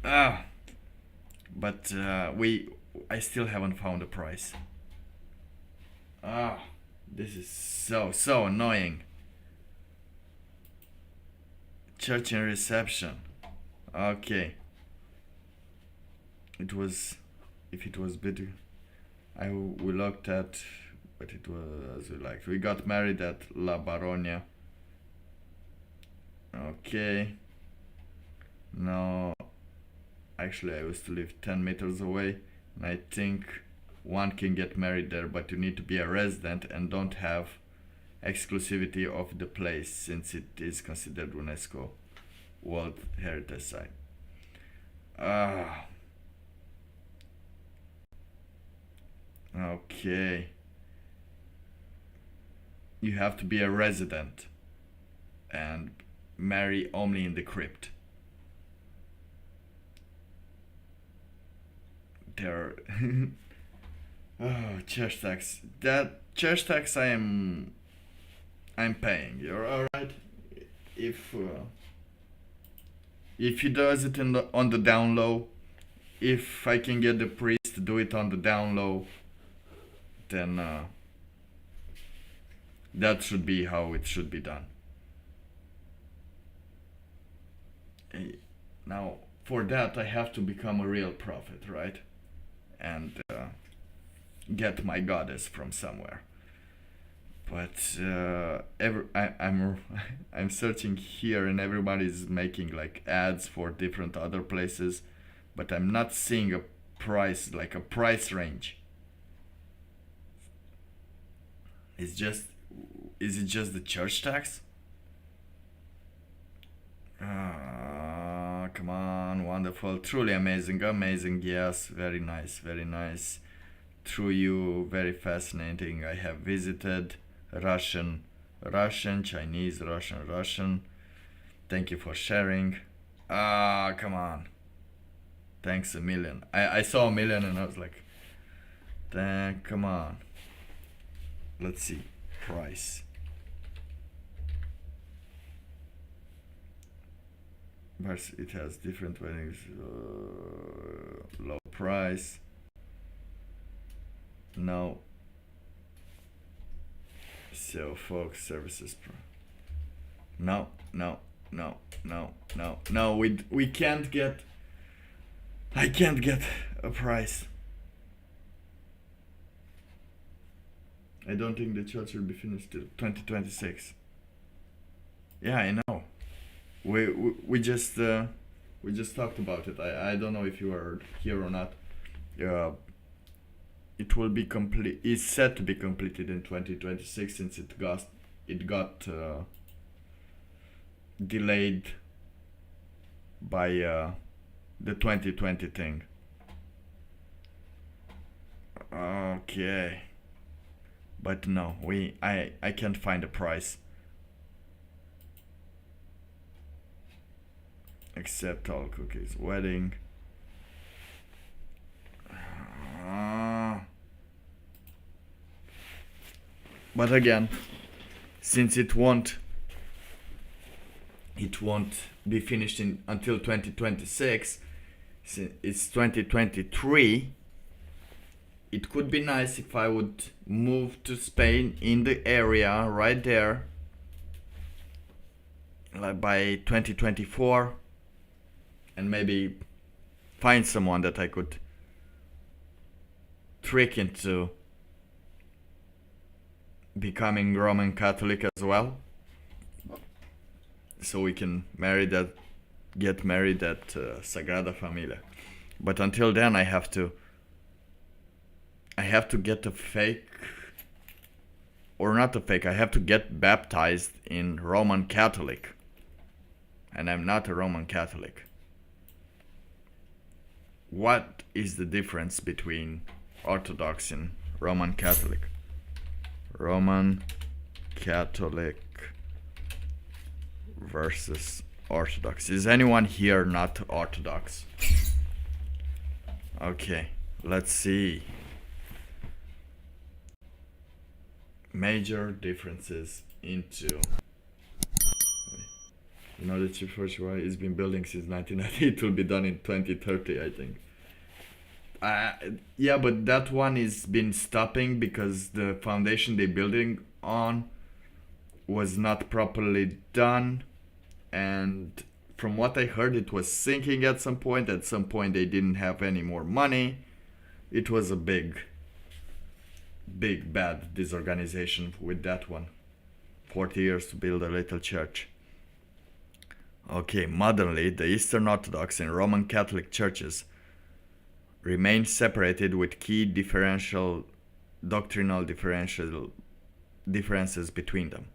[SPEAKER 3] But I still haven't found a price. This is so annoying. Church and reception. Okay. If it was better, we looked at, but it was as we liked. We got married at La Baronia. Okay. No, actually I used to live 10 meters away, and I think one can get married there, but you need to be a resident and don't have exclusivity of the place, since it is considered UNESCO World Heritage Site. Okay. You have to be a resident and marry only in the crypt. There. Church tax. That church tax I'm paying. You're alright. If he does it on the down low, if I can get the priest to do it on the down low, then that should be how it should be done. Now, for that I have to become a real prophet, right? And get my goddess from somewhere. But I'm searching here, and everybody's making like ads for different other places, but I'm not seeing a price, like a price range. Is it just the church tax? Come on, wonderful, truly amazing, yes, very nice. Through you, very fascinating. I have visited Russian, Chinese, Russian. Thank you for sharing. Ah, come on. Thanks a million. I saw a million and I was like, come on. Let's see. Price. But it has different weddings. Low price. No. So folks services. No. We can't get. I can't get a price. I don't think the church will be finished till 2026. Yeah, I know. We just talked about it. I don't know if you are here or not. It will be complete. It's set to be completed in 2026 since it got delayed by the 2020 thing. Okay. But no, I can't find a price. Accept all cookies. Wedding. But again, since it won't be finished until 2026, since it's 2023, it could be nice if I would move to Spain in the area right there, like by 2024, and maybe find someone that I could trick into becoming Roman Catholic as well, so we can get married at Sagrada Familia. But until then, I have to get a fake, or not a fake. I have to get baptized in Roman Catholic, and I'm not a Roman Catholic. What is the difference between Orthodox and Roman Catholic? Roman Catholic versus Orthodox. Is anyone here not Orthodox? Okay, let's see. Major differences into. You know, the Chip Forge has been building since 1990. It will be done in 2030, I think. Yeah, but that one is been stopping because the foundation they're building on was not properly done, and from what I heard, it was sinking at some point. At some point, they didn't have any more money. It was a big bad disorganization with that one. 40 years to build a little church. Okay, modernly, the Eastern Orthodox and Roman Catholic churches remain separated with key doctrinal differences between them.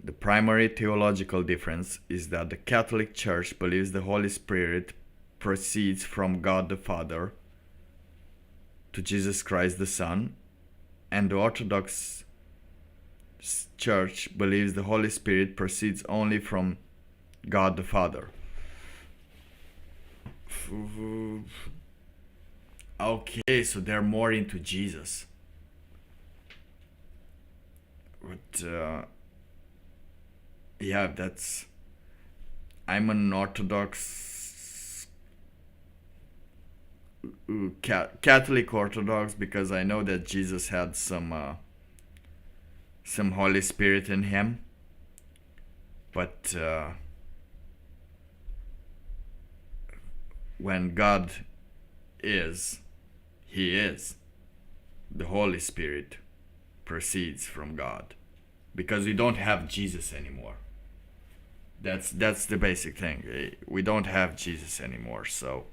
[SPEAKER 3] The primary theological difference is that the Catholic Church believes the Holy Spirit proceeds from God the Father to Jesus Christ the Son, and the Orthodox Church believes the Holy Spirit proceeds only from God the Father. Okay, so they're more into Jesus. But yeah, I'm an Orthodox Catholic Orthodox because I know that Jesus had some Holy Spirit in him, but when God is, He is, the Holy Spirit proceeds from God, because we don't have Jesus anymore. That's the basic thing. We don't have Jesus anymore, so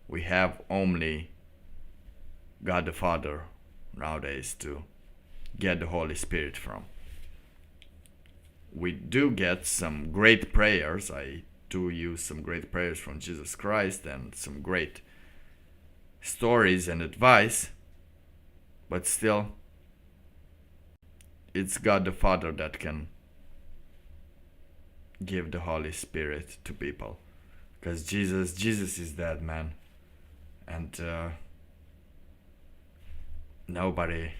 [SPEAKER 3] we have only God the Father nowadays to get the Holy Spirit from. We do get some great prayers. I do use some great prayers from Jesus Christ and some great stories and advice, but still, it's God the Father that can give the Holy Spirit to people. Because Jesus is dead, man. And nobody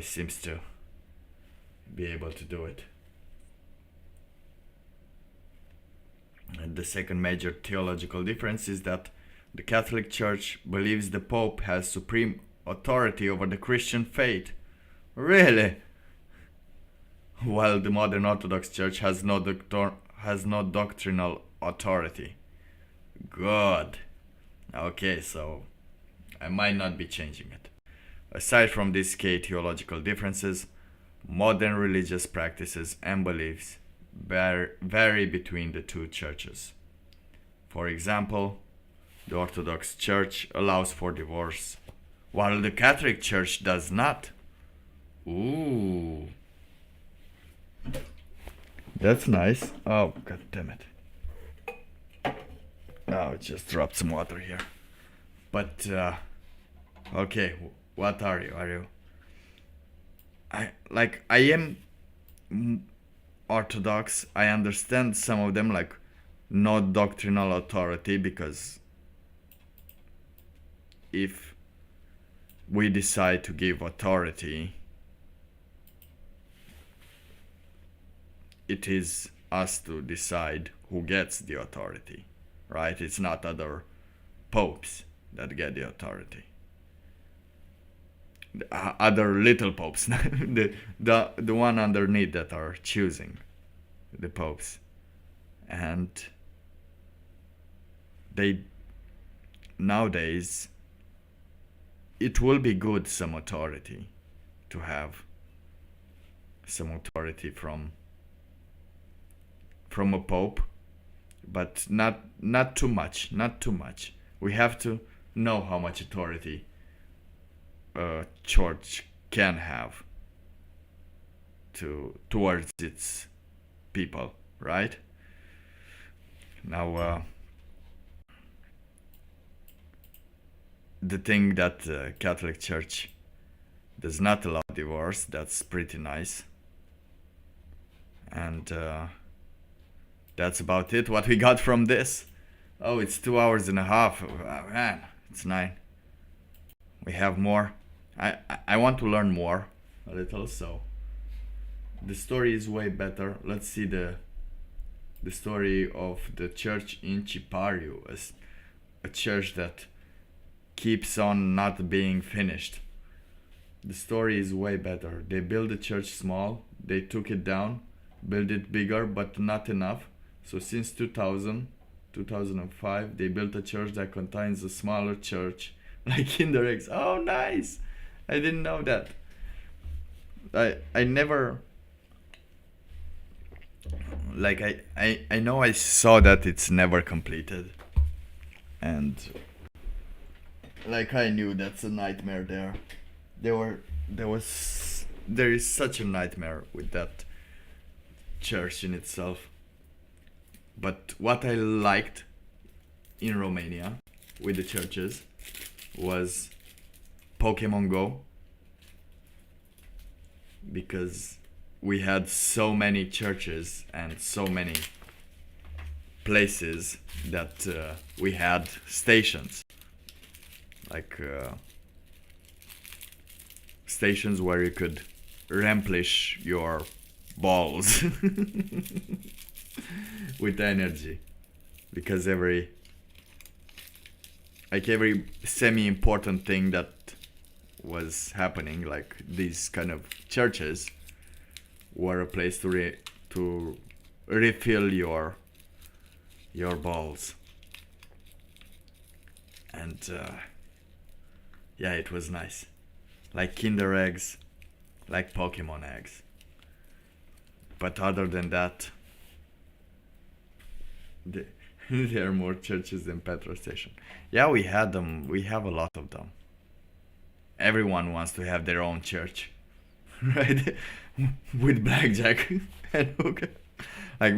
[SPEAKER 3] seems to be able to do it. And the second major theological difference is that the Catholic Church believes the Pope has supreme authority over the Christian faith. Really? While the modern Orthodox Church has no doctrinal authority. Good. Okay, so I might not be changing it. Aside from these key theological differences, modern religious practices and beliefs vary between the two churches. For example, the Orthodox Church allows for divorce, while the Catholic Church does not. Ooh. That's nice. Oh, god damn it. Oh, it just dropped some water here. But, okay, what are you? I am Orthodox. I understand some of them, like, no doctrinal authority, because if we decide to give authority, it is us to decide who gets the authority, right? It's not other popes that get the authority. Other little popes, the one underneath that are choosing the popes, and they nowadays it will be good some authority to have some authority from a pope, but not too much. We have to know how much authority a church can have towards its people, right? Now, the thing that the Catholic Church does not allow divorce, that's pretty nice. And that's about it, what we got from this. Oh, it's 2 hours and a half. Oh, man, it's 9. We have more. I want to learn more a little, so the story is way better. Let's see the story of the church in Chipariu, a church that keeps on not being finished. The story is way better. They built the church small, they took it down, built it bigger, but not enough. So since 2005, they built a church that contains a smaller church, like Kinder Eggs. Oh, nice! I didn't know that. I never, like, I know I saw that it's never completed, and like I knew that's a nightmare there. There is such a nightmare with that church in itself. But what I liked in Romania with the churches was Pokemon Go, because we had so many churches and so many places that we had stations, like stations where you could replenish your balls with energy, because every semi-important thing that was happening, like these kind of churches, were a place to refill your balls. And yeah, it was nice, like Kinder Eggs, like Pokemon eggs. But other than that, there are more churches than petrol station. Yeah, we had them. We have a lot of them. Everyone wants to have their own church, right? With blackjack and hookah. Like,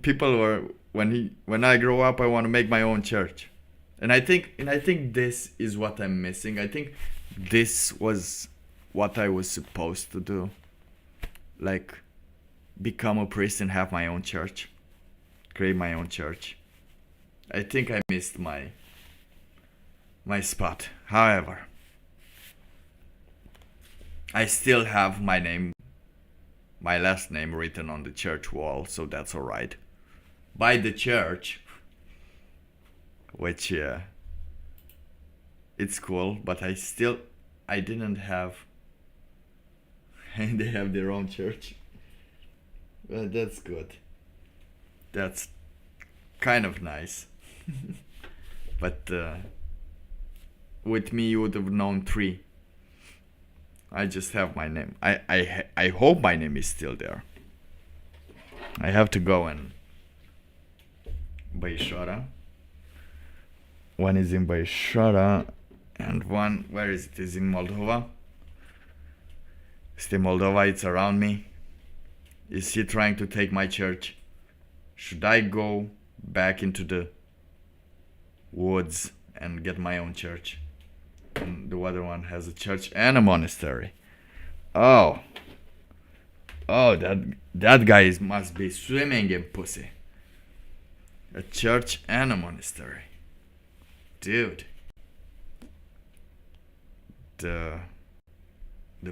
[SPEAKER 3] people were, when I grow up, I want to make my own church, and I think this is what I'm missing. I think this was what I was supposed to do, like become a priest and have my own church. create my own church. I think I missed my spot. However, I still have my last name written on the church wall, so that's alright. By the church, which it's cool, but I didn't have, and they have their own church. Well, that's good. That's kind of nice. But with me, you would have known 3. I just have my name. I hope my name is still there. I have to go in Băișoara. One is in Băișoara, and one, where is it? Is in Moldova. It's in Moldova, it's around me. Is he trying to take my church? Should I go back into the woods and get my own church? And the other one has a church and a monastery. Oh, that guy must be swimming in pussy. A church and a monastery. Dude. The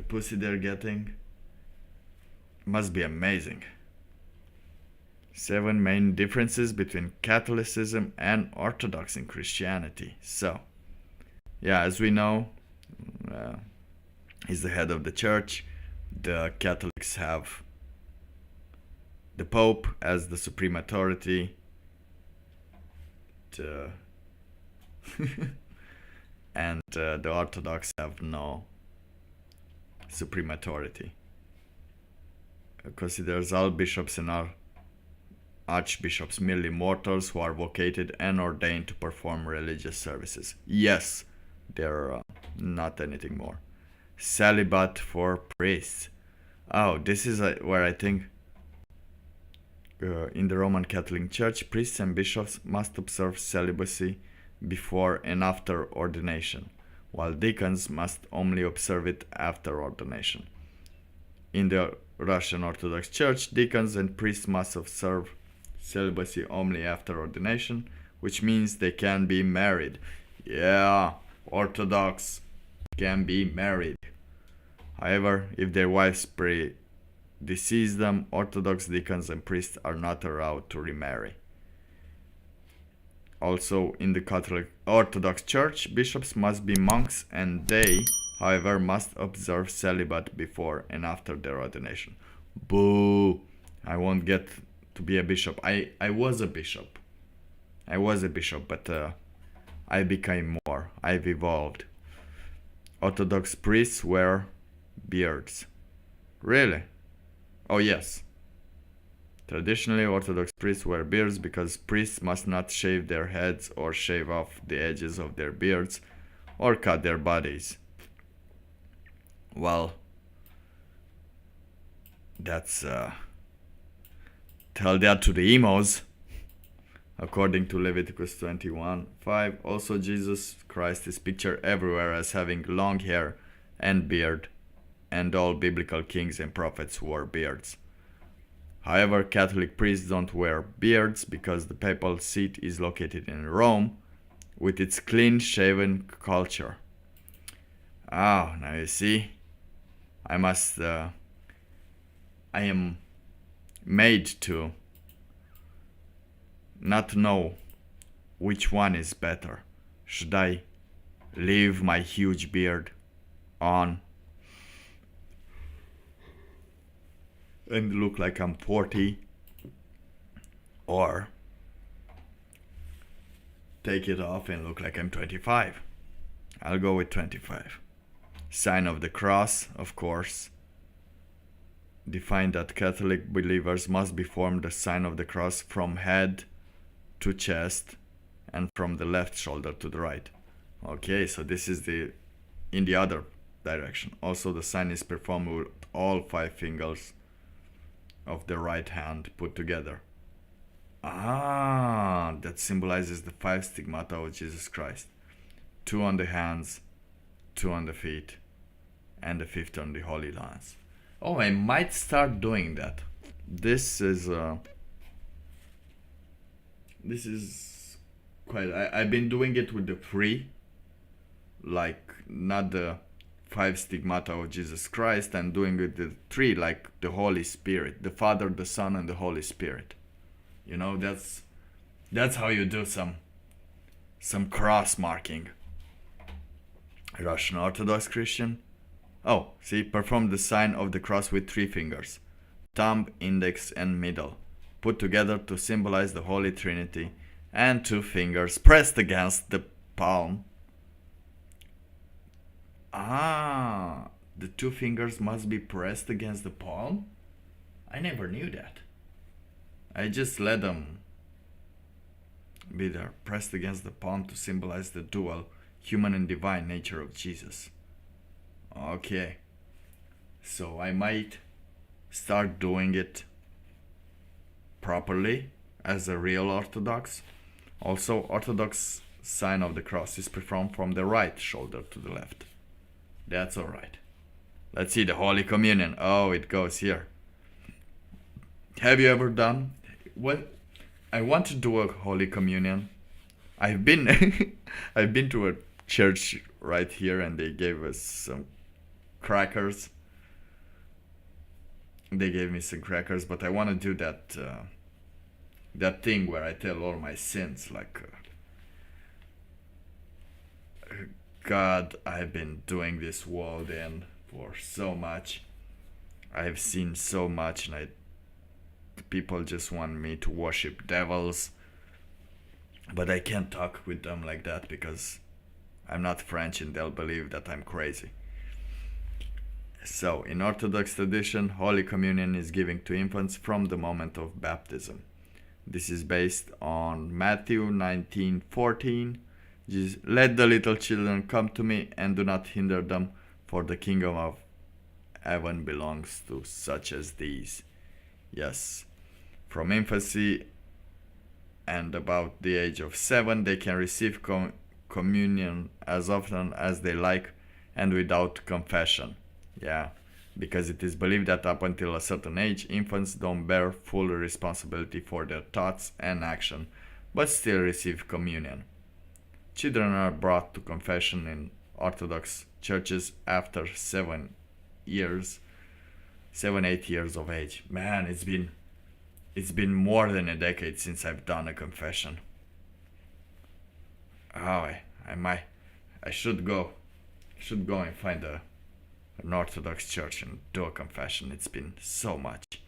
[SPEAKER 3] pussy they're getting must be amazing. 7 main differences between Catholicism and Orthodox in Christianity. So, yeah, as we know, he's the head of the church. The Catholics have the Pope as the supreme authority. And the Orthodox have no supreme authority. It considers all bishops and all archbishops merely mortals who are vocated and ordained to perform religious services. Yes, they're not anything more. Celibate for priests. Oh, this is where I think in the Roman Catholic Church, priests and bishops must observe celibacy before and after ordination, while deacons must only observe it after ordination. In the Russian Orthodox Church, deacons and priests must observe celibacy only after ordination, which means they can be married. Yeah, Orthodox can be married. However, if their wives predecease them, Orthodox deacons and priests are not allowed to remarry. Also, in the Catholic Orthodox Church, bishops must be monks, and they, however, must observe celibate before and after their ordination. Boo! I won't get to be a bishop. I was a bishop. But I became more. I've evolved. Orthodox priests wear beards. Really? Oh yes. Traditionally, Orthodox priests wear beards because priests must not shave their heads or shave off the edges of their beards or cut their bodies. Well, that's tell that to the emos. According to Leviticus 21:5, also Jesus Christ is pictured everywhere as having long hair and beard, and all biblical kings and prophets wore beards. However, Catholic priests don't wear beards because the papal seat is located in Rome, with its clean-shaven culture. Oh, now you see, I am made to not know which one is better. Should I leave my huge beard on and look like I'm 40, or take it off and look like I'm 25? I'll go with 25. Sign of the cross, of course, define that Catholic believers must perform the sign of the cross from head to chest and from the left shoulder to the right. Okay, so this is in the other direction. Also, the sign is performed with all 5 fingers of the right hand put together. That symbolizes the 5 stigmata of Jesus Christ. 2 on the hands, 2 on the feet, and the 5th on the Holy Lance. Oh, I might start doing that. This is this is quite. I've been doing it with the 3, like not the 5 stigmata of Jesus Christ. I'm doing it with the 3, like the Holy Spirit, the Father, the Son, and the Holy Spirit. You know, that's how you do some cross marking. Russian Orthodox Christian. Oh, see, perform the sign of the cross with 3 fingers, thumb, index, and middle, put together to symbolize the Holy Trinity, and 2 fingers pressed against the palm. Ah, the 2 fingers must be pressed against the palm? I never knew that. I just let them be there, pressed against the palm to symbolize the dual human and divine nature of Jesus. Okay, so I might start doing it properly as a real Orthodox. Also, Orthodox sign of the cross is performed from the right shoulder to the left. That's alright. Let's see the Holy Communion. Oh, it goes here. Have you ever done? What? I want to do a Holy Communion. I've been I've been to a church right here, and they gave us some crackers. They gave me some crackers, but I want to do that thing where I tell all my sins, like God, I've been doing this world in for so much. I've seen so much, and people just want me to worship devils. But I can't talk with them like that because I'm not French and they'll believe that I'm crazy. So, in Orthodox tradition, Holy Communion is given to infants from the moment of baptism. This is based on Matthew 19:14. Jesus, let the little children come to me and do not hinder them, for the kingdom of heaven belongs to such as these. Yes, from infancy and about the age of 7, they can receive communion as often as they like and without confession. Yeah, because it is believed that up until a certain age, infants don't bear full responsibility for their thoughts and action, but still receive communion. Children are brought to confession in Orthodox churches after 7, 8 years of age. Man, it's been more than a decade since I've done a confession. Oh, I should go and find an Orthodox church and do a confession. It's been so much.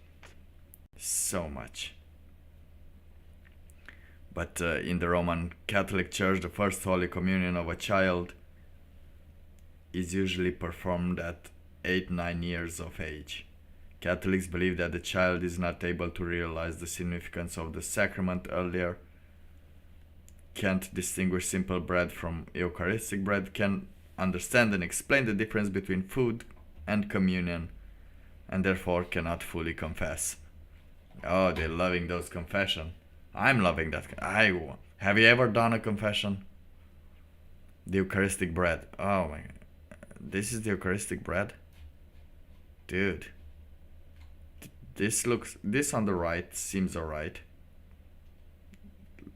[SPEAKER 3] But in the Roman Catholic Church, the first Holy Communion of a child is usually performed at 8-9 years of age. Catholics believe that the child is not able to realize the significance of the sacrament earlier, can't distinguish simple bread from Eucharistic bread, can understand and explain the difference between food and communion, and therefore cannot fully confess. Oh, they're loving those confessions. I'm loving that. Have you ever done a confession? The Eucharistic bread. Oh my God. This is the Eucharistic bread? Dude. This on the right seems alright.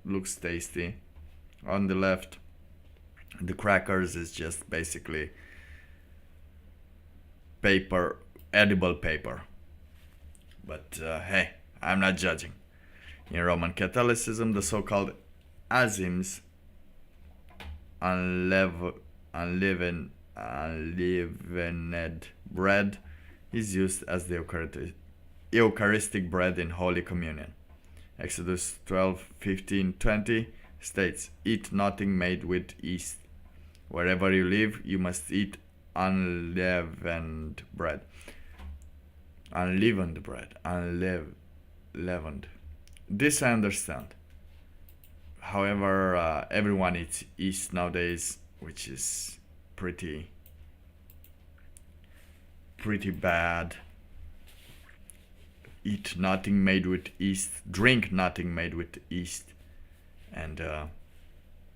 [SPEAKER 3] Looks tasty. On the left, the crackers is just basically paper, edible paper. But hey, I'm not judging. In Roman Catholicism, the so-called azims, unleavened bread, is used as the Eucharistic bread in Holy Communion. Exodus 12:15-20 states, "Eat nothing made with yeast. Wherever you live, you must eat unleavened bread." Unleavened bread. Unleavened. This I understand. However, everyone eats yeast nowadays, which is pretty bad. Eat nothing made with yeast. Drink nothing made with yeast. And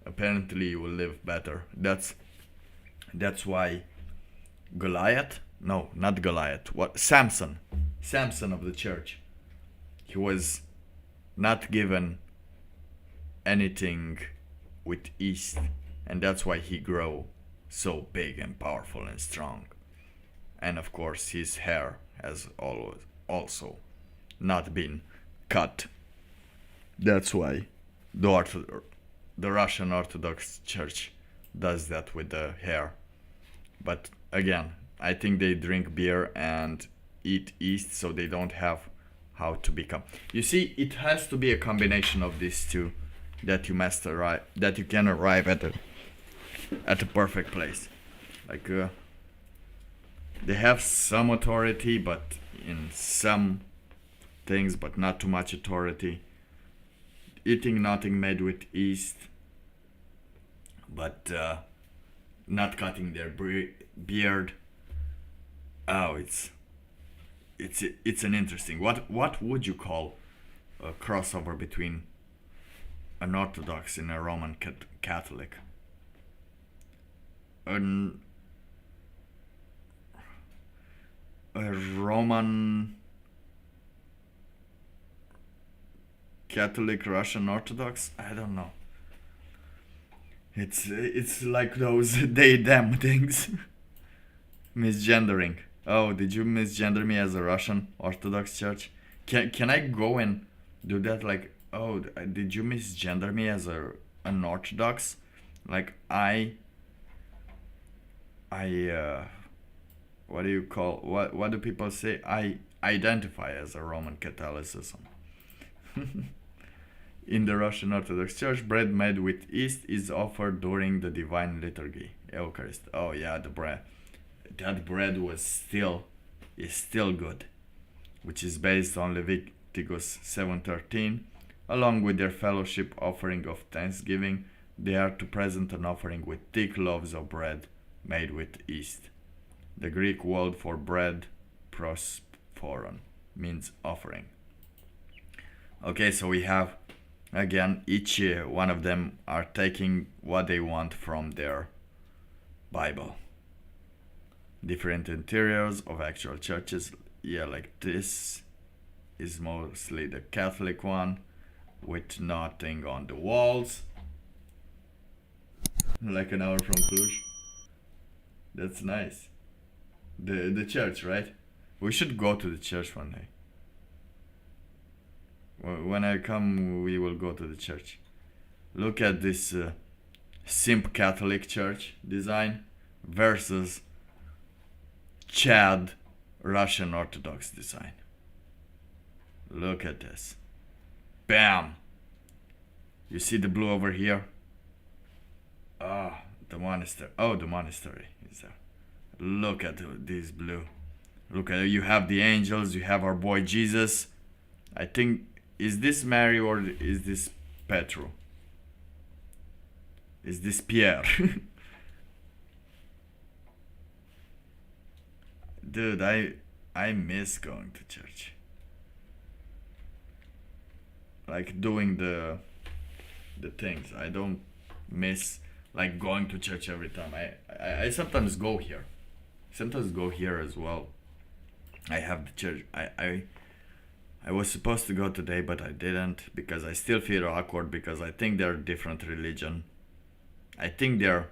[SPEAKER 3] apparently you will live better. That's why Goliath? No, not Goliath. What? Samson of the church. He was not given anything with yeast, and that's why he grow so big and powerful and strong. And of course his hair has always also not been cut. That's why the Russian Orthodox Church does that with the hair. But again, I think they drink beer and eat yeast, so they don't have how to become. You see, it has to be a combination of these two that you can arrive at a perfect place. Like they have some authority, but in some things, but not too much authority. Eating nothing made with yeast, but not cutting their beard. Oh, it's an interesting. What would you call a crossover between an Orthodox and a Roman Catholic? A Roman Catholic Russian Orthodox? I don't know. It's like those they them things. Misgendering. Oh, did you misgender me as a Russian Orthodox Church? Can I go and do that? Like, oh, did you misgender me as an Orthodox? Like I what do you call, what do people say? I identify as a Roman Catholicism. In the Russian Orthodox Church, bread made with yeast is offered during the Divine Liturgy, Eucharist. Oh yeah, the bread. That bread is still good, which is based on Leviticus 7:13. Along with their fellowship offering of thanksgiving, they are to present an offering with thick loaves of bread made with yeast. The Greek word for bread, prosphoron, means offering. Okay, so we have, again, each one of them are taking what they want from their Bible. Different interiors of actual churches. Yeah, like this is mostly the Catholic one, with nothing on the walls. Like an hour from Cluj. That's nice. The church, right? We should go to the church one day. When I come, we will go to the church. Look at this simp Catholic church design versus Chad Russian Orthodox design. Look at this. Bam! You see the blue over here? Ah, the monastery. Oh, the monastery is there. Look at this blue. Look at it. You have the angels. You have our boy Jesus. I think, is this Mary or is this Petru? Is this Pierre? Dude, I miss going to church. Like doing the things. I don't miss like going to church every time. I sometimes go here. Sometimes go here as well. I have the church. I was supposed to go today, but I didn't because I still feel awkward because I think they're different religion. I think they're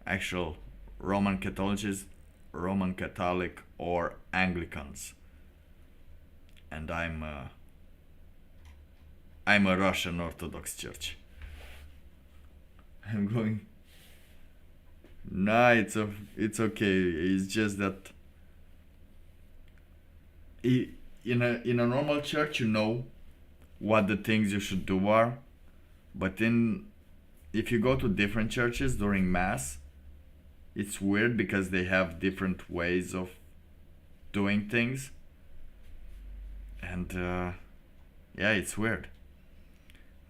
[SPEAKER 3] actual Roman Catholic or Anglicans. And I'm a Russian Orthodox Church. I'm going. Nah, it's okay. It's just that in a normal church, you know what the things you should do are, but if you go to different churches during Mass, it's weird because they have different ways of doing things, and yeah, it's weird.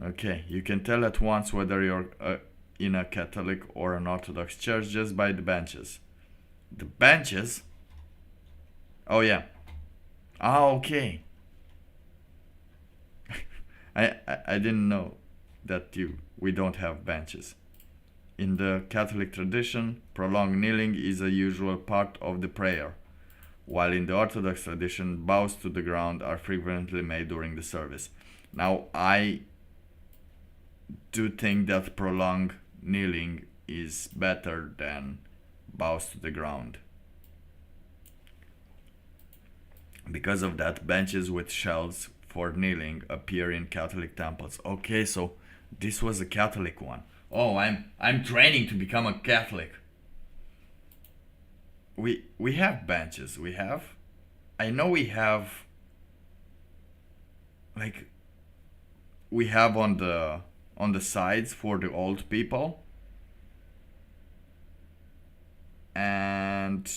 [SPEAKER 3] Okay, you can tell at once whether you're in a Catholic or an Orthodox church just by the benches. The benches? Oh yeah. Ah, okay. I didn't know that we don't have benches. In the Catholic tradition, prolonged kneeling is a usual part of the prayer, while in the Orthodox tradition, bows to the ground are frequently made during the service. Now, I do think that prolonged kneeling is better than bows to the ground. Because of that, benches with shelves for kneeling appear in Catholic temples. Okay, so this was a Catholic one. Oh, I'm training to become a Catholic. We have benches. I know we have, like, we have on the sides for the old people. And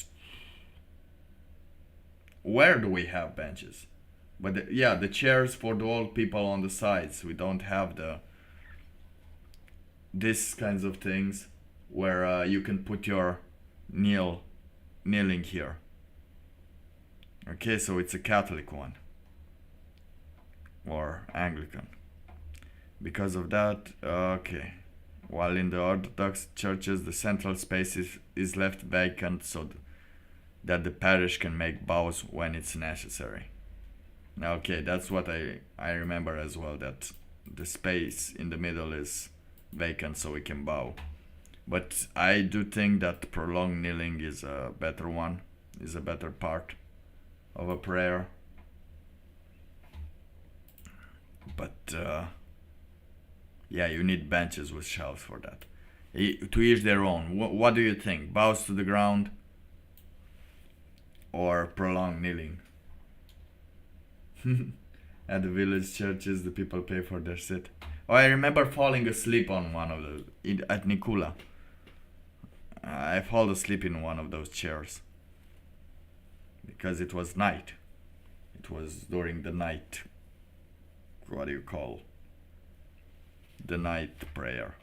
[SPEAKER 3] where do we have benches? But the chairs for the old people on the sides. We don't have this kinds of things where you can put your kneeling here. Okay, so it's a Catholic one or Anglican. Because of that, okay. While in the Orthodox churches, the central space is left vacant so that the parish can make bows when it's necessary. Okay, that's what I remember as well, that the space in the middle is vacant so we can bow. But I do think that prolonged kneeling is a better one, is a better part of a prayer. But yeah, you need benches with shelves for that. To each their own. What do you think? Bows to the ground or prolonged kneeling? At the village churches, the people pay for their sit. Oh, I remember falling asleep on one of those at Nikula. I fall asleep in one of those chairs because it was night. It was during the night. What do you call the night prayer?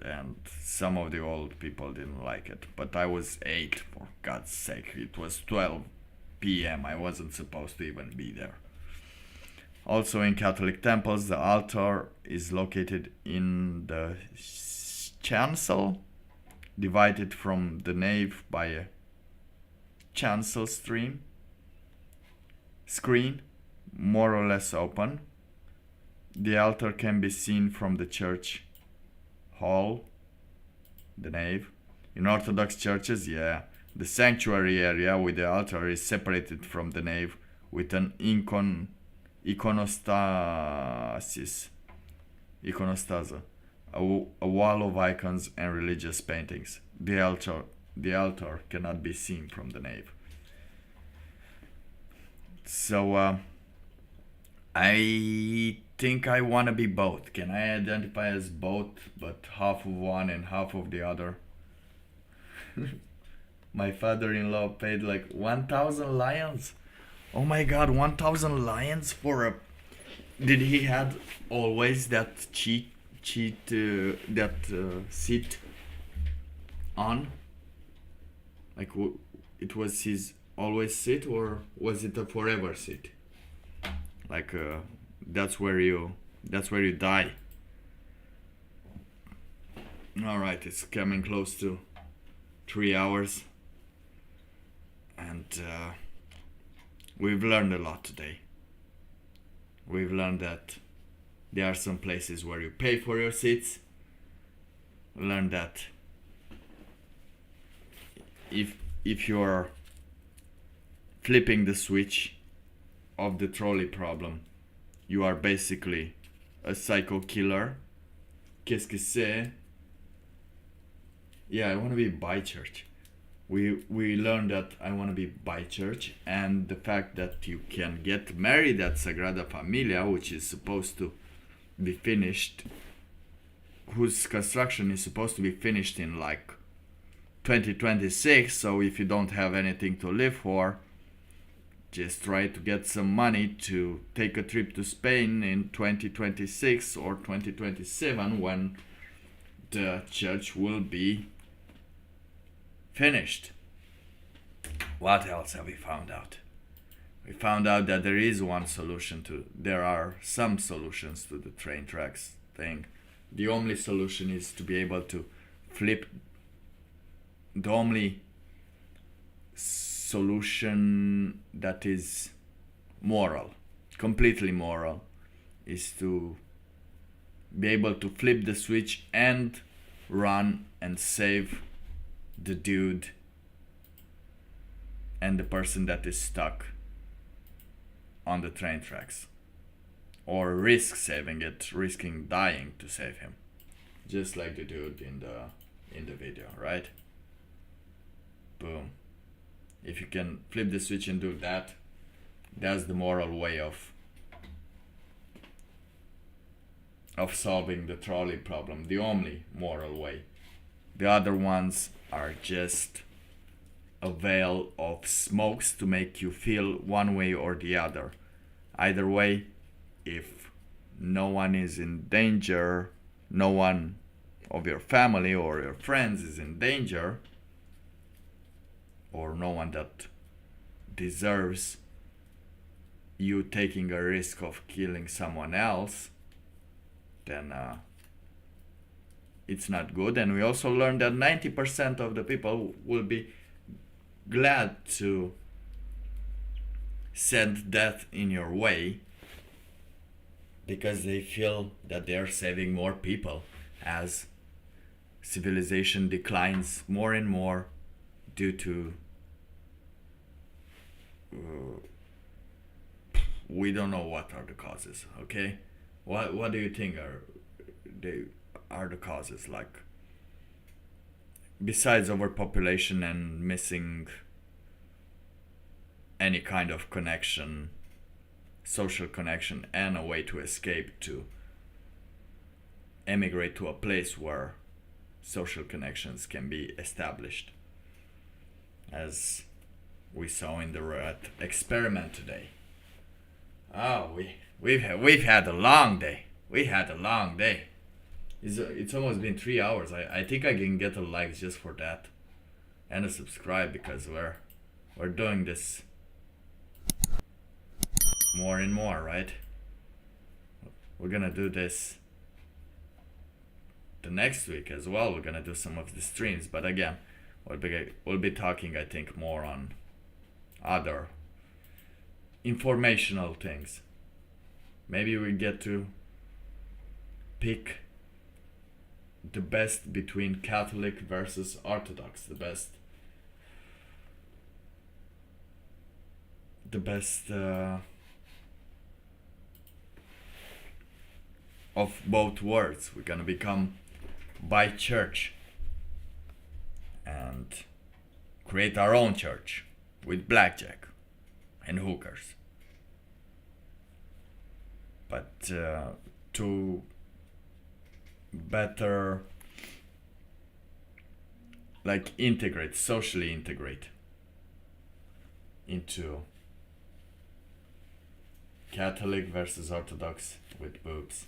[SPEAKER 3] And some of the old people didn't like it, but I was 8, for God's sake. It was 12 p.m. I wasn't supposed to even be there. Also in Catholic temples, the altar is located in the chancel, divided from the nave by a chancel screen, more or less open. The altar can be seen from the church hall, the nave. In Orthodox churches, the sanctuary area with the altar is separated from the nave with an iconostasis, a wall of icons and religious paintings. The altar cannot be seen from the nave. So I think I want to be both. Can I identify as both, but half of one and half of the other? My father-in-law paid like 1,000 lions. Oh my God, 1,000 lions for a... Did he had always that seat on? Like it was his always sit, or was it a forever sit? Like that's where you die. All right, it's coming close to 3 hours, and we've learned a lot today. We've learned that there are some places where you pay for your seats. We learned that if you're flipping the switch of the trolley problem, you are basically a psycho killer. Qu'est-ce que c'est? Yeah, I want to be by church. We learned that I want to be by church, and the fact that you can get married at Sagrada Familia, which is supposed to be finished, whose construction is supposed to be finished in like 2026. So if you don't have anything to live for, just try to get some money to take a trip to Spain in 2026 or 2027, when the church will be finished. What else have we found out? We found out that there are some solutions to the train tracks thing. The only solution is to be able to flip. The only solution that is moral, completely moral, is to be able to flip the switch and run and save the dude and the person that is stuck on the train tracks, or risk saving it, risking dying to save him, just like the dude in the video, right? Boom. If you can flip the switch and do that, that's the moral way of solving the trolley problem, the only moral way. The other ones are just a veil of smokes to make you feel one way or the other. Either way, if no one is in danger, no one of your family or your friends is in danger, or no one that deserves you taking a risk of killing someone else, then it's not good. And we also learned that 90% of the people will be glad to send death in your way because they feel that they are saving more people as civilization declines more and more due to we don't know what are the causes. Okay, what do you think are the causes, like, besides overpopulation and missing any kind of connection, social connection, and a way to escape, to emigrate to a place where social connections can be established, as we saw in the rat experiment today. Oh, we've had a long day. We had a long day. It's almost been 3 hours. I think I can get a like just for that, and a subscribe, because we're doing this more and more, right? We're gonna do this the next week as well. We're gonna do some of the streams, but again, we'll be talking, I think, more on other informational things. Maybe we get to pick the best between Catholic versus Orthodox, the best of both worlds. We're gonna become by church and create our own church with blackjack and hookers. But to better, like, socially integrate into Catholic versus Orthodox with boobs.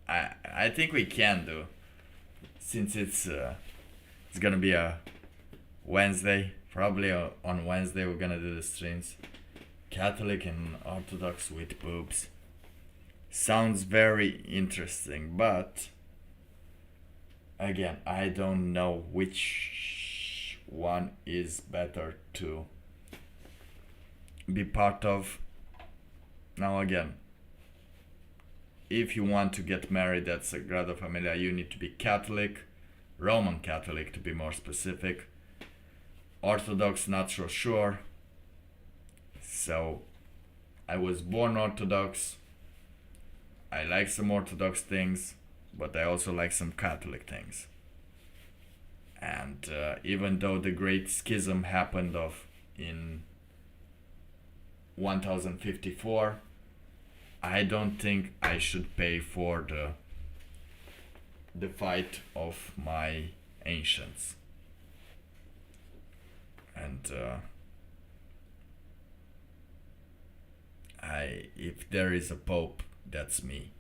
[SPEAKER 3] I think we can do, since it's gonna be a Wednesday. Probably on Wednesday we're gonna do the streams. Catholic and Orthodox with boobs. Sounds very interesting, but again, I don't know which one is better to be part of. Now again, if you want to get married at Sagrada Familia, you need to be Catholic, Roman Catholic to be more specific. Orthodox, not so sure. So I was born Orthodox. I like some Orthodox things, but I also like some Catholic things. And even though the Great Schism happened in 1054, I don't think I should pay for the fight of my ancients. And if there is a pope, that's me.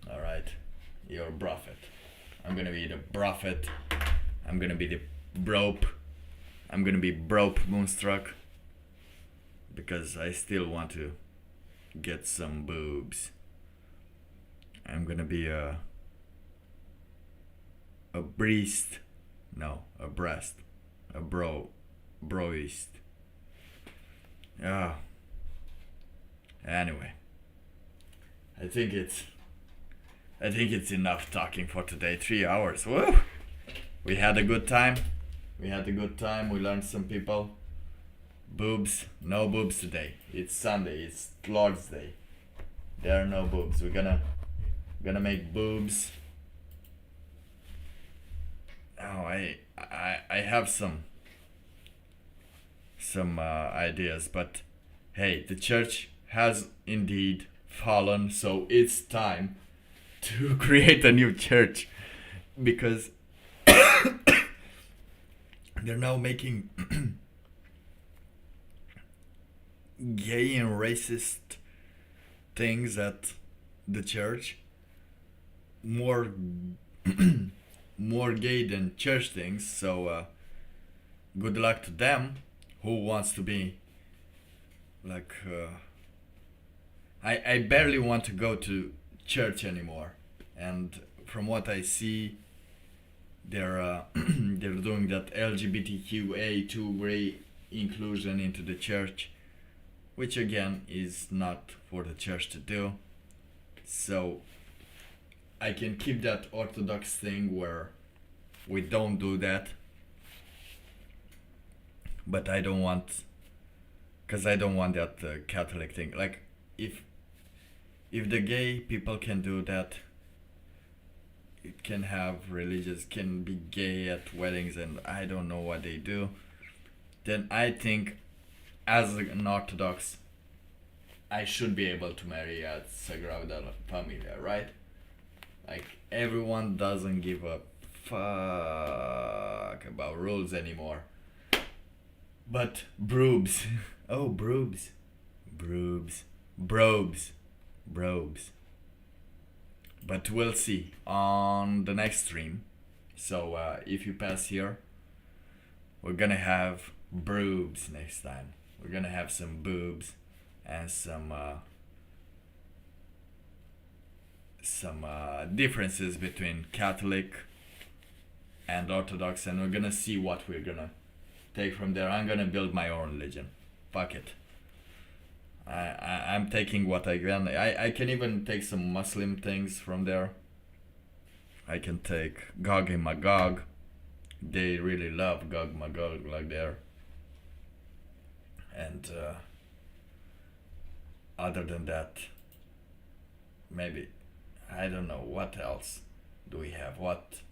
[SPEAKER 3] Alright, you're a prophet. I'm gonna be the prophet. I'm gonna be the brope. I'm gonna be brope moonstruck, because I still want to get some boobs. I'm gonna be a breast. No, a breast. A broist. Yeah. Anyway, I think it's enough talking for today. 3 hours. Woo! We had a good time. We learned some people. Boobs. No boobs today. It's Sunday. It's Lord's Day. There are no boobs. We're gonna make boobs. Oh, I have some ideas, but hey, the church has indeed fallen, so it's time to create a new church, because they're now making gay and racist things at the church, more gay than church things. So good luck to them. Who wants to be like I barely want to go to church anymore, and from what I see, they're doing that LGBTQA2 inclusion into the church, which again is not for the church to do. So I can keep that Orthodox thing where we don't do that, but I don't want that Catholic thing. Like if the gay people can do that, it can have religious, can be gay at weddings, and I don't know what they do, then I think as an Orthodox I should be able to marry at Sagrada Familia, right? Like everyone doesn't give a fuck about rules anymore. But broobs. Oh, broobs. Brobes. But we'll see on the next stream. So if you pass here, we're gonna have broobs next time. We're gonna have some boobs and some differences between Catholic and Orthodox, and we're gonna see what we're gonna take from there. I'm gonna build my own religion. Fuck it. I'm taking what I can. I can even take some Muslim things from there. I can take Gog and Magog. They really love Gog Magog like there. And other than that, maybe, I don't know, what else do we have? What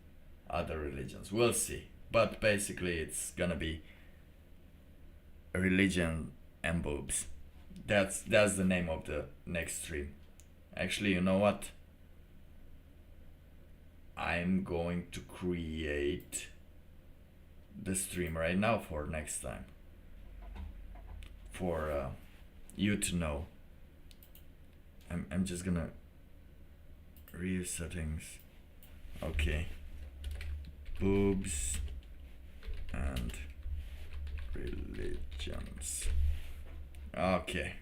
[SPEAKER 3] other religions? We'll see. But basically it's gonna be religion and boobs. That's the name of the next stream. Actually, you know what? I'm going to create the stream right now for next time. For you to know. I'm just gonna read settings. Okay. Boobs and religions. Okay.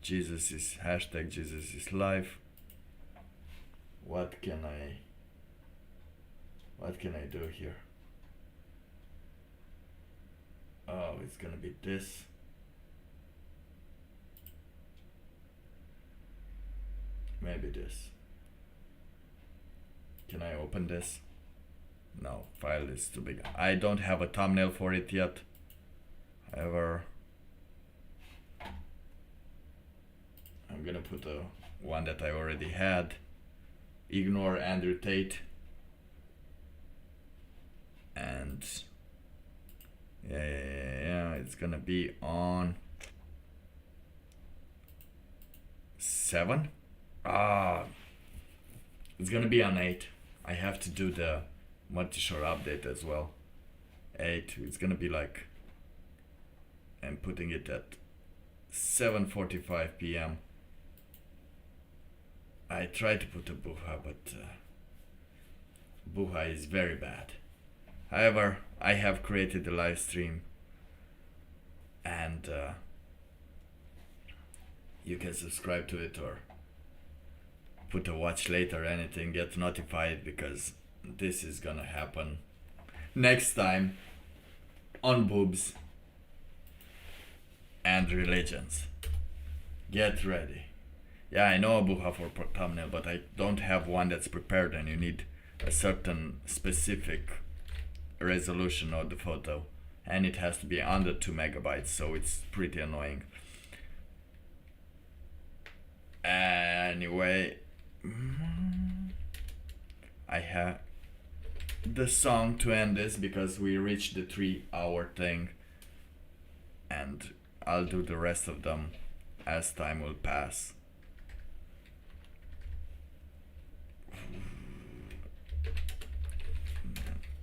[SPEAKER 3] Jesus is life. What can I do here? Oh, it's gonna be this. Maybe this. Can I open this? No, file is too big. I don't have a thumbnail for it yet. However, I'm gonna put a one that I already had. Ignore Andrew Tate. And yeah, it's gonna be on 7. It's gonna be on 8. I have to do the multi-shore update as well. 8. It's gonna be like, I'm putting it at 7:45 p.m. I tried to put a buha, but buha is very bad. However, I have created a live stream, and you can subscribe to it or put a watch later, anything, get notified, because this is gonna happen next time on boobs and religions. Get ready. Yeah, I know a buha for thumbnail, but I don't have one that's prepared, and you need a certain specific resolution of the photo, and it has to be under 2 megabytes, so it's pretty annoying. Anyway, I have the song to end this because we reached the 3-hour thing, and I'll do the rest of them as time will pass.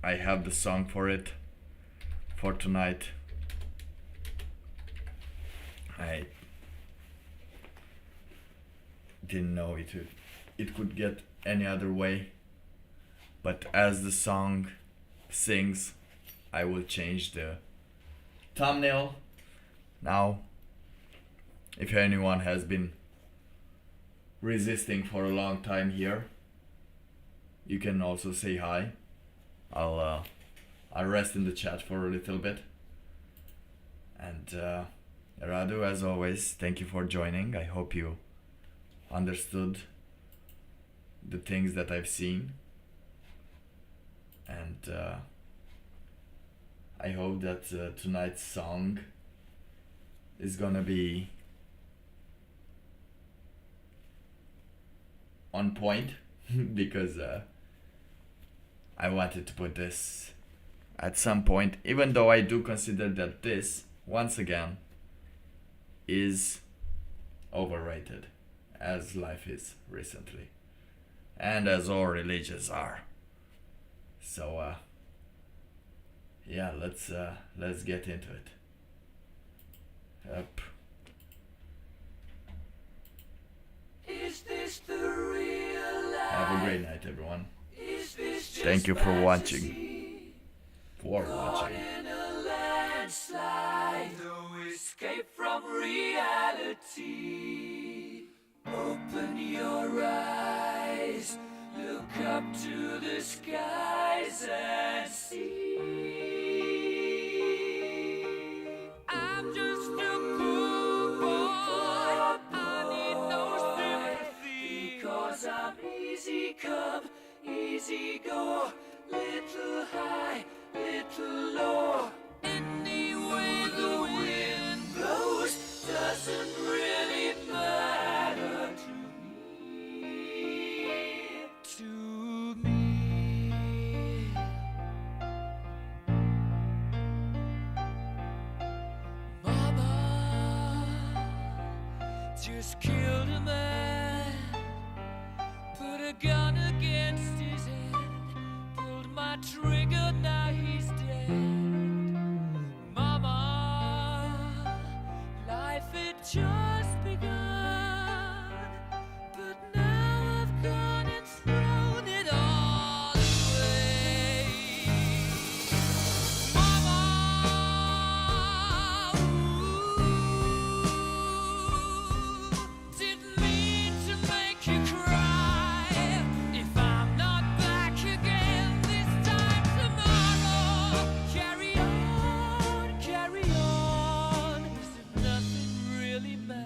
[SPEAKER 3] I have the song for it for tonight. I didn't know it could get any other way, but as the song sings, I will change the thumbnail. Now, if anyone has been resisting for a long time here, you can also say hi. I'll rest in the chat for a little bit. And Radu, as always, thank you for joining. I hope you understood the things that I've seen, and I hope that tonight's song is gonna be on point because I wanted to put this at some point, even though I do consider that this, once again, is overrated, as life is recently, and as all religions are. So yeah, let's get into it. Up.
[SPEAKER 8] Is this the real life?
[SPEAKER 3] Have a great night, everyone.
[SPEAKER 8] Is this just
[SPEAKER 3] Thank you for watching.
[SPEAKER 8] fantasy?
[SPEAKER 3] For
[SPEAKER 8] Caught
[SPEAKER 3] watching.
[SPEAKER 8] in a landslide, no escape from reality. Open your eyes, look up to the skies and see. I'm just a poor boy, I need no sympathy, because I'm easy come, easy go, little high, little low. Any way the wind blows doesn't really matter to me. Mama just killed a man, put a gun against his head, pulled my trigger, now he's dead. Mama, life had just begun, but now I've gone and thrown it all away. Mama, didn't mean to make you cry. If I'm not back again this time tomorrow, carry on, as if nothing really matters.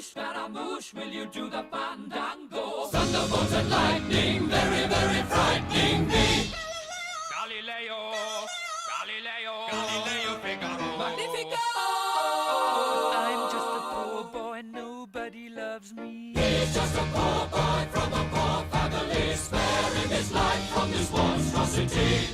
[SPEAKER 8] Scaramouche, will you do the fandango? Thunderbolt and lightning, very, very frightening me. Galileo, Galileo, Galileo Figaro. Magnifico! I'm just a poor boy, nobody loves me. He's just a poor boy from a poor family, sparing his life from this monstrosity.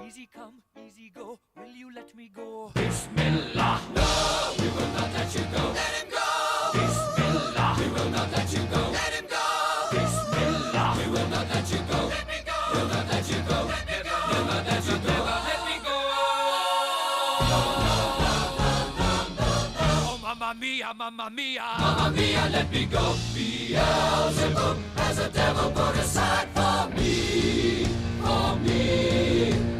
[SPEAKER 8] Easy come, easy go, will you let me go? Bismillah, no, we will not let you go. Let him go! Bismillah, we will not let you go. Let him go! Bismillah, we will not let you go. Let me go! We'll not let you go. Let me go! We'll not let you go. Let me go! Oh, mamma mia, mamma mia. Mamma mia, let me go. Beelzebub has a devil put aside for me, for me.